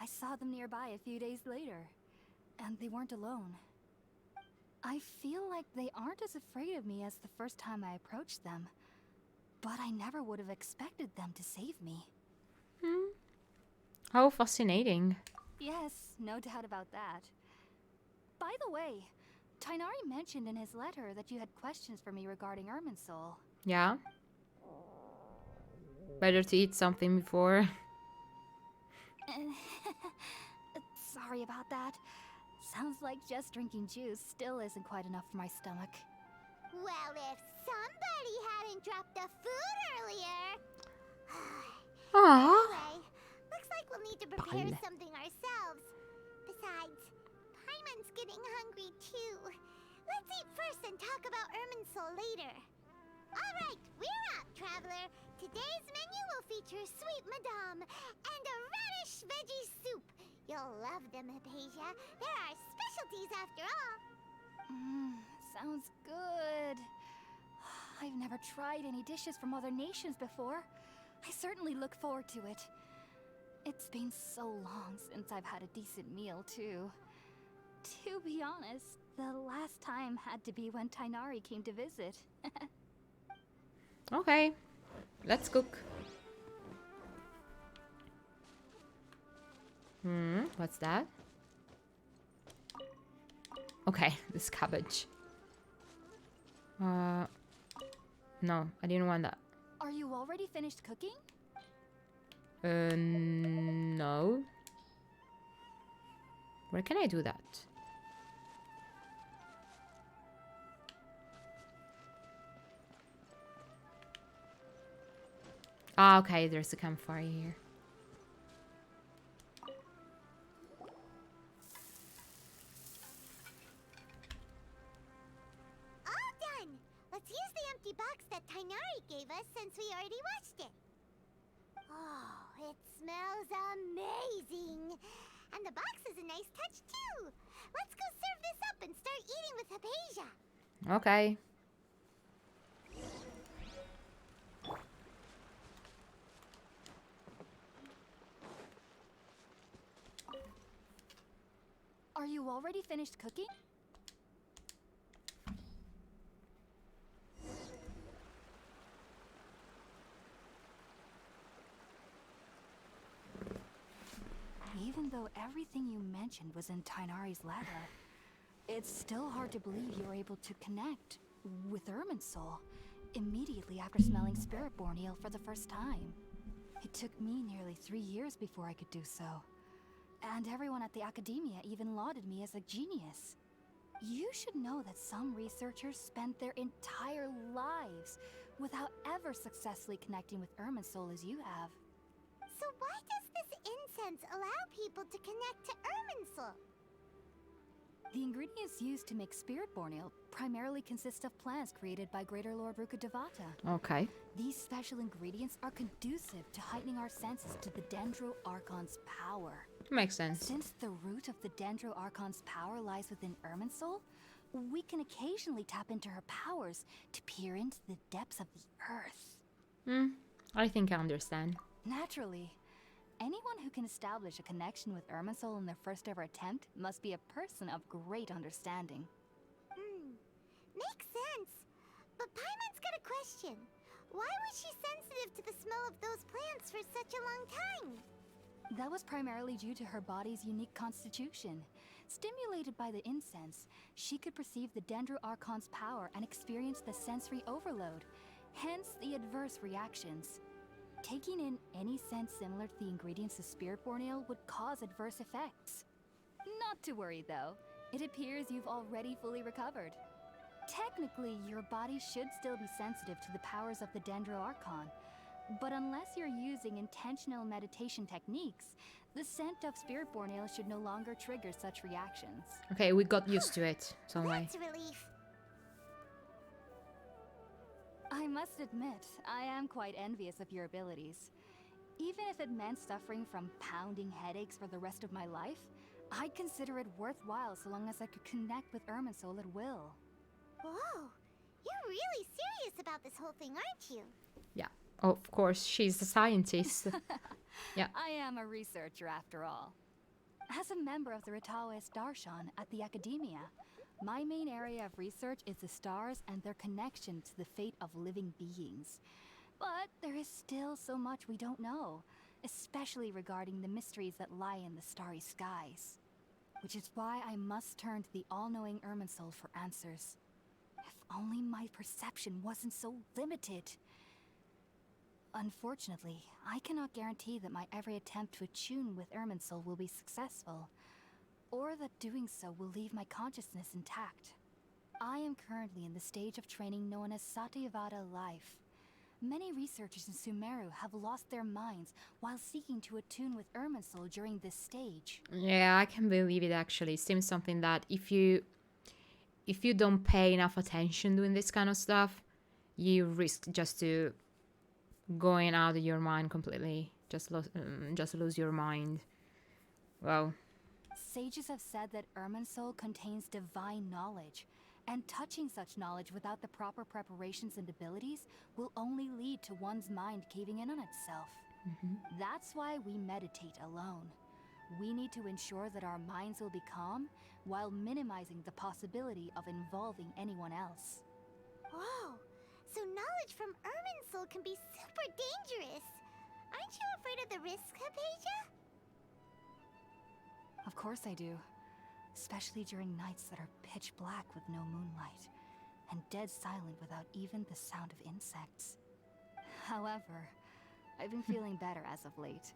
I saw them nearby a few days later. And they weren't alone. I feel like they aren't as afraid of me as the first time I approached them. But I never would have expected them to save me. How fascinating. Yes, no doubt about that. By the way, Tainari mentioned in his letter that you had questions for me regarding Irminsul. Yeah. Better to eat something before. Sorry about that. Sounds like just drinking juice still isn't quite enough for my stomach. Well, if somebody hadn't dropped the food earlier... Aww. Anyway, looks like we'll need to prepare Palle. something ourselves. Besides, Paimon's getting hungry too. Let's eat first and talk about Irminsul later. Alright, we're up, Traveler. Today's menu will feature sweet madame and a radish veggie soup. You'll love them, Hypatia. They're our specialties after all. Sounds good. I've never tried any dishes from other nations before. I certainly look forward to it. It's been so long since I've had a decent meal, too. To be honest, the last time had to be when Tainari came to visit. Okay, let's cook. What's that? Okay, this cabbage. No, I didn't want that. Are you already finished cooking? No. Where can I do that? Ah, okay, there's a campfire here. empty box that Tainari gave us since we already watched it. Oh, it smells amazing! And the box is a nice touch too! Let's go serve this up and start eating with Hypatia! Okay. Are you already finished cooking? Even though everything you mentioned was in Tainari's letter, it's still hard to believe you were able to connect with Irminsul immediately after smelling Spiritborn eel for the first time. It took me nearly 3 years before I could do so. And everyone at the academia even lauded me as a genius. You should know that some researchers spend their entire lives without ever successfully connecting with Irminsul as you have. So why does this incense allow people to connect to Irminsul? The ingredients used to make Spiritborn eel primarily consist of plants created by Greater Lord Rukkhadevata. Okay. These special ingredients are conducive to heightening our senses to the Dendro Archon's power. Makes sense. Since the root of the Dendro Archon's power lies within Irminsul, we can occasionally tap into her powers to peer into the depths of the earth. I think I understand. Naturally, anyone who can establish a connection with Irminsul in their first ever attempt must be a person of great understanding. Makes sense. But Paimon's got a question. Why was she sensitive to the smell of those plants for such a long time? That was primarily due to her body's unique constitution. Stimulated by the incense, she could perceive the Dendro Archon's power and experience the sensory overload, hence the adverse reactions. Taking in any scent similar to the ingredients of Spiritborn eel would cause adverse effects. Not to worry though, it appears you've already fully recovered. Technically, your body should still be sensitive to the powers of the Dendro Archon, but unless you're using intentional meditation techniques, the scent of Spiritborn eel should no longer trigger such reactions. Okay, we got used to it, some way. That's a relief. I must admit, I am quite envious of your abilities. Even if it meant suffering from pounding headaches for the rest of my life, I'd consider it worthwhile so long as I could connect with Irminsul at will. Whoa, you're really serious about this whole thing, aren't you? Yeah, of course, she's a scientist. Yeah. I am a researcher after all. As a member of the Ritaoist Darshan at the Academia, my main area of research is the stars and their connection to the fate of living beings. But there is still so much we don't know, especially regarding the mysteries that lie in the starry skies. Which is why I must turn to the all-knowing Irminsul for answers. If only my perception wasn't so limited. Unfortunately, I cannot guarantee that my every attempt to attune with Irminsul will be successful, or that doing so will leave my consciousness intact. I am currently in the stage of training known as Satyavada life. Many researchers in Sumeru have lost their minds while seeking to attune with Irminsul during this stage. Yeah, I can believe it actually. It seems something that if you don't pay enough attention doing this kind of stuff, you risk just to going out of your mind completely. Just lose your mind. Wow. Sages have said that Irminsul contains divine knowledge, and touching such knowledge without the proper preparations and abilities will only lead to one's mind caving in on itself. That's why we meditate alone. We need to ensure that our minds will be calm while minimizing the possibility of involving anyone else. Whoa, so knowledge from Irminsul can be super dangerous. Aren't you afraid of the risks, Hypatia? Of course I do. Especially during nights that are pitch black with no moonlight, and dead silent without even the sound of insects. However, I've been feeling better as of late.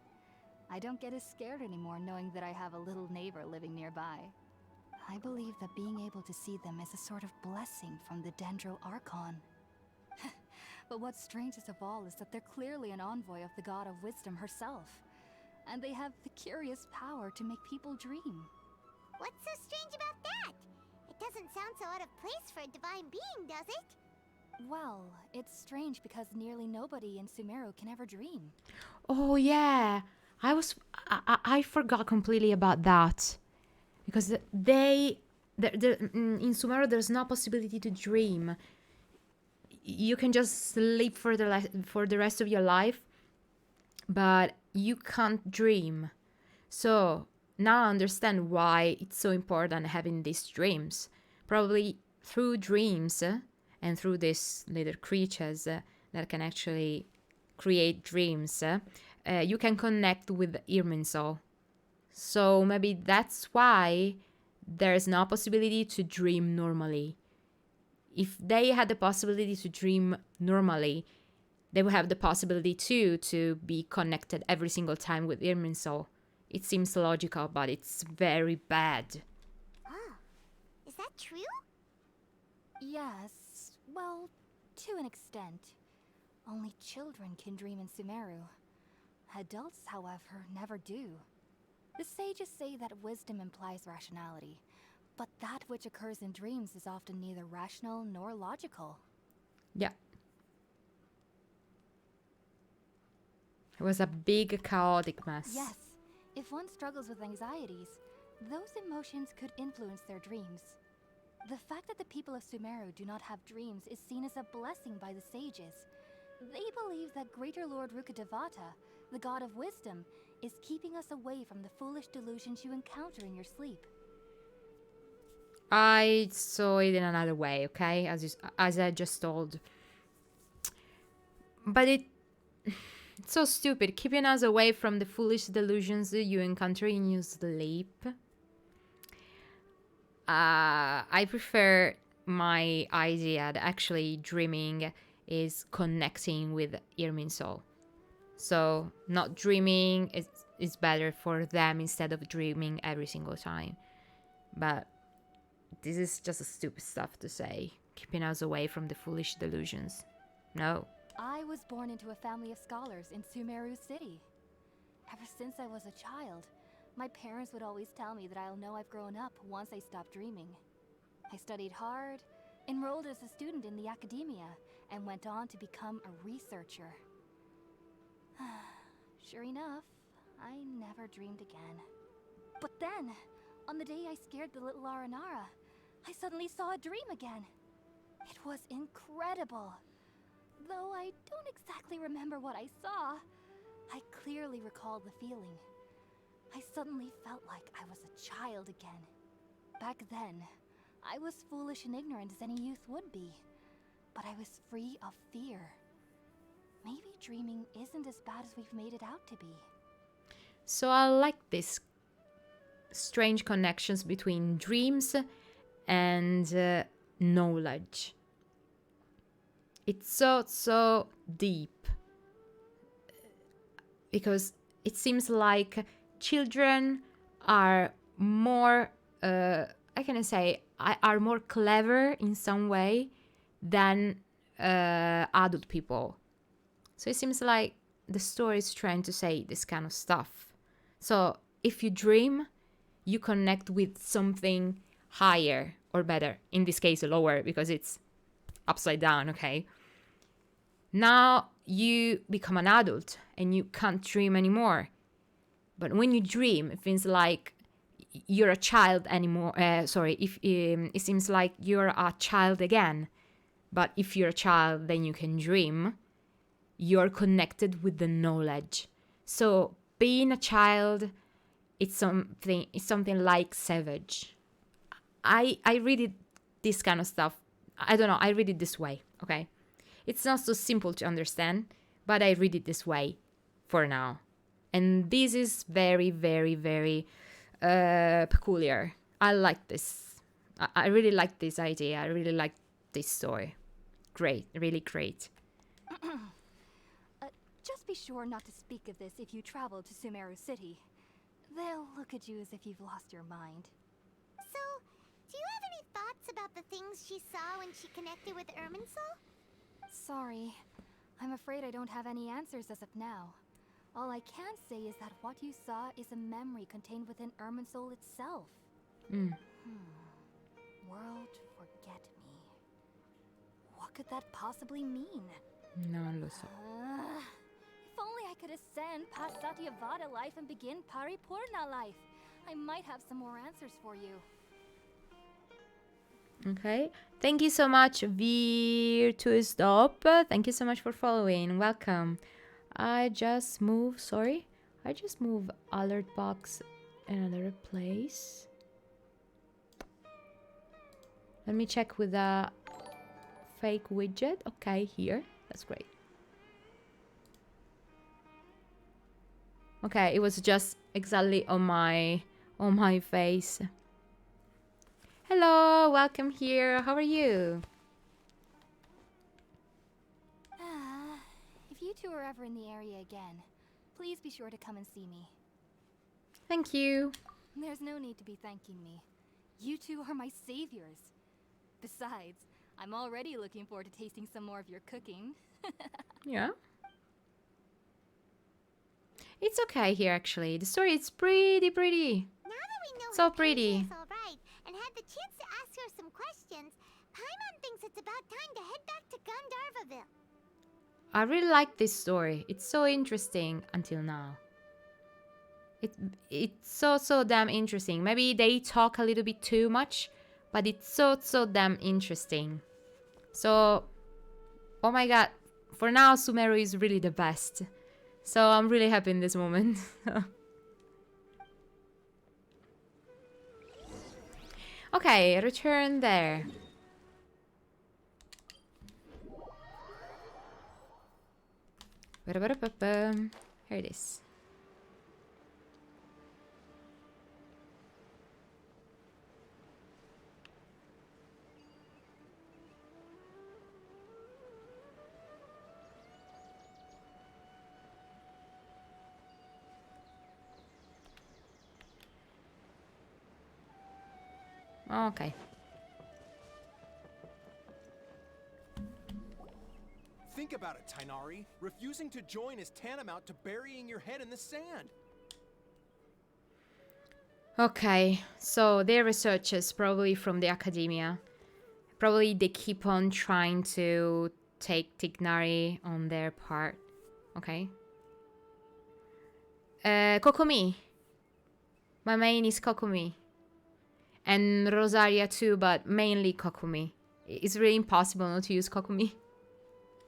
I don't get as scared anymore knowing that I have a little neighbor living nearby. I believe that being able to see them is a sort of blessing from the Dendro Archon. But what's strangest of all is that they're clearly an envoy of the God of Wisdom herself, and they have the curious power to make people dream. What's so strange about that? It doesn't sound so out of place for a divine being, does it? Well, it's strange because nearly nobody in Sumeru can ever dream. Oh yeah, I forgot completely about that, because in Sumeru there's no possibility to dream. You can just sleep for the rest of your life, but you can't dream. So now I understand why it's so important having these dreams. Probably through dreams and through these little creatures that can actually create dreams, you can connect with Irminsul. So maybe that's why there's no possibility to dream normally. If they had the possibility to dream normally, they would have the possibility too to be connected every single time with Irminsul. It seems logical, but it's very bad. Ah, is that true? Yes, well, to an extent. Only children can dream in Sumeru. Adults, however, never do. The sages say that wisdom implies rationality, but that which occurs in dreams is often neither rational nor logical. Yeah. It was a big chaotic mess. Yes, if one struggles with anxieties, those emotions could influence their dreams. The fact that the people of Sumeru do not have dreams is seen as a blessing by the sages. They believe that Greater Lord Rukkhadevata, the god of wisdom, is keeping us away from the foolish delusions you encounter in your sleep. I saw it in another way, okay? As I just told. But it's so stupid, keeping us away from the foolish delusions you encounter in your sleep. I prefer my idea that actually dreaming is connecting with Irminsul. So not dreaming is better for them instead of dreaming every single time. But this is just a stupid stuff to say, keeping us away from the foolish delusions. No. I was born into a family of scholars in Sumeru City. Ever since I was a child, my parents would always tell me that I'll know I've grown up once I stop dreaming. I studied hard, enrolled as a student in the academia, and went on to become a researcher. Sure enough, I never dreamed again. But then, on the day I scared the little Aranara, I suddenly saw a dream again. It was incredible. Though I don't exactly remember what I saw, I clearly recall the feeling. I suddenly felt like I was a child again. Back then, I was foolish and ignorant as any youth would be, but I was free of fear. Maybe dreaming isn't as bad as we've made it out to be. So I like these strange connections between dreams and knowledge. It's so deep, because it seems like children are more, I can say, are more clever in some way than adult people. So it seems like the story is trying to say this kind of stuff. So if you dream, you connect with something higher or better. In this case, lower, because it's upside down, okay? Now you become an adult and you can't dream anymore. But when you dream, it feels like you're a child anymore. It seems like you're a child again. But if you're a child, then you can dream. You're connected with the knowledge. So being a child, it's something like savage. I read it, this kind of stuff. I don't know, I read it this way, okay? It's not so simple to understand, but I read it this way for now. And this is very, very, very peculiar. I like this. I really like this idea. I really like this story. Great, really great. Just be sure not to speak of this if you travel to Sumeru City. They'll look at you as if you've lost your mind. So, do you have any thoughts about the things she saw when she connected with Irminsul? Sorry. I'm afraid I don't have any answers as of now. All I can say is that what you saw is a memory contained within Irminsul itself. World forget me. What could that possibly mean? Non lo so. If only I could ascend past Satyavada life and begin Paripurna life. I might have some more answers for you. Okay. Thank you so much, Virtuestop. Thank you so much for following. Welcome. I just moved alert box in another place. Let me check with the fake widget. Okay, here. That's great. Okay, it was just exactly on my face. Hello, welcome here. How are you? If you two are ever in the area again, please be sure to come and see me. Thank you. There's no need to be thanking me. You two are my saviors. Besides, I'm already looking forward to tasting some more of your cooking. Yeah. It's okay here, actually. The story is pretty. Now that we know So her pretty. Katie is all right and had the chance to ask her some questions, Paimon thinks it's about time to head back to Gandharvaville. I really like this story. It's so interesting until now. It's so damn interesting. Maybe they talk a little bit too much, but it's so damn interesting. So, oh my god, for now Sumeru is really the best. So I'm really happy in this moment. Okay, return there. Here it is. Okay. Think about it, Tainari. Refusing to join is tantamount to burying your head in the sand. Okay, so they're researchers, probably from the academia. Probably they keep on trying to take Tignari on their part. Okay. Kokomi. My main is Kokomi. And Rosaria too, but mainly Kokomi. It's really impossible not to use Kokomi.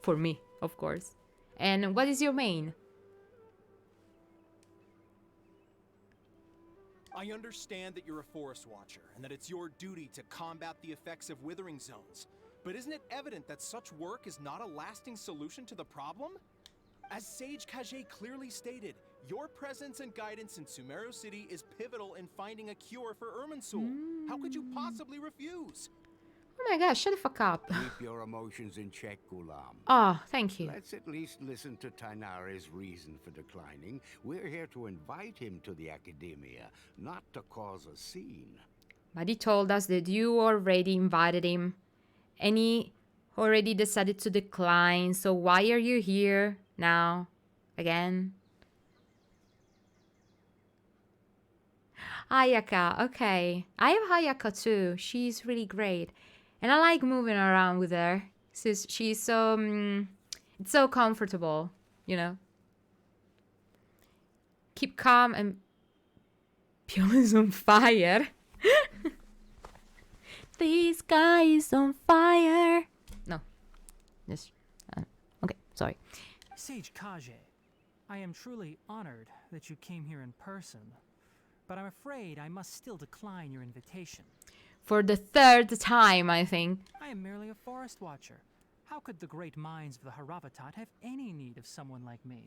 For me, of course. And what is your main? I understand that you're a forest watcher and that it's your duty to combat the effects of withering zones. But isn't it evident that such work is not a lasting solution to the problem? As Sage Kage clearly stated, your presence and guidance in Sumeru City is pivotal in finding a cure for Irminsul. How could you possibly refuse? Oh my gosh, shut the fuck up. Keep your emotions in check, Gulam. Oh, thank you. Let's at least listen to Tainari's reason for declining. We're here to invite him to the academia, not to cause a scene. But he told us that you already invited him. And he already decided to decline. So why are you here now? Again? Ayaka, okay. I have Ayaka too. She's really great. And I like moving around with her. She's so... it's so comfortable, you know? Keep calm and... Piom is on fire. This guy is on fire. No. Yes. Okay, sorry. Sage Kage, I am truly honored that you came here in person, but I'm afraid I must still decline your invitation. For the third time, I think. I am merely a forest watcher. How could the great minds of the Haravatat have any need of someone like me?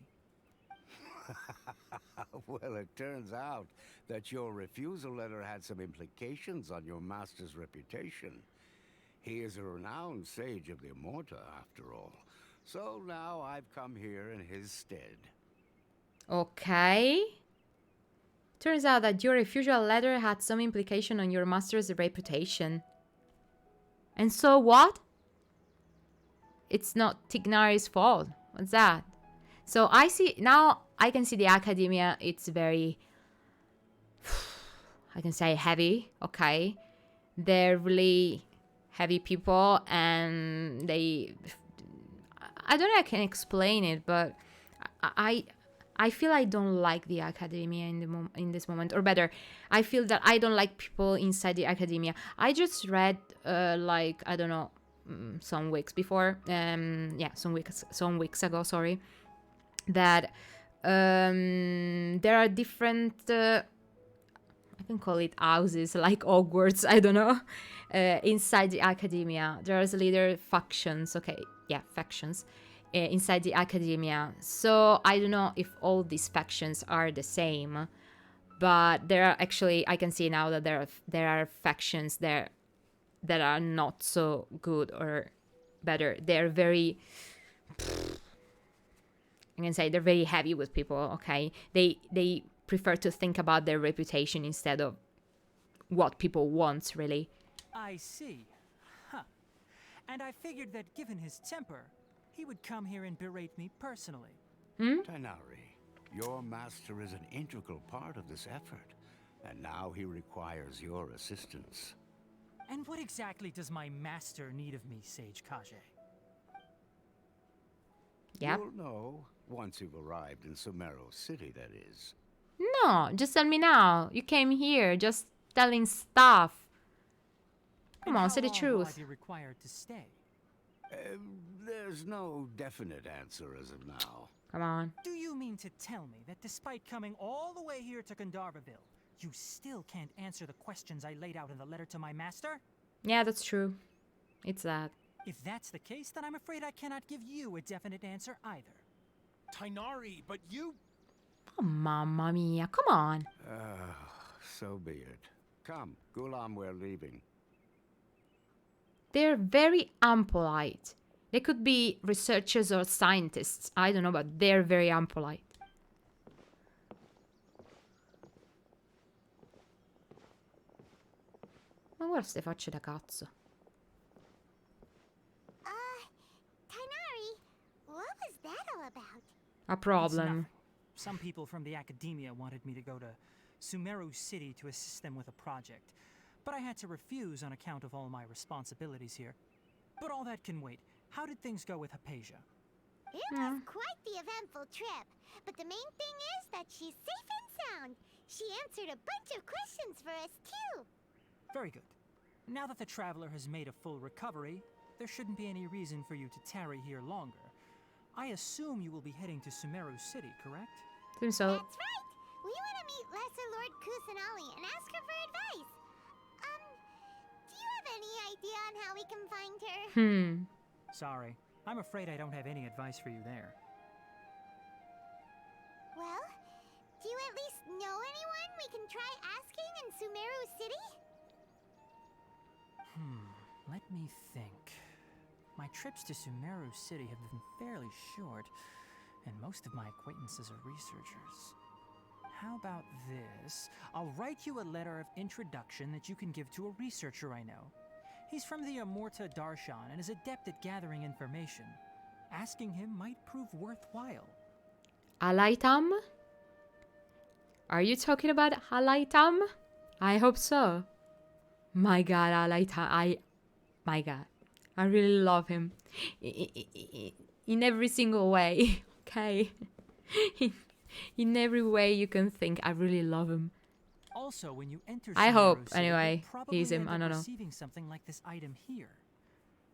Well, it turns out that your refusal letter had some implications on your master's reputation. He is a renowned sage of the Immorta, after all. So now I've come here in his stead. Okay. Turns out that your refusal letter had some implication on your master's reputation. And so what? It's not Tignari's fault. What's that? So I see, now I can see the academia, it's very, I can say heavy, okay? They're really heavy people, and they, I don't know I can explain it, but I feel I don't like the academia in this moment, or better, I feel that I don't like people inside the academia. I just read like, I don't know, some weeks before, some weeks ago, sorry, that there are different I can call it houses, like Hogwarts, I don't know, inside the academia. There's little factions, factions inside the academia. So I don't know if all these factions are the same, but there are actually, I can see now that there are factions there that are not so good or better. They're very, I can say they're very heavy with people, okay? They prefer to think about their reputation instead of what people want, really. I see. Huh. And I figured that given his temper, he would come here and berate me personally. Tighnari, your master is an integral part of this effort, and now he requires your assistance. And what exactly does my master need of me, Sage Kage? Yeah. You'll know once you've arrived in Sumeru City, that is. No, just tell me now. You came here just telling stuff. Come on, say the How long will I truth. be required to stay? There's no definite answer as of now. Come on. Do you mean to tell me that despite coming all the way here to Gandharvaville, you still can't answer the questions I laid out in the letter to my master? Yeah, that's true. It's that. If that's the case, then I'm afraid I cannot give you a definite answer either. Tighnari, but you... Oh, mamma mia, come on. So be it. Come, Gulam, we're leaving. They're very unpolite. They could be researchers or scientists. I don't know, but they're very unpolite. Ma guarda ste facce da cazzo. Tighnari, what was that all about? A It's problem. nothing. Some people from the academia wanted me to go to Sumeru City to assist them with a project, but I had to refuse on account of all my responsibilities here. But all that can wait. How did things go with Hypatia? It was quite the eventful trip, but the main thing is that she's safe and sound. She answered a bunch of questions for us, too. Very good. Now that the traveler has made a full recovery, there shouldn't be any reason for you to tarry here longer. I assume you will be heading to Sumeru City, correct? Seems so. That's right. We want to meet Lesser Lord Kusanali and ask her for advice. Do you have any idea on how we can find her? Sorry, I'm afraid I don't have any advice for you there. Well, do you at least know anyone we can try asking in Sumeru City? Let me think. My trips to Sumeru City have been fairly short, and most of my acquaintances are researchers. How about this? I'll write you a letter of introduction that you can give to a researcher I know. He's from the Amorta Darshan and is adept at gathering information. Asking him might prove worthwhile. Alaitam? Are you talking about Alaitam? I hope so. My god, Alaitam. My god. I really love him. In every single way. Okay? In every way you can think, I really love him. Also, when you enter I Sumeru hope, City, anyway, you'll probably he's him, end I up don't know. receiving something like this item here.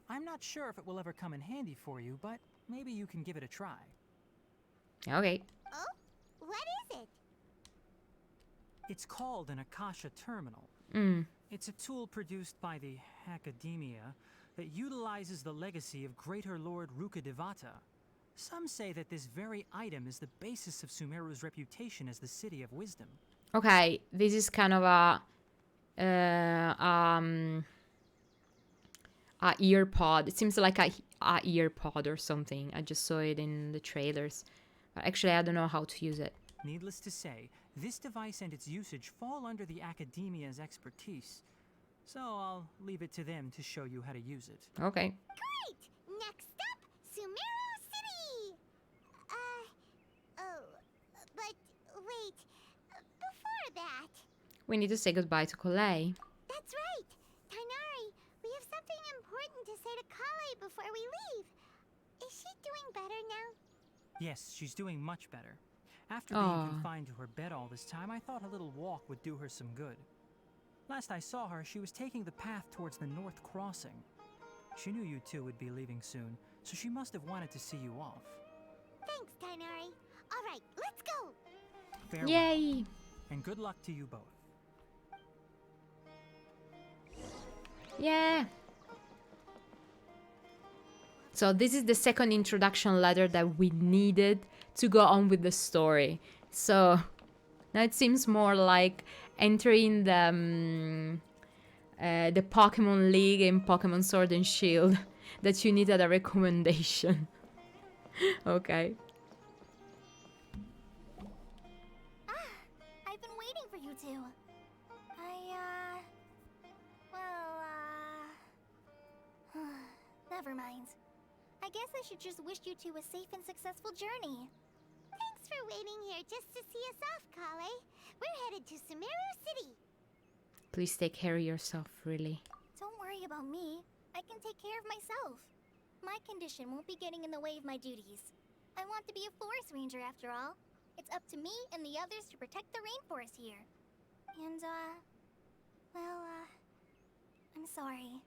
I'm not sure if it will ever come in handy for you, but maybe you can give it a try. Okay. Oh? What is it? It's called an Akasha Terminal. It's a tool produced by the Academia that utilizes the legacy of Greater Lord Rukkhadevata. Some say that this very item is the basis of Sumeru's reputation as the City of Wisdom. Okay, this is kind of a ear pod. It seems like a ear pod or something. I just saw it in the trailers. But actually, I don't know how to use it. Needless to say, this device and its usage fall under the Academia's expertise. So I'll leave it to them to show you how to use it. Okay. Great! Next up, Sumeru City! But wait, before that... We need to say goodbye to Colei. That's right! Tighnari, we have something important to say to Kale before we leave. Is she doing better now? Yes, she's doing much better. After being confined to her bed all this time, I thought a little walk would do her some good. Last I saw her, she was taking the path towards the North Crossing. She knew you two would be leaving soon, so she must have wanted to see you off. Thanks, Tainari. All right, let's go. Farewell. Yay! And good luck to you both. Yeah. So this is the second introduction letter that we needed to go on with the story. So now it seems more like entering the Pokemon League in Pokemon Sword and Shield that you needed a recommendation. Okay. I've been waiting for you two. Never mind. I guess I should just wish you two a safe and successful journey. Thanks for waiting here just to see us off, Kale. We're headed to Sumeru City. Please take care of yourself, really. Don't worry about me. I can take care of myself. My condition won't be getting in the way of my duties. I want to be a forest ranger after all. It's up to me and the others to protect the rainforest here. And, I'm sorry.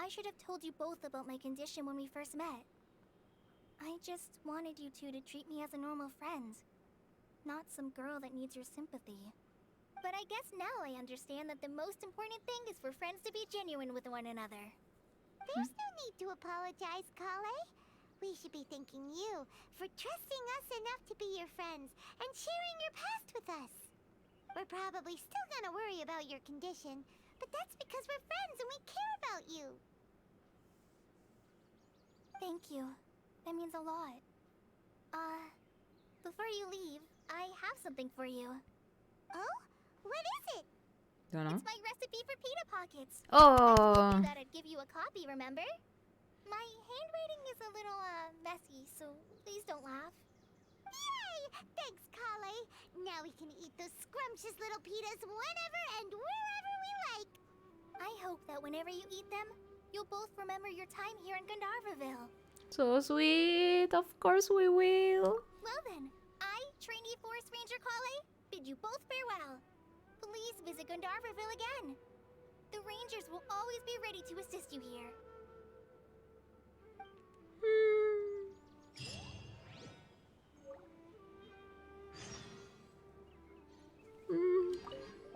I should have told you both about my condition when we first met. I just wanted you two to treat me as a normal friend, not some girl that needs your sympathy. But I guess now I understand that the most important thing is for friends to be genuine with one another. There's no need to apologize, Kale. We should be thanking you for trusting us enough to be your friends and sharing your past with us. We're probably still gonna worry about your condition, but that's because we're friends and we care about you. Thank you. That means a lot. Before you leave, I have something for you. Oh? What is it? Don't know. It's my recipe for pita pockets. I Oh. told you that I'd give you a copy, remember? My handwriting is a little, messy, so please don't laugh. Yay! Thanks, Kale. Now we can eat those scrumptious little pitas whenever and wherever we like. I hope that whenever you eat them, you'll both remember your time here in Gandharvaville. So sweet. Of course we will. Well then, I, trainee Forest Ranger Kale, bid you both farewell. Please visit Gandharvaville again. The Rangers will always be ready to assist you here.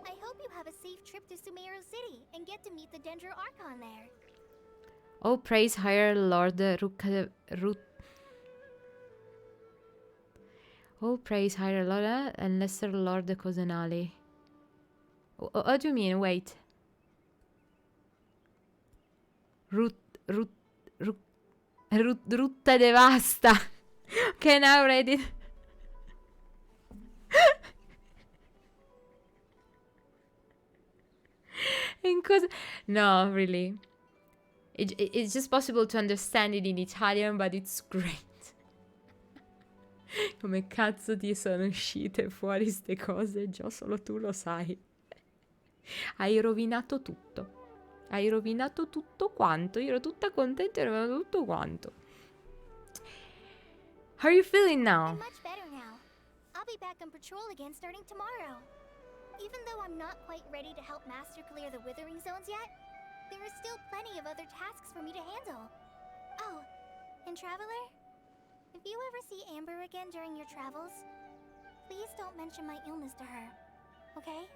I hope you have a safe trip to Sumeru City and get to meet the Dendro Archon there. Oh, praise higher Lord Oh, praise higher Lord and lesser Lord Cosenali. What do you mean? Wait. Rutta devasta. Okay, now I read it. No, really. It's just possible to understand it in Italian, but it's great. Come cazzo ti sono uscite fuori ste cose? Gio, solo tu lo sai. Hai rovinato tutto. Hai rovinato tutto quanto. Io ero tutta contenta e hai rovinato tutto quanto. How are you feeling now? I'm much better now. I'll be back on patrol again starting tomorrow. Even though I'm not quite ready to help Master clear the withering zones yet, there are still plenty of other tasks for me to handle. Oh, and Traveler, if you ever see Amber again during your travels, please don't mention my illness to her, okay?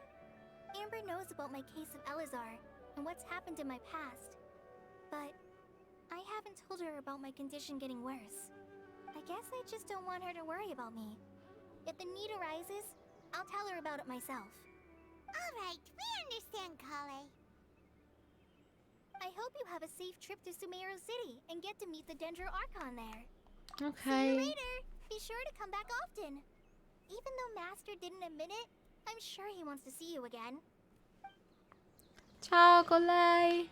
Amber knows about my case of Elazar and what's happened in my past, but I haven't told her about my condition getting worse. I guess I just don't want her to worry about me. If the need arises, I'll tell her about it myself. All right, we understand, Kale. I hope you have a safe trip to Sumeru City and get to meet the Dendro Archon there. See Okay. you later. Be sure to come back often. Even though Master didn't admit it, I'm sure he wants to see you again. Ciao con lei.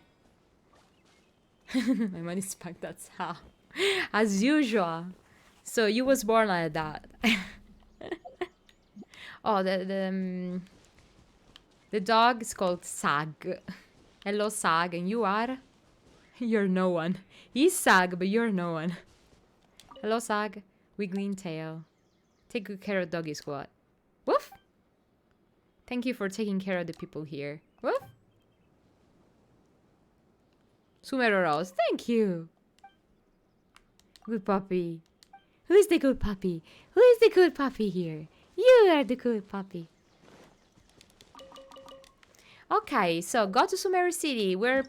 My money's back, that's how. As usual. So you was born like that. Oh, the dog is called Sag. Hello, Sag, and you are? You're no one. He's Sag, but you're no one. Hello, Sag. Wiggling tail. Take good care of doggy squad. Woof! Thank you for taking care of the people here. Woof! Sumeru Rose, thank you! Good puppy. Who is the good puppy? Who is the good puppy here? You are the good puppy. Okay, so go to Sumeru City. We're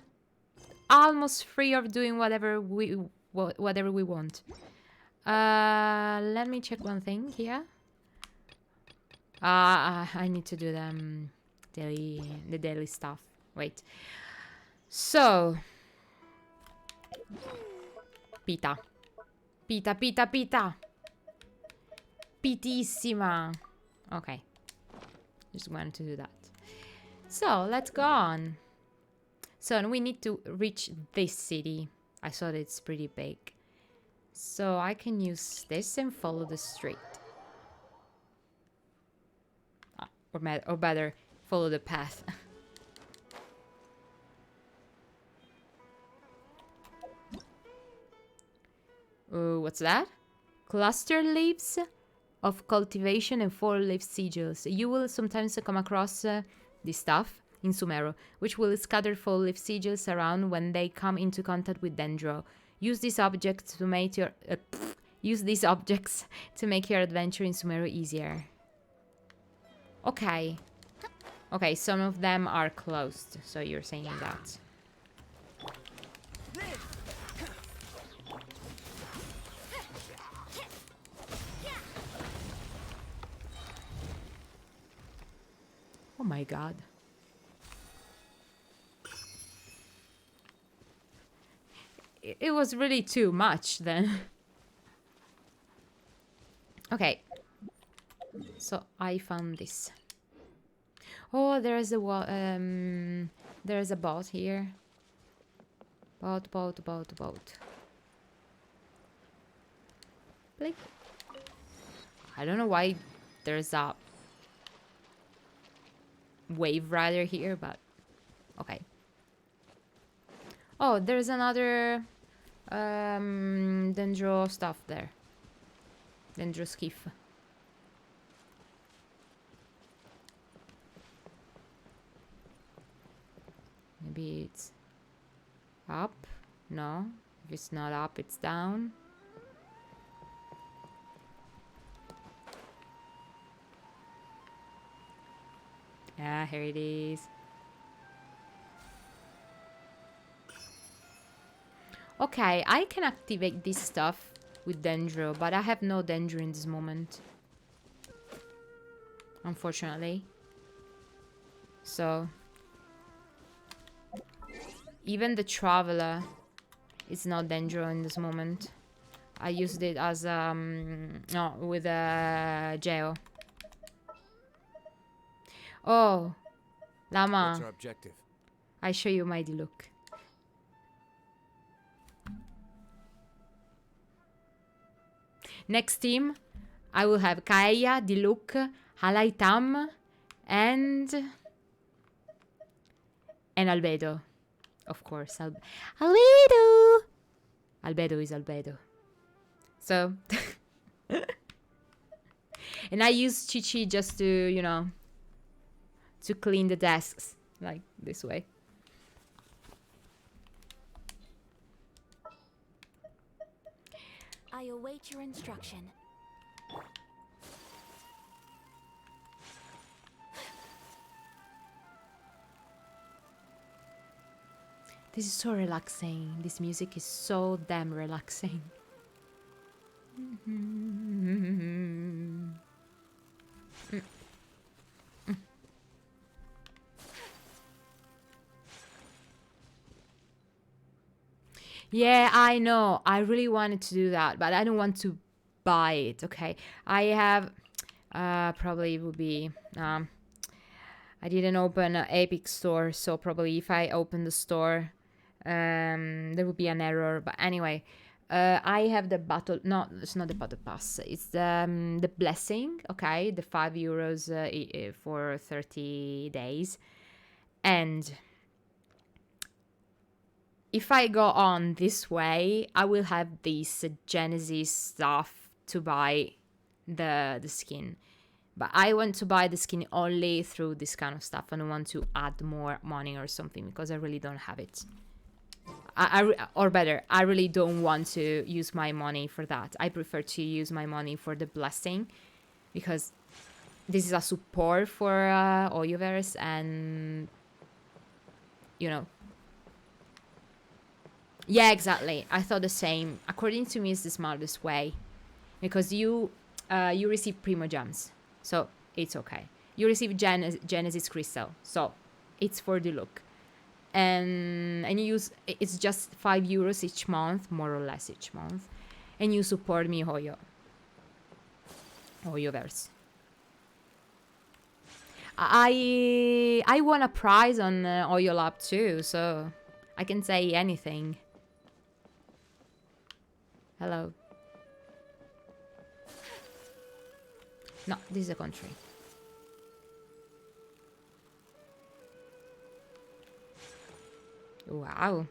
almost free of doing whatever we want. Let me check one thing here. I need to do the daily stuff. Wait. So, pita. Pita, pita, pita. Pitissima. Okay. Just wanted to do that. So, let's go on. So, we need to reach this city. I saw that it's pretty big. So, I can use this and follow the street. Or better, follow the path. What's that? Cluster leaves of cultivation and 4-leaf sigils. You will sometimes come across this stuff in Sumeru, which will scatter 4-leaf sigils around when they come into contact with dendro. Use these objects to make your adventure in Sumeru easier. Okay. Okay, some of them are closed, so you're saying that. Oh my god. It was really too much then. Okay. So I found this. Oh, there's a boat here. Boat. Blink. I don't know why there's a wave rider here, but okay. Oh, there's another dendro stuff there. Dendro skiff. Maybe it's up. No, if it's not up, it's down. Ah, here it is. Okay, I can activate this stuff with dendro, but I have no dendro in this moment, unfortunately. So even the traveler is not dendro in this moment. I used it as no, with a geo. Oh, Lama. What's our objective? I show you my look. Next team, I will have Kaeya, Diluc, Halaitam, and Albedo. Of course, Albedo! Albedo is Albedo. So, and I use Chi-Chi just to, you know, to clean the desks, like this way. I await your instruction. This is so relaxing. This music is so damn relaxing. Yeah, I know. I really wanted to do that, but I don't want to buy it, okay? I have... probably it would be... I didn't open an Epic store, so probably if I open the store, there would be an error. But anyway, I have the battle... No, it's not the battle pass. It's the blessing, okay? The €5 for 30 days. And... if I go on this way, I will have this Genesis stuff to buy the skin. But I want to buy the skin only through this kind of stuff. I don't want to add more money or something because I really don't have it. Or better, I really don't want to use my money for that. I prefer to use my money for the blessing because this is a support for Oyoverse, and you know. Yeah, exactly. I thought the same. According to me, it's the smartest way because you receive primo gems, so it's okay. You receive Genesis crystal, so it's for the look. And you use, it's just €5 each month, more or less each month, and you support me Oyoverse. I won a prize on Oyo Lab too, so I can say anything. Hello. No, this is a country. Wow.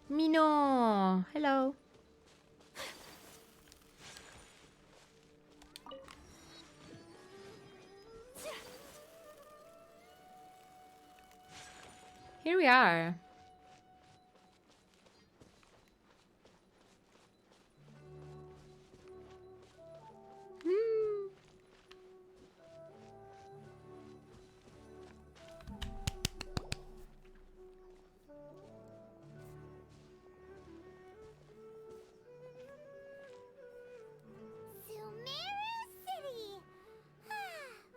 Mino, hello. Here we are. Sumeru City!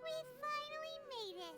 We finally made it!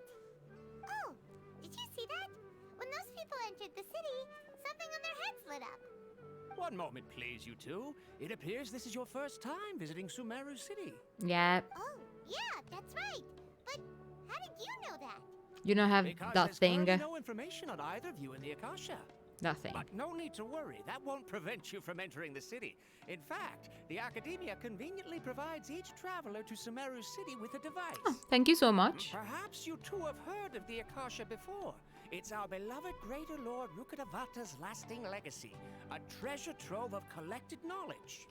Oh, did you see that? When those people entered the city, something on their heads lit up. One moment, please, you two. It appears this is your first time visiting Sumeru City. Yeah. Oh, yeah, that's right. But how did you know that? You don't have Because that there's thing. currently no information on either of you in the Akasha. Nothing. But no need to worry, that won't prevent you from entering the city. In fact, the Academia conveniently provides each traveler to Sumeru City with a device. Oh, thank you so much. Perhaps you two have heard of the Akasha before. It's our beloved Greater Lord Rukkhadevata's lasting legacy, a treasure trove of collected knowledge.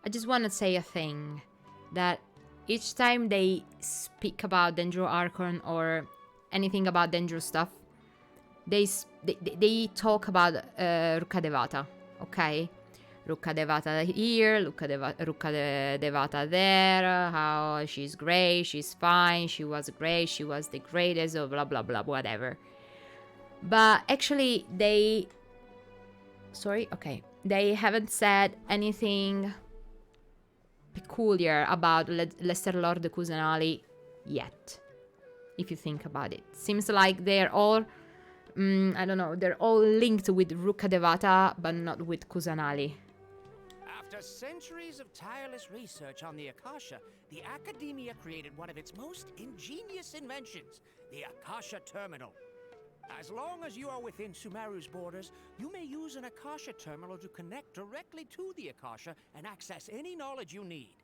I just want to say a thing, that each time they speak about Dendro Archon or anything about Dendro stuff, they talk about Rukkhadevata, okay? Rukkhadevata here, Rukkhadevata there, how she's great, she's fine, she was great, she was the greatest, or blah blah blah, whatever. But actually they haven't said anything peculiar about Lesser Lord Kusanali yet, if you think about it. Seems like they're all I don't know, they're all linked with Rukkhadevata, but not with Kusanali. After centuries of tireless research on the Akasha, the Academia created one of its most ingenious inventions, the Akasha Terminal. As long as you are within Sumeru's borders, you may use an Akasha Terminal to connect directly to the Akasha and access any knowledge you need.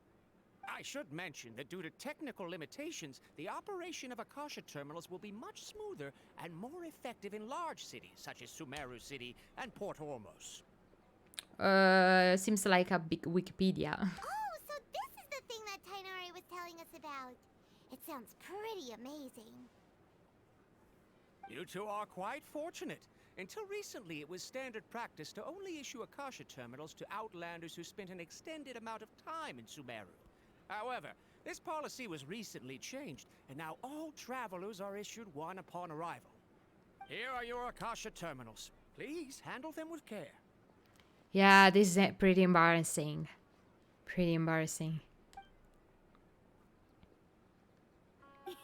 I should mention that due to technical limitations, the operation of Akasha terminals will be much smoother and more effective in large cities such as Sumeru City and Port Ormos. Seems like a big Wikipedia. Oh, so this is the thing that Tainari was telling us about. It sounds pretty amazing. You two are quite fortunate. Until recently, it was standard practice to only issue Akasha terminals to outlanders who spent an extended amount of time in Sumeru. However, this policy was recently changed, and now all travelers are issued one upon arrival. Here are your Akasha terminals. Please handle them with care. Yeah, this is pretty embarrassing. Pretty embarrassing. It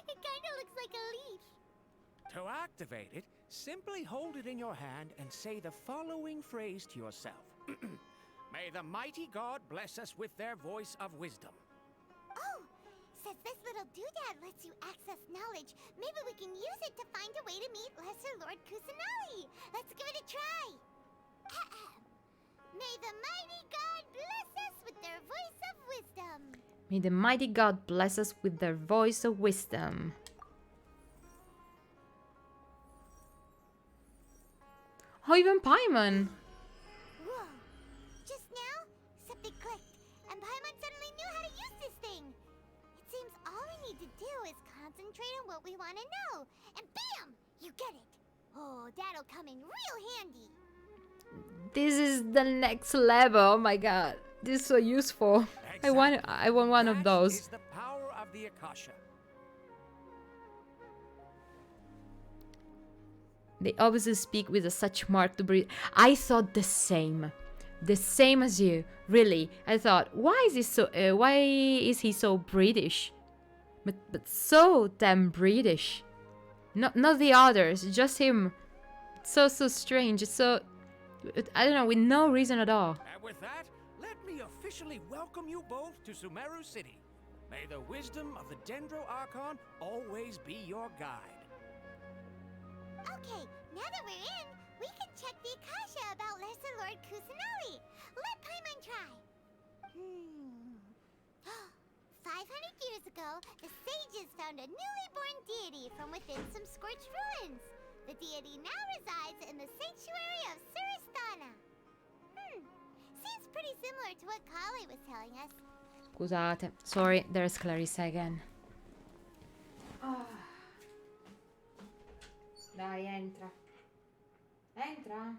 kinda looks like a leaf. To activate it, simply hold it in your hand and say the following phrase to yourself. May the mighty god bless us with their voice of wisdom. Oh, Since this little doodad lets you access knowledge, maybe we can use it to find a way to meet Lesser Lord Kusanali. Let's give it a try. May the mighty God bless us with their voice of wisdom. May the mighty God bless us with their voice of wisdom. Oh, even Paimon! Whoa. Just now, something clicked, and Paimon suddenly knew how to use this thing. It seems all we need to do is concentrate on what we want to know, and bam! You get it. Oh, that'll come in real handy. This is the next level. Oh my god. This is so useful. I want one of those. That is the power of the Akasha. They obviously speak with such marked breed. I thought the same as you. Really, I thought, why is he so British? But so damn British. Not the others, just him. So strange. It's so, I don't know, with no reason at all. And with that, let me officially welcome you both to Sumeru City. May the wisdom of the Dendro Archon always be your guide. Okay, now that we're in, we can check the Akasha about Lesser Lord Kusanali. Let Paimon try. 500 years ago, the sages found a newly born deity from within some scorched ruins. The deity now resides in the sanctuary of Suristana. Seems pretty similar to what Kale was telling us. Scusate, sorry, there's Clarissa again. Dai, entra. Entra.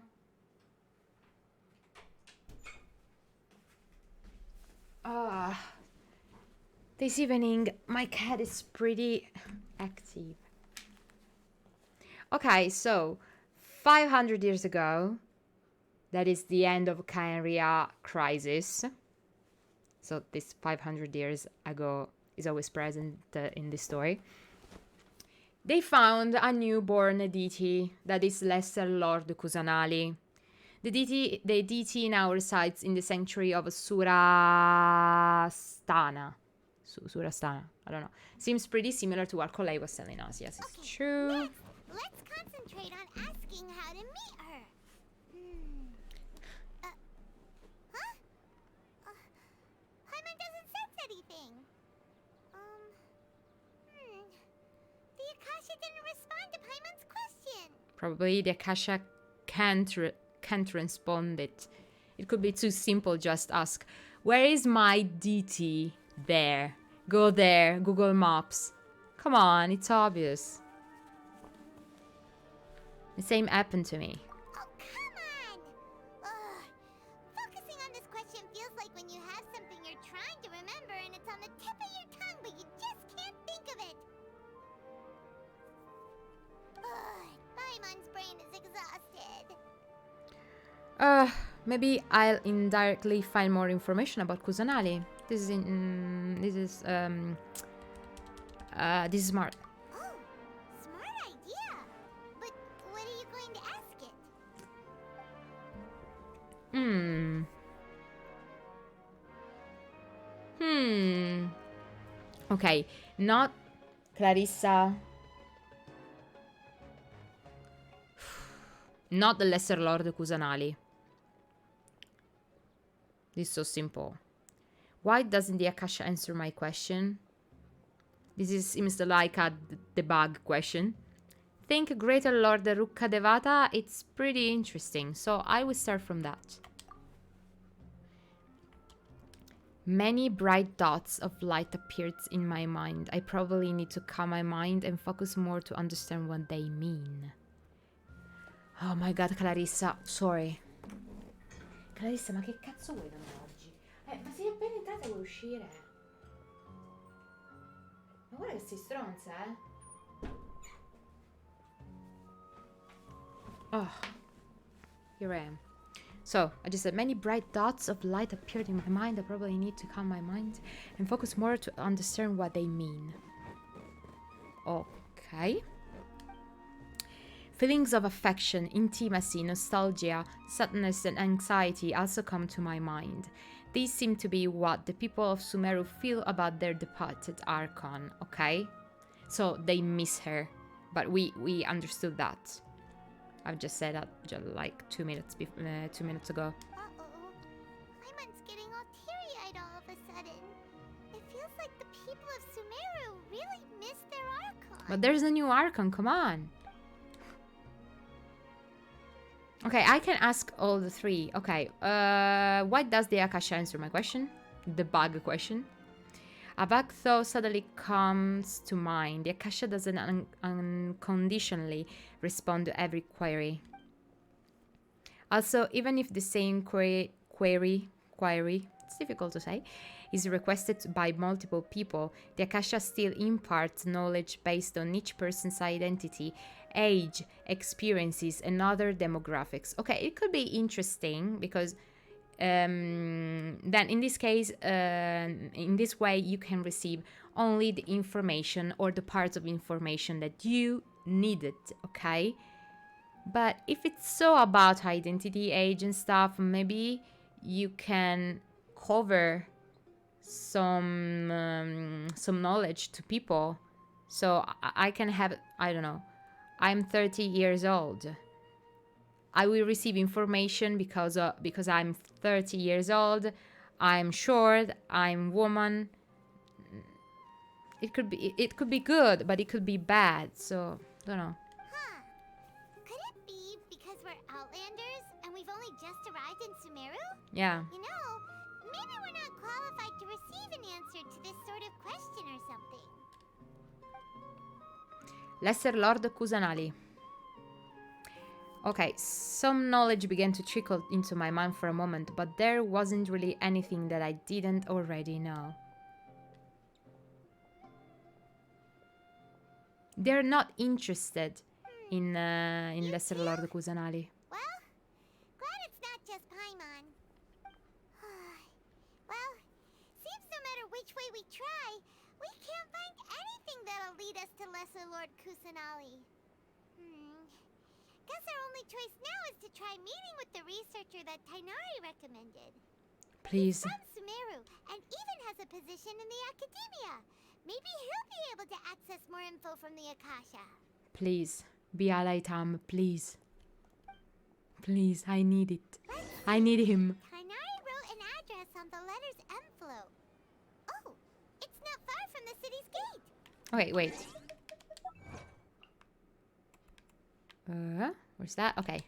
This evening, my cat is pretty active. Okay, so 500 years ago, that is the end of Khaenri'ah crisis. So this 500 years ago is always present in this story. They found a newborn deity that is Lesser Lord Kusanali. The deity now resides in the sanctuary of Surastana. Surastana, I don't know. Seems pretty similar to what Colei was telling us. Yes, it's true. Next, let's concentrate on asking how to meet her. Paimon doesn't sense anything. The Akasha didn't respond to Paimon's question. Probably the Akasha can't respond it. It could be too simple, just ask, where is my deity? There. Go there, Google Maps. Come on, it's obvious. The same happened to me. Oh, come on! Focusing on this question feels like when you have something you're trying to remember and it's on the tip of your tongue, but you just can't think of it. Paimon's brain is exhausted. Maybe I'll indirectly find more information about Kusanali. This is smart. Oh, smart idea. But what are you going to ask it? Okay, not Clarissa. Not the Lesser Lord Kusanali. This is so simple. Why doesn't the Akasha answer my question? Seems like a debug question. Think Greater Lord Rukka Devata. It's pretty interesting, so I will start from that. Many bright dots of light appeared in my mind. I probably need to calm my mind and focus more to understand what they mean. Oh my god, Clarissa, sorry. Clarissa, ma che cazzo vuoi da me oggi? Ma sei appena entrata, vuoi uscire? Ma guarda che sei stronza, Oh, here I am. So, I just said, many bright dots of light appeared in my mind. I probably need to calm my mind and focus more to understand what they mean. Okay. Feelings of affection, intimacy, nostalgia, sadness, and anxiety also come to my mind. These seem to be what the people of Sumeru feel about their departed Archon, okay? So they miss her, but we understood that. I've just said that just like 2 minutes ago. Uh-oh. Paimon's getting all teary-eyed all of a sudden. It feels like the people of Sumeru really miss their Archon. But there's a new Archon, come on. Okay, I can ask all the three. Okay, why does the Akasha answer my question? The bug question. A vague thought suddenly comes to mind. The Akasha doesn't unconditionally respond to every query. Also, even if the same query, it's difficult to say, is requested by multiple people, the Akasha still imparts knowledge based on each person's identity, age, experiences, and other demographics. Okay, it could be interesting because then in this case, in this way, you can receive only the information or the parts of information that you needed, okay? But if it's so about identity, age, and stuff, maybe you can cover some knowledge to people. So I can have, I don't know, I'm 30 years old. I will receive information because I'm 30 years old. I'm short. I'm woman. It could be good, but it could be bad. So don't know. Huh. Could it be because we're Outlanders and we've only just arrived in Sumeru? Yeah. You know, maybe we're not qualified to receive an answer to this sort of question or something. Lesser Lord Kusanali. Okay, some knowledge began to trickle into my mind for a moment, but there wasn't really anything that I didn't already know. They're not interested in Lesser Lord Kusanali. Well, glad it's not just Paimon. Well, seems no matter which way we try, we can't find anything that'll lead us to Lesser Lord Kusanali. Guess our only choice now is to try meeting with the researcher that Tighnari recommended. Please. He's from Sumeru and even has a position in the academia. Maybe he'll be able to access more info from the Akasha. Please. Be Alaitam, please. Please, I need it. I need him. Tighnari wrote an address on the letter's envelope. Oh, it's not far from the city's gate. Okay, wait. Where's that? Okay.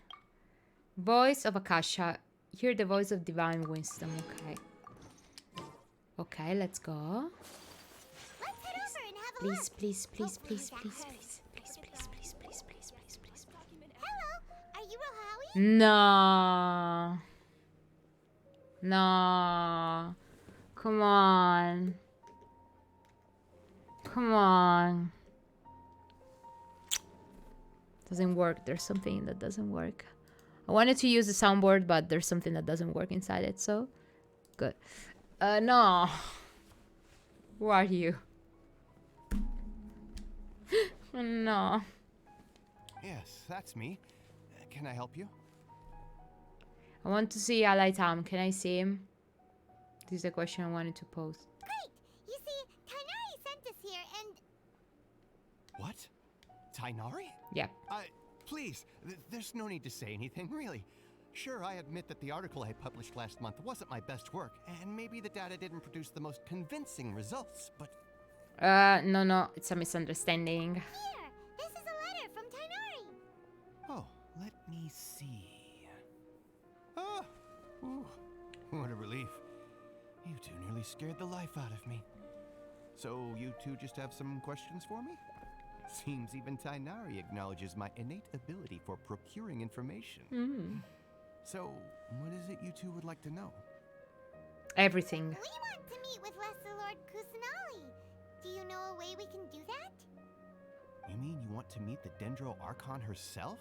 Voice of Akasha. Hear the voice of divine wisdom. Okay. Okay, let's go. Let's head over and have a Please, look. please, please, Hopefully please, that please, hurts. please, please, please, please, please, please, please, please. Hello, are you Rohawi? No. No. Come on. Come on. Doesn't work. There's something that doesn't work. I wanted to use the soundboard, but there's something that doesn't work inside it, so good. No. Who are you? No. Yes, that's me. Can I help you? I want to see Alaitam. Can I see him? This is a question I wanted to pose. Great! You see, Tighnari sent us here and... What? Tighnari? Yep. Please, there's no need to say anything, really. Sure, I admit that the article I published last month wasn't my best work, and maybe the data didn't produce the most convincing results, but... No, it's a misunderstanding. Here! This is a letter from Tighnari! Oh, let me see... Ah! Ooh, what a relief. You two nearly scared the life out of me. So, you two just have some questions for me? Seems even Tighnari acknowledges my innate ability for procuring information. So, what is it you two would like to know? Everything. We want to meet with Lesser Lord Kusanali. Do you know a way we can do that? You mean you want to meet the Dendro Archon herself?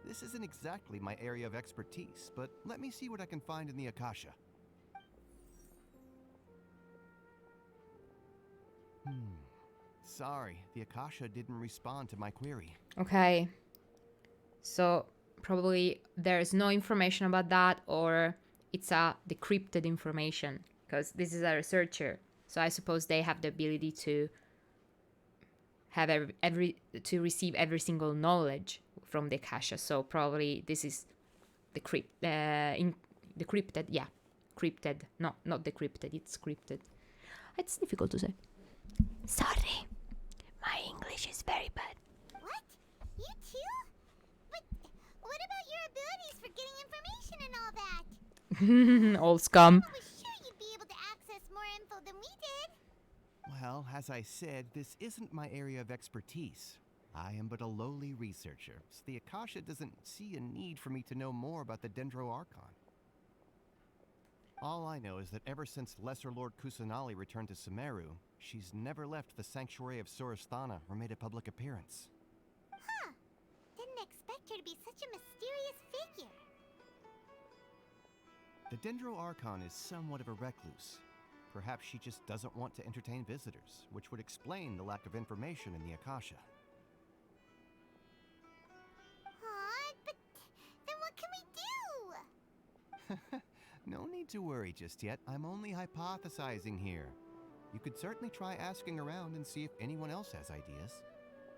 This isn't exactly my area of expertise, but let me see what I can find in the Akasha. Sorry, the Akasha didn't respond to my query. Okay. So probably there's no information about that, or it's a decrypted information, because this is a researcher. So I suppose they have the ability to have to receive every single knowledge from the Akasha. So probably this is decrypted. Yeah, crypted. No, not decrypted. It's crypted. It's difficult to say. Sorry, my English is very bad. What? You too? But what about your abilities for getting information and all that? All scum. I was sure you'd be able to access more info than we did. Well, as I said, this isn't my area of expertise. I am but a lowly researcher, so the Akasha doesn't see a need for me to know more about the Dendro Archon. All I know is that ever since Lesser Lord Kusanali returned to Sumeru, she's never left the Sanctuary of Surasthana or made a public appearance. Huh. Didn't expect her to be such a mysterious figure. The Dendro Archon is somewhat of a recluse. Perhaps she just doesn't want to entertain visitors, which would explain the lack of information in the Akasha. Aw, but then what can we do? No need to worry just yet. I'm only hypothesizing here. You could certainly try asking around and see if anyone else has ideas.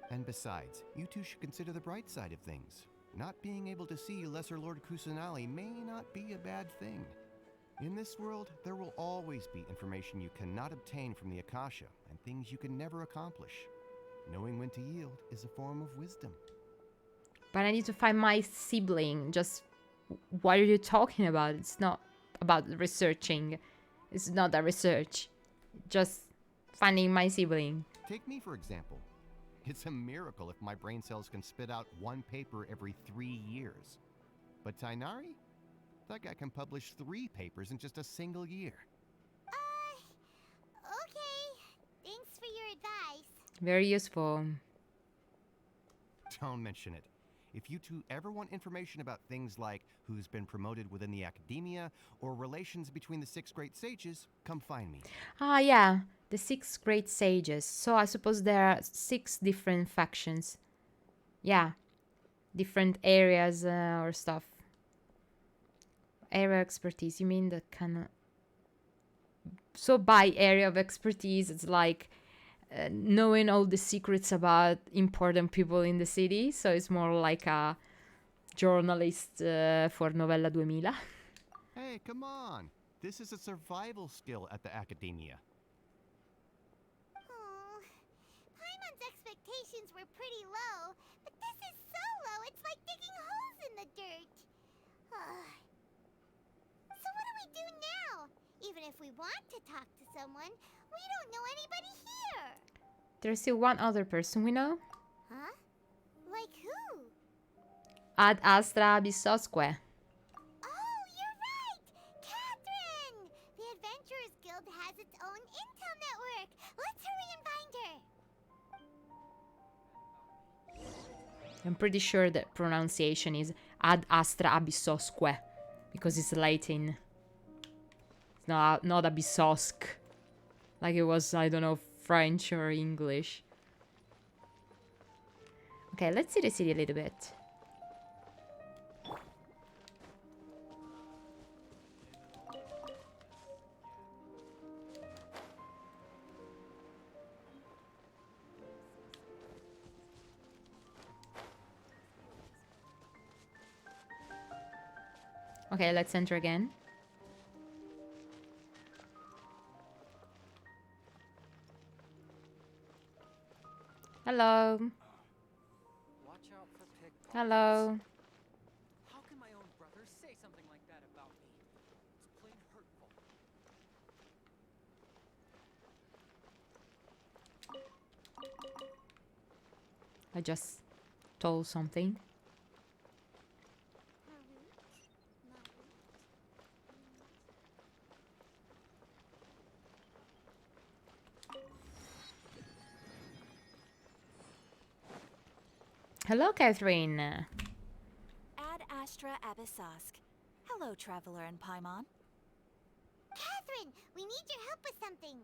And besides, you two should consider the bright side of things. Not being able to see Lesser Lord Kusanali may not be a bad thing. In this world, there will always be information you cannot obtain from the Akasha, and things you can never accomplish. Knowing when to yield is a form of wisdom. But I need to find my sibling. Just, what are you talking about? It's not about researching. It's not a research. Just finding my sibling. Take me, for example. It's a miracle if my brain cells can spit out one paper every 3 years. But Tainari? That guy can publish 3 papers in just a single year. Okay. Thanks for your advice. Very useful. Don't mention it. If you two ever want information about things like who's been promoted within the academia or relations between the 6 great sages, come find me. Ah, yeah. The 6 great sages. So I suppose there are 6 different factions. Yeah. Different areas or stuff. Area expertise. You mean the kind of... So by area of expertise, it's like knowing all the secrets about important people in the city. So it's more like a journalist for Novella 2000. Hey, come on. This is a survival skill at the academia. Oh, Paimon's expectations were pretty low, but this is so low, it's like digging holes in the dirt. So what do we do now? Even if we want to talk to someone, we don't know anybody here. There's still one other person we know. Huh? Like who? Ad Astra Abyssosque. Oh, you're right! Catherine! The Adventurers Guild has its own intel network. Let's hurry and find her. I'm pretty sure the pronunciation is Ad Astra Abyssosque, because it's Latin. It's not Abyssosque. Like it was, I don't know, French or English. Okay, let's see the city a little bit. Okay, let's enter again. Hello. Watch out for pickpockets. Hello. How can my own brother say something like that about me? It's plain hurtful. I just told something. Hello, Catherine. Ad Astra Abyssosque. Hello, Traveler and Paimon. Catherine, we need your help with something.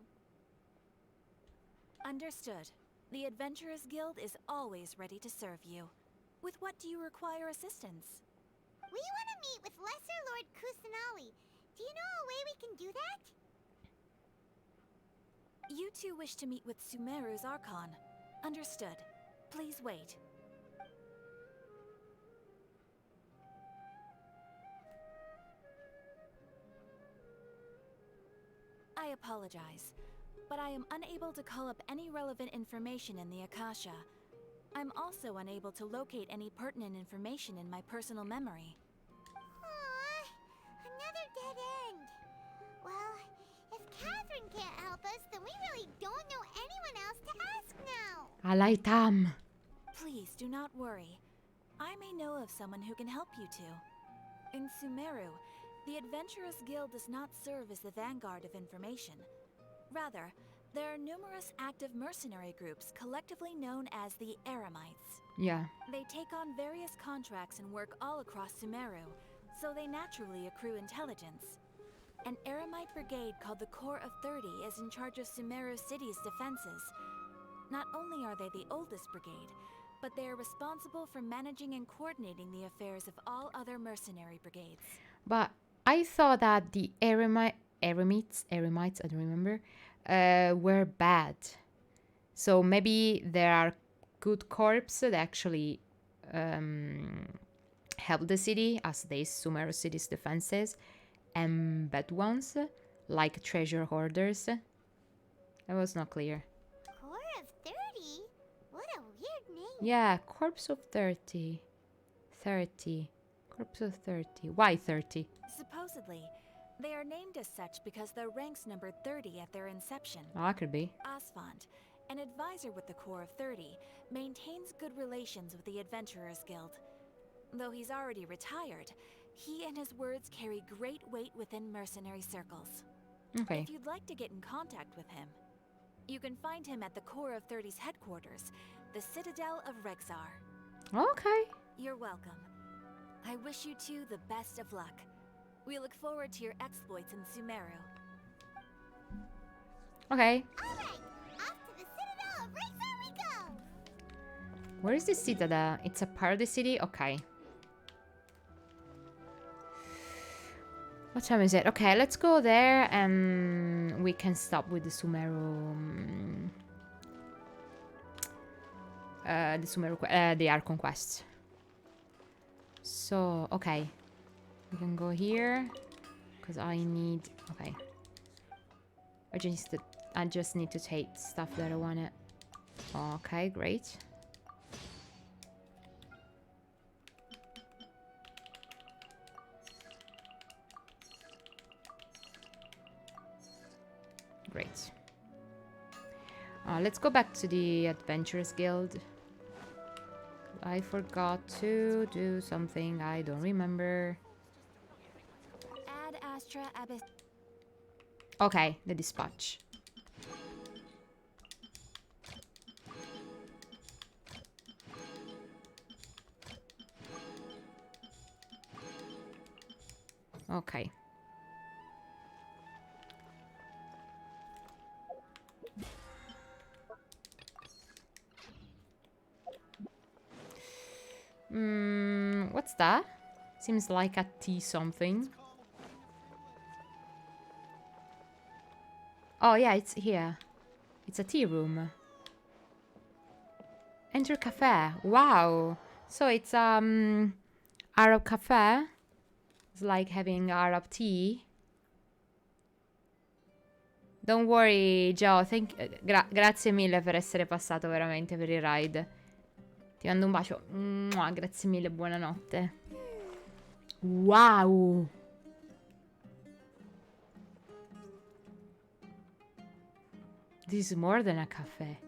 Understood. The Adventurers Guild is always ready to serve you. With what do you require assistance? We want to meet with Lesser Lord Kusanali. Do you know a way we can do that? You two wish to meet with Sumeru's Archon. Understood. Please wait. I apologize, but I am unable to call up any relevant information in the Akasha. I'm also unable to locate any pertinent information in my personal memory. Aww, another dead end. Well, if Catherine can't help us, then we really don't know anyone else to ask now. Alaitam. Please do not worry. I may know of someone who can help you two. In Sumeru, the Adventurers Guild does not serve as the vanguard of information. Rather, there are numerous active mercenary groups collectively known as the Eremites. Yeah. They take on various contracts and work all across Sumeru, so they naturally accrue intelligence. An Eremite brigade called the Corps of 30 is in charge of Sumeru City's defenses. Not only are they the oldest brigade, but they are responsible for managing and coordinating the affairs of all other mercenary brigades. But I thought that the Eremites, I don't remember, were bad. So maybe there are good corps that actually help the city as they Sumeru City's defenses, and bad ones like treasure hoarders. That was not clear. Corps of 30? What a weird name. Yeah, Corps of 30. 30. Corps of 30. Why 30? Supposedly, they are named as such because their ranks numbered 30 at their inception. Oh, that could be. Asfand, an advisor with the Corps of 30, maintains good relations with the Adventurers Guild. Though he's already retired, he and his words carry great weight within mercenary circles. Okay. If you'd like to get in contact with him, you can find him at the Corps of 30's headquarters, the Citadel of Rexar. Okay. You're welcome. I wish you two the best of luck. We look forward to your exploits in Sumeru. Okay. Alright, off to the Citadel of Rexar we go! Where is the citadel? It's a part of the city? Okay. What time is it? Okay, let's go there and we can stop with the Sumeru... the Archon quest. So, okay. We can go here. Because I need... Okay. I just need to take stuff that I want to... Okay, great. Great. Let's go back to the Adventurers Guild. I forgot to do something. I don't remember. Ad Astra Abyss. Okay, the dispatch. Okay. What's that? Seems like a tea something. Oh yeah, it's here. It's a tea room. Enter cafe. Wow. So it's Arab cafe. It's like having Arab tea. Don't worry, Joe. Grazie mille per essere passato veramente per il ride. Ti mando un bacio. Mua, grazie mille, buonanotte. Wow. This is more than a cafe.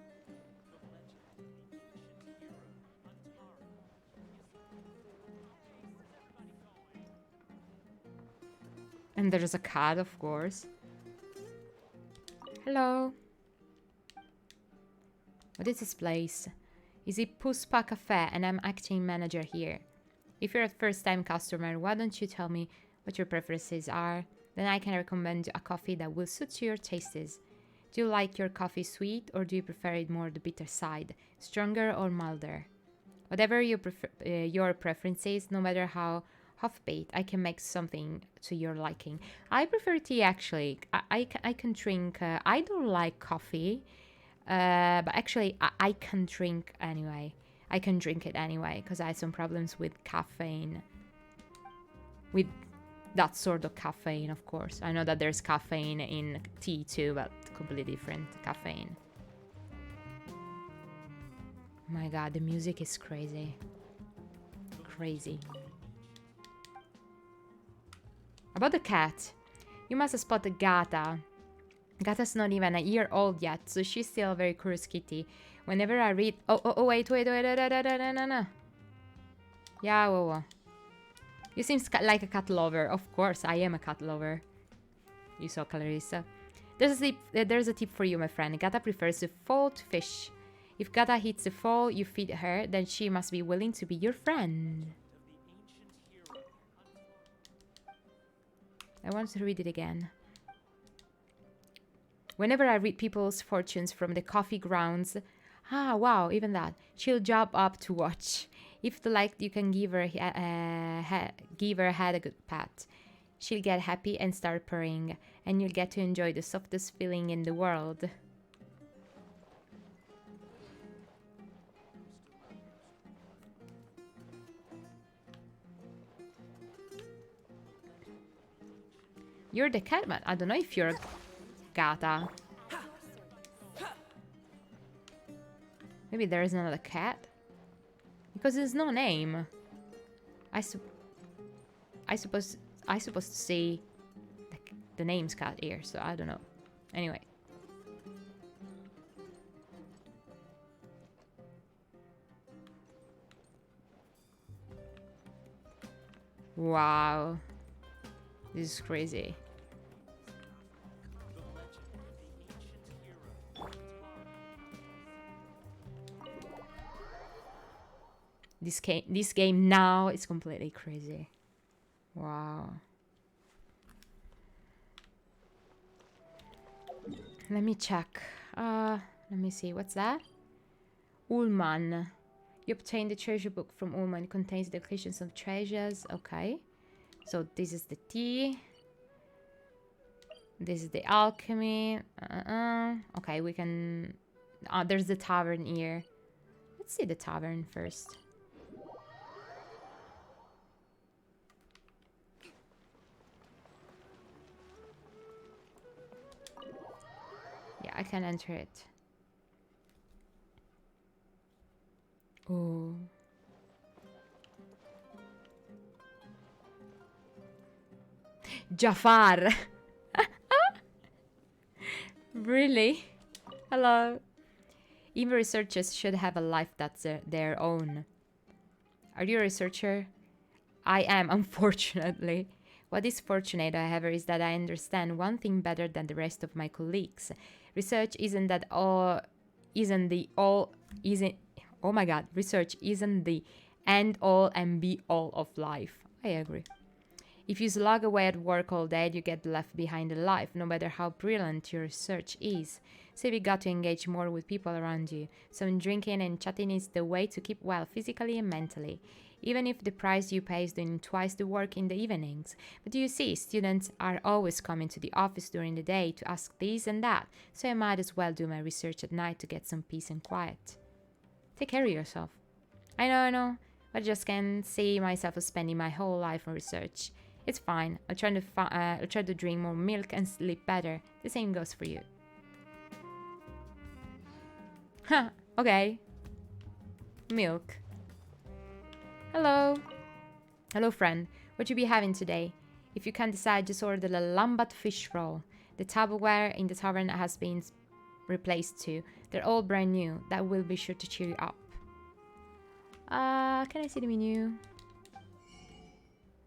And there's a cat, of course. Hello. What is this place? Is it Puspa Cafe and I'm acting manager here. If you're a first-time customer, why don't you tell me what your preferences are? Then I can recommend a coffee that will suit your tastes. Do you like your coffee sweet or do you prefer it more the bitter side, stronger or milder? Whatever your preference is, no matter how Half-baked. I can make something to your liking. I prefer tea, actually. I can drink... I don't like coffee. But actually, I can drink anyway. I can drink it anyway, because I had some problems with caffeine. With that sort of caffeine, of course. I know that there's caffeine in tea too, but completely different caffeine. My god, the music is crazy. Crazy. About the cat. You must have spotted Gata. Gata's not even a year old yet, so she's still a very curious kitty. Whenever I read... Oh, wait. No. Yeah, whoa. You seem like a cat lover. Of course, I am a cat lover. You saw Clarissa. There's a tip for you, my friend. Gata prefers to fall to fish. If Gata hits the fall, you feed her, then she must be willing to be your friend. I want to read it again. Whenever I read people's fortunes from the coffee grounds... Ah, wow, even that. She'll jump up to watch. If you like, you can give her head a good pat. She'll get happy and start purring, and you'll get to enjoy the softest feeling in the world. You're the cat man. I don't know if you're Gata. Maybe there is another cat? Because there's no name. I suppose to see the name's cat here, so I don't know. Anyway. Wow. This is crazy. This game now is completely crazy. Wow. Let me check. Let me see. What's that? Ullman. You obtain the treasure book from Ullman. It contains the locations of treasures. Okay. So this is the tea. This is the alchemy. Okay, we can... there's the tavern here. Let's see the tavern first. Yeah, I can enter it. Oh. Jafar. Really? Hello. Even researchers should have a life that's their own. Are you a researcher? I am, unfortunately. What is fortunate, however, is that I understand one thing better than the rest of my colleagues. Research isn't oh my god, research isn't the end all and be all of life. I agree. If you slog away at work all day, you get left behind in life, no matter how brilliant your research is. So you got to engage more with people around you. Some drinking and chatting is the way to keep well physically and mentally, even if the price you pay is doing twice the work in the evenings. But you see, students are always coming to the office during the day to ask this and that, so I might as well do my research at night to get some peace and quiet. Take care of yourself. I know, but I just can't see myself spending my whole life on research. It's fine. I'll try to drink more milk and sleep better. The same goes for you. Huh, okay. Milk. Hello. Hello, friend. What you be having today? If you can't decide, just order the lambat fish roll. The tableware in the tavern has been replaced too. They're all brand new. That will be sure to cheer you up. Can I see the menu?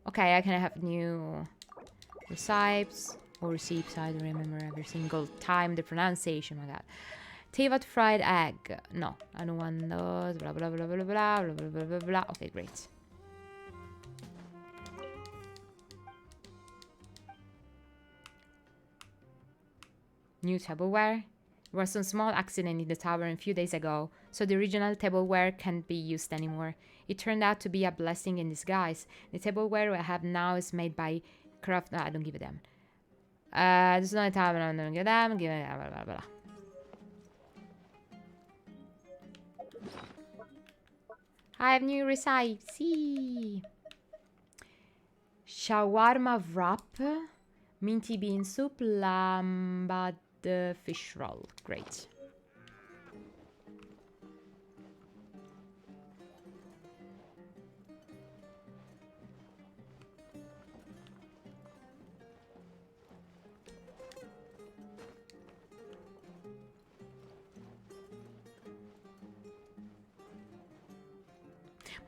Okay, I can have new recipes or receipts. I don't remember every single time the pronunciation. Oh my god. Tevat fried egg. No, I don't want those. Blah blah blah blah blah blah blah blah blah blah. Okay, great. New tableware. There was some small accident in the tavern a few days ago, so the original tableware can't be used anymore. It turned out to be a blessing in disguise. The tableware I have now is made by craft... No, I don't give a damn. There's no tavern, I don't give a damn. Give a damn, blah, blah, blah. I have new recipes. See. Shawarma wrap, minty bean soup, lambad fish roll. Great.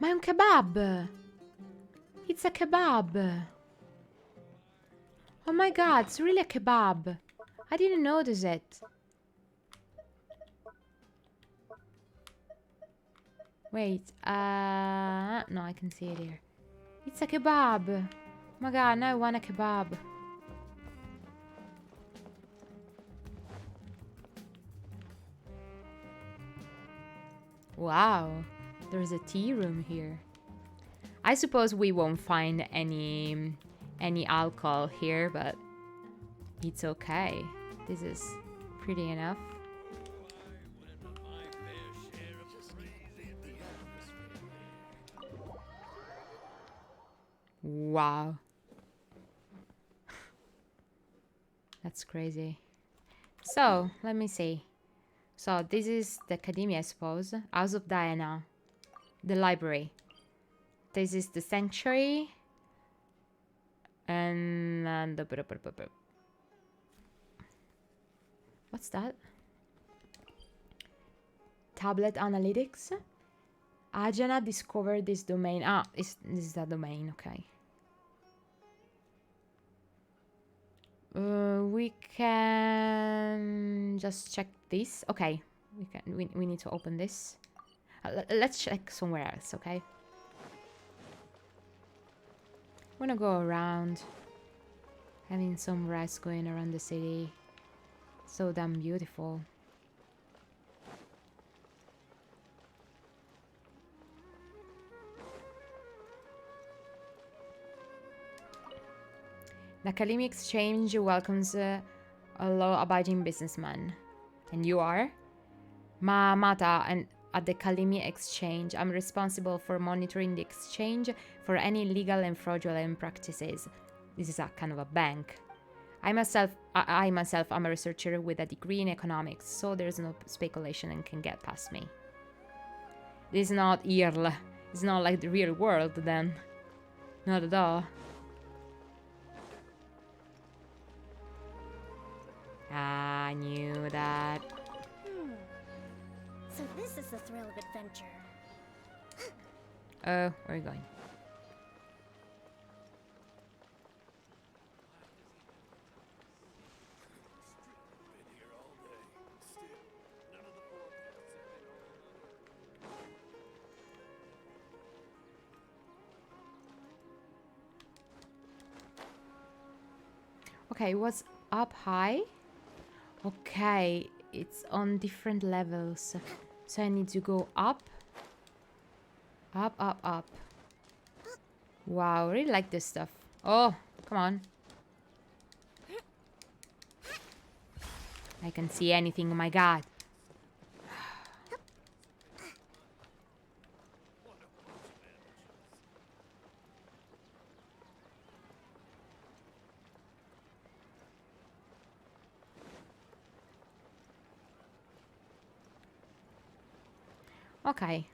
Ma è un kebab! It's a kebab! Oh my god, it's really a kebab! I didn't notice it. Wait, no, I can see it here. It's a kebab! Oh my god, now I want a kebab. Wow, there's a tea room here. I suppose we won't find any alcohol here, but it's okay. This is pretty enough. Wow. That's crazy. So, let me see. So, this is the academia, I suppose. House of Diana. The library. This is the sanctuary. And the... What's that? Tablet analytics. Ajana discovered this domain. Ah, this is the domain, okay. We can just check this. Okay, we need to open this. Let's check somewhere else, okay? I'm gonna go around, having some rest, going around the city. So damn beautiful. The Kalimi Exchange welcomes a law-abiding businessman. And you are? Mata, and at the Kalimi Exchange, I'm responsible for monitoring the exchange for any illegal and fraudulent practices. This is a kind of a bank. I myself am a researcher with a degree in economics, so there's no speculation and can get past me. This is not IRL. It's not like the real world, then. Not at all. I knew that. So this is the thrill of adventure. Oh, where are you going? Okay, what's up high? Okay, it's on different levels. So I need to go up. Up, up, up. Wow, I really like this stuff. Oh, come on. I can see anything, oh my god. Okay.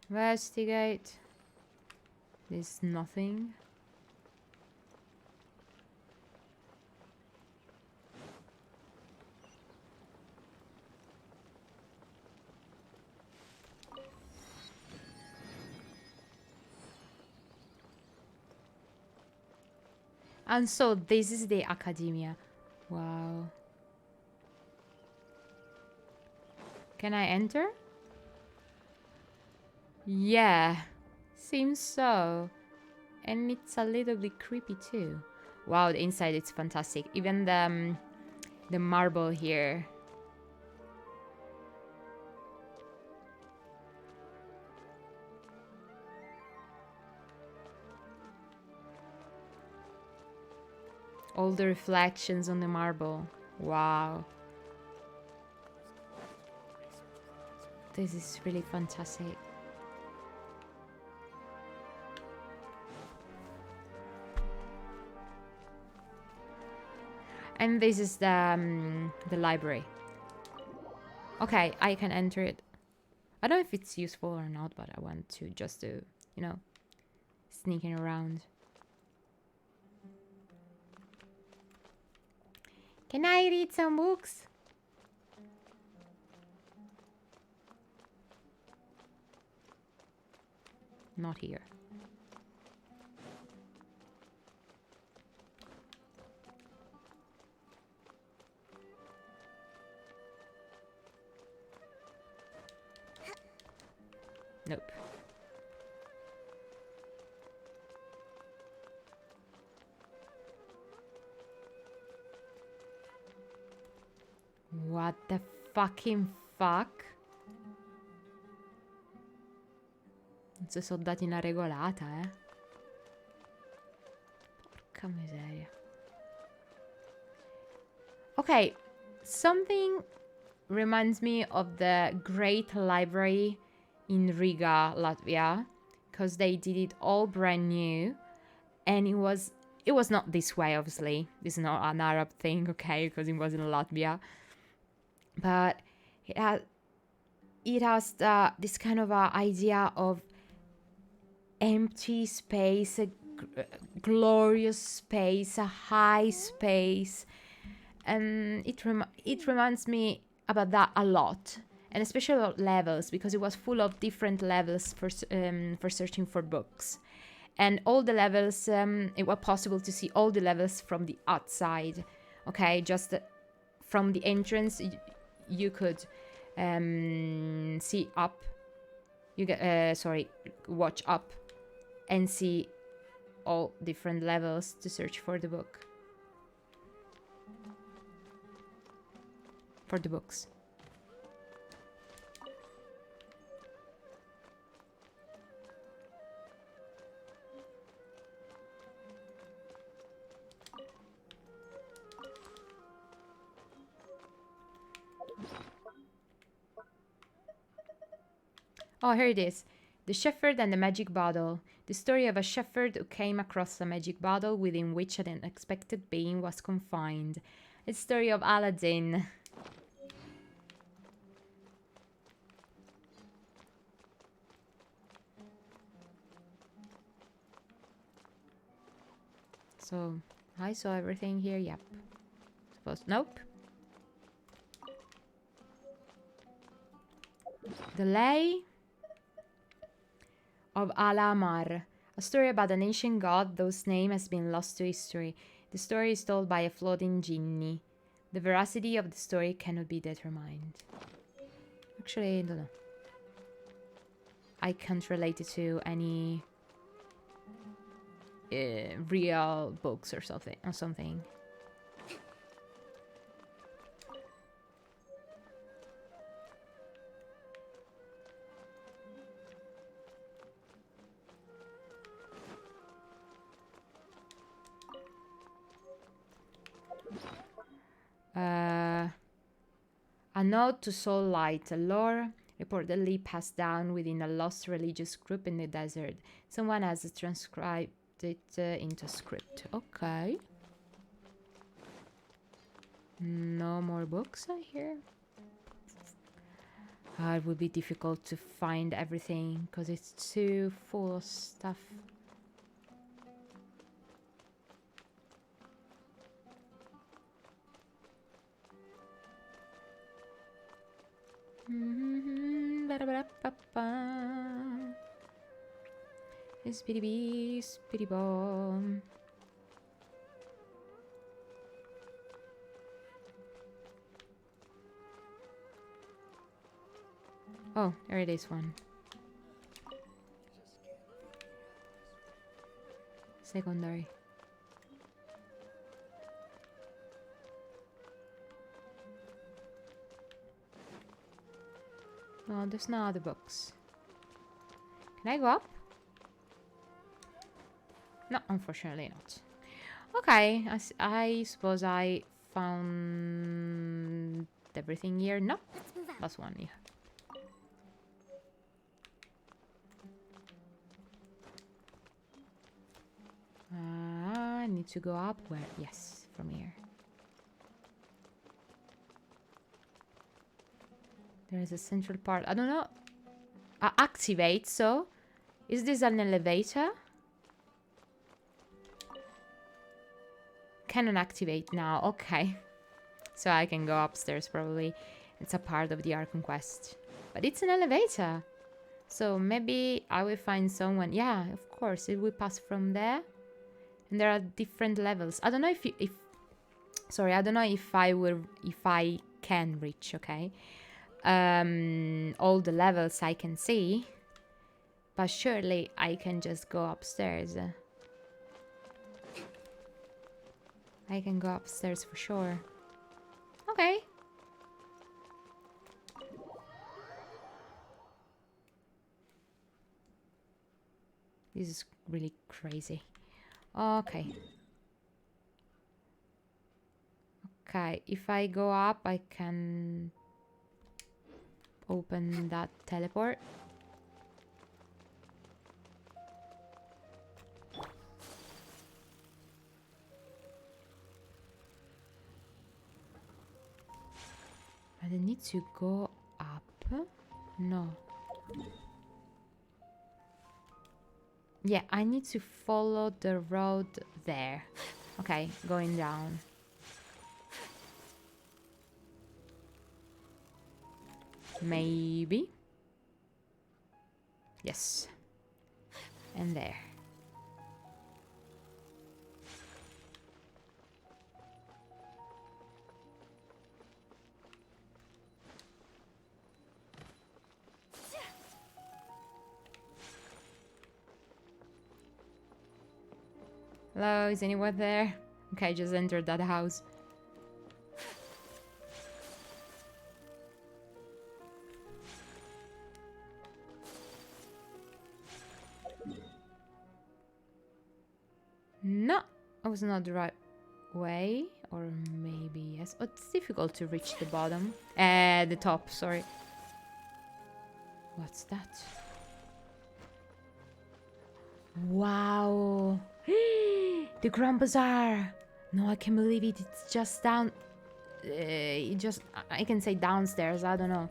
Investigate. There's nothing. And so this is the academia. Wow. Can I enter? Yeah, seems so. And it's a little bit creepy too. Wow, the inside it's fantastic. Even the marble here. All the reflections on the marble. Wow. This is really fantastic. And this is the library. Okay, I can enter it. I don't know if it's useful or not, but I want to just to, you know, sneaking around. Can I read some books? Not here. Nope. What the fucking fuck? Non si sono dati una regolata, eh. Porca miseria. Okay, something reminds me of the great library in Riga, Latvia, because they did it all brand new, and it was not this way, obviously. This is not an Arab thing, okay, because it was in Latvia, but it has this kind of idea of empty space, a glorious space, a high space, and it reminds me about that a lot. And especially about levels, because it was full of different levels for searching for books. And all the levels, it was possible to see all the levels from the outside. Okay, just from the entrance, you could see up. You get watch up and see all different levels to search for the book. For the books. Oh, here it is. The Shepherd and the Magic Bottle. The story of a shepherd who came across a magic bottle within which an unexpected being was confined. It's the story of Aladdin. So, I saw everything here, yep. Nope. The Lay of Al-Amar, a story about an ancient god whose name has been lost to history. The story is told by a floating genie. The veracity of the story cannot be determined. Actually, I don't know. I can't relate it to any real books or something. A nod to soul light, a lore reportedly passed down within a lost religious group in the desert. Someone has transcribed it into script. Okay. No more books I hear. It would be difficult to find everything because it's too full of stuff. Spiddly spiddly bomb. Oh, there it is one. Secondary. No, there's no other books. Can I go up? No, unfortunately not. Okay, I suppose I found everything here. No, Let's move out. last one, yeah. I need to go up where? Yes, from here. There is a central part. I don't know. Activate, so. Is this an elevator? Cannot activate now. Okay. So I can go upstairs probably. It's a part of the Archon quest. But it's an elevator. So maybe I will find someone. Yeah, of course. It will pass from there. And there are different levels. I don't know if sorry, I don't know if I can reach, okay? All the levels I can see. But surely I can just go upstairs. I can go upstairs for sure. Okay. This is really crazy. Okay. Okay, if I go up, I can open that teleport. I need to go up. No. Yeah, I need to follow the road there. Okay, going down. Maybe. Yes. And there. Hello, is anyone there? Okay, I just entered that house. No, I was not the right way. Or maybe yes. Oh, it's difficult to reach the bottom. The top, sorry. What's that? Wow. The Grand Bazaar. No, I can't believe it. It's just down. I can say downstairs. I don't know.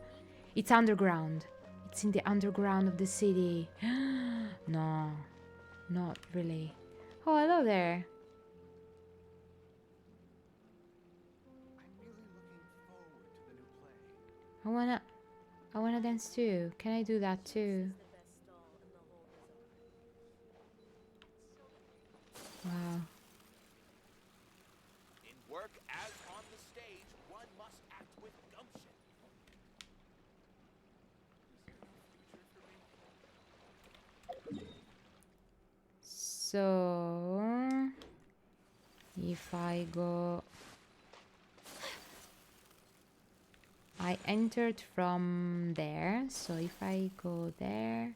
It's underground. It's in the underground of the city. No, not really. Oh, hello there. I wanna dance too. Can I do that too? Wow. In work as on the stage, one must act with gumption. So, if I go... I entered from there, so if I go there...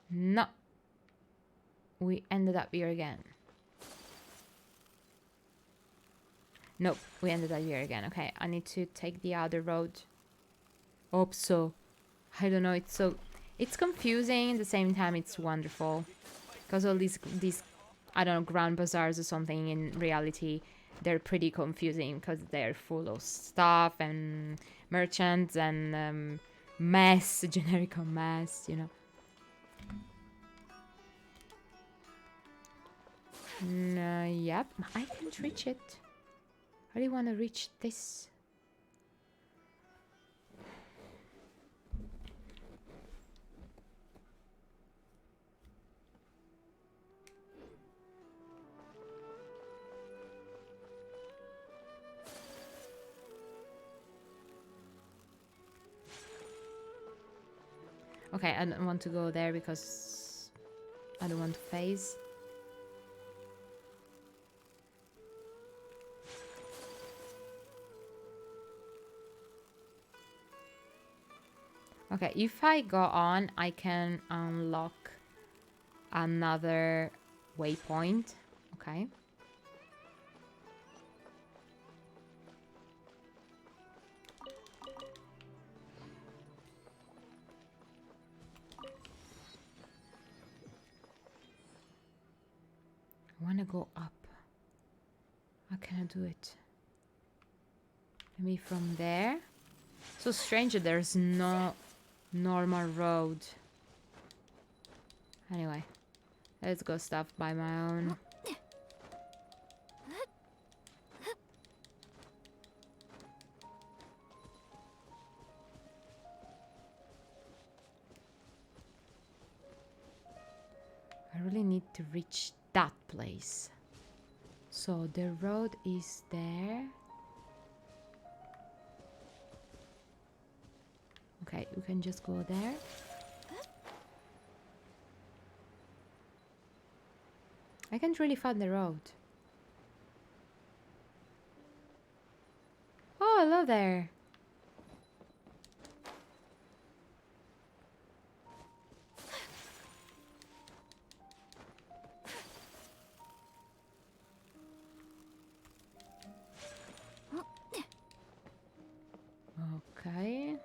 No. We ended up here again. Nope, we ended up here again. Okay, I need to take the other road. Hope so. I don't know, it's confusing, at the same time it's wonderful. Because all these I don't know, grand bazaars or something, in reality they're pretty confusing because they're full of stuff and merchants and mess, generic mess, you know. No, yep, I can't reach it. I really want to reach this. Okay, I don't want to go there because I don't want to phase. Okay, if I go on, I can unlock another waypoint. Okay. I want to go up. How can I do it? Maybe from there? So strange that there's no normal road. Anyway, let's go stuff by my own. I really need to reach that place. So the road is there. Okay, we can just go there. I can't really find the road. Oh, hello there. Okay.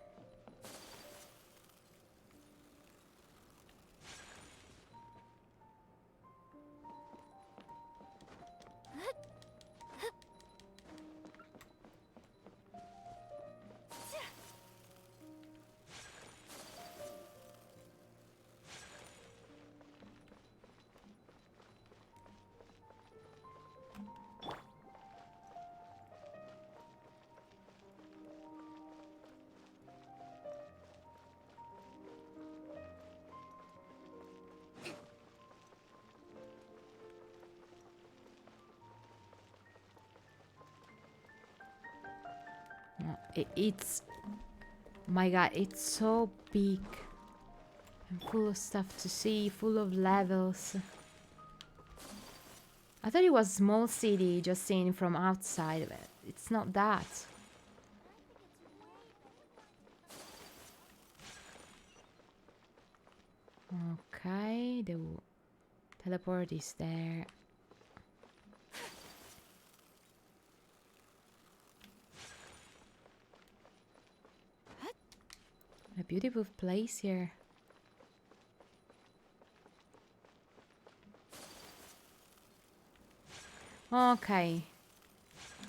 It's, my god, it's so big and full of stuff to see, full of levels. I thought it was a small city just seen from outside, but it's not that. Okay, the teleport is there. A beautiful place here. Okay.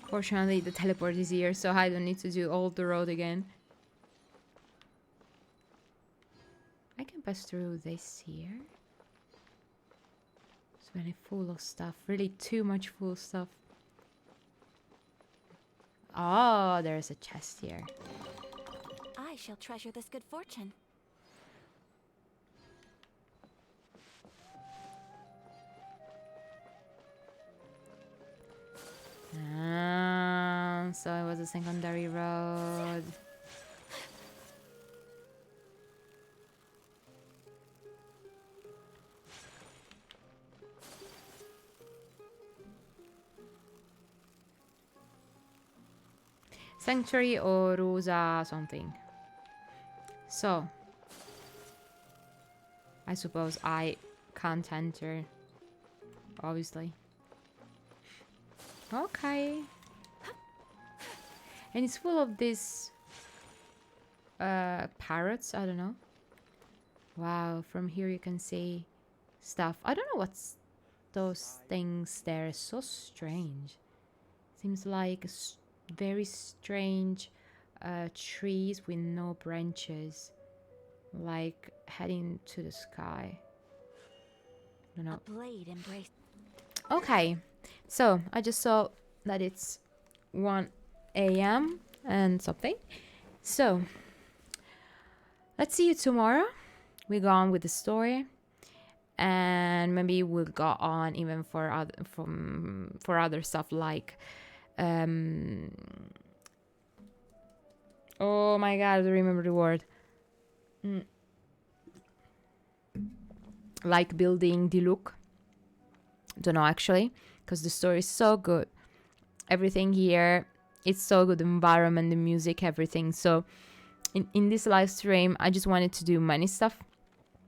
Fortunately, the teleport is here, so I don't need to do all the road again. I can pass through this here. It's very full of stuff. Really too much full stuff. Oh, there's a chest here. I shall treasure this good fortune. So it was a secondary road. Sanctuary or Rosa something. So I suppose I can't enter, obviously. Okay. And it's full of these parrots, I don't know. Wow, from here you can see stuff. I don't know what's those things there. So strange. Seems like very strange trees with no branches, like heading to the sky. I don't know. A blade embrace. Okay, so I just saw that it's 1 a.m. and something. So let's see you tomorrow. We go on with the story, and maybe we'll go on even for other stuff like oh my god, I don't remember the word. Like building the look. Don't know actually, because the story is so good. Everything here, it's so good. The environment, the music, everything. So in this live stream, I just wanted to do many stuff,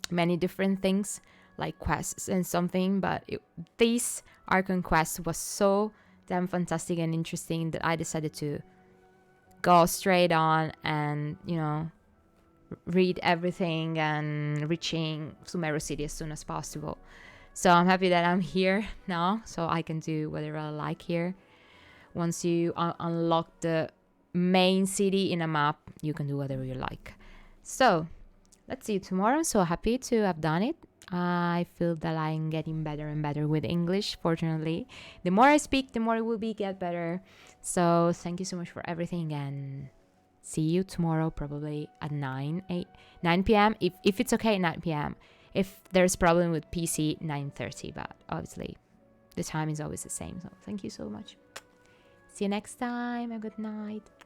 many different things, like quests and something, but this Archon quest was so damn fantastic and interesting that I decided to go straight on and, you know, read everything and reaching Sumeru City as soon as possible. So I'm happy that I'm here now, so I can do whatever I like here. Once you unlock the main city in a map, you can do whatever you like. So let's see you tomorrow. I'm so happy to have done it. I feel that I'm getting better and better with English, fortunately. The more I speak, the more it will get better. So thank you so much for everything, and see you tomorrow, probably at 9 p.m. If it's okay, 9 p.m. If there's problem with PC, 9:30, but obviously the time is always the same. So thank you so much. See you next time. A good night.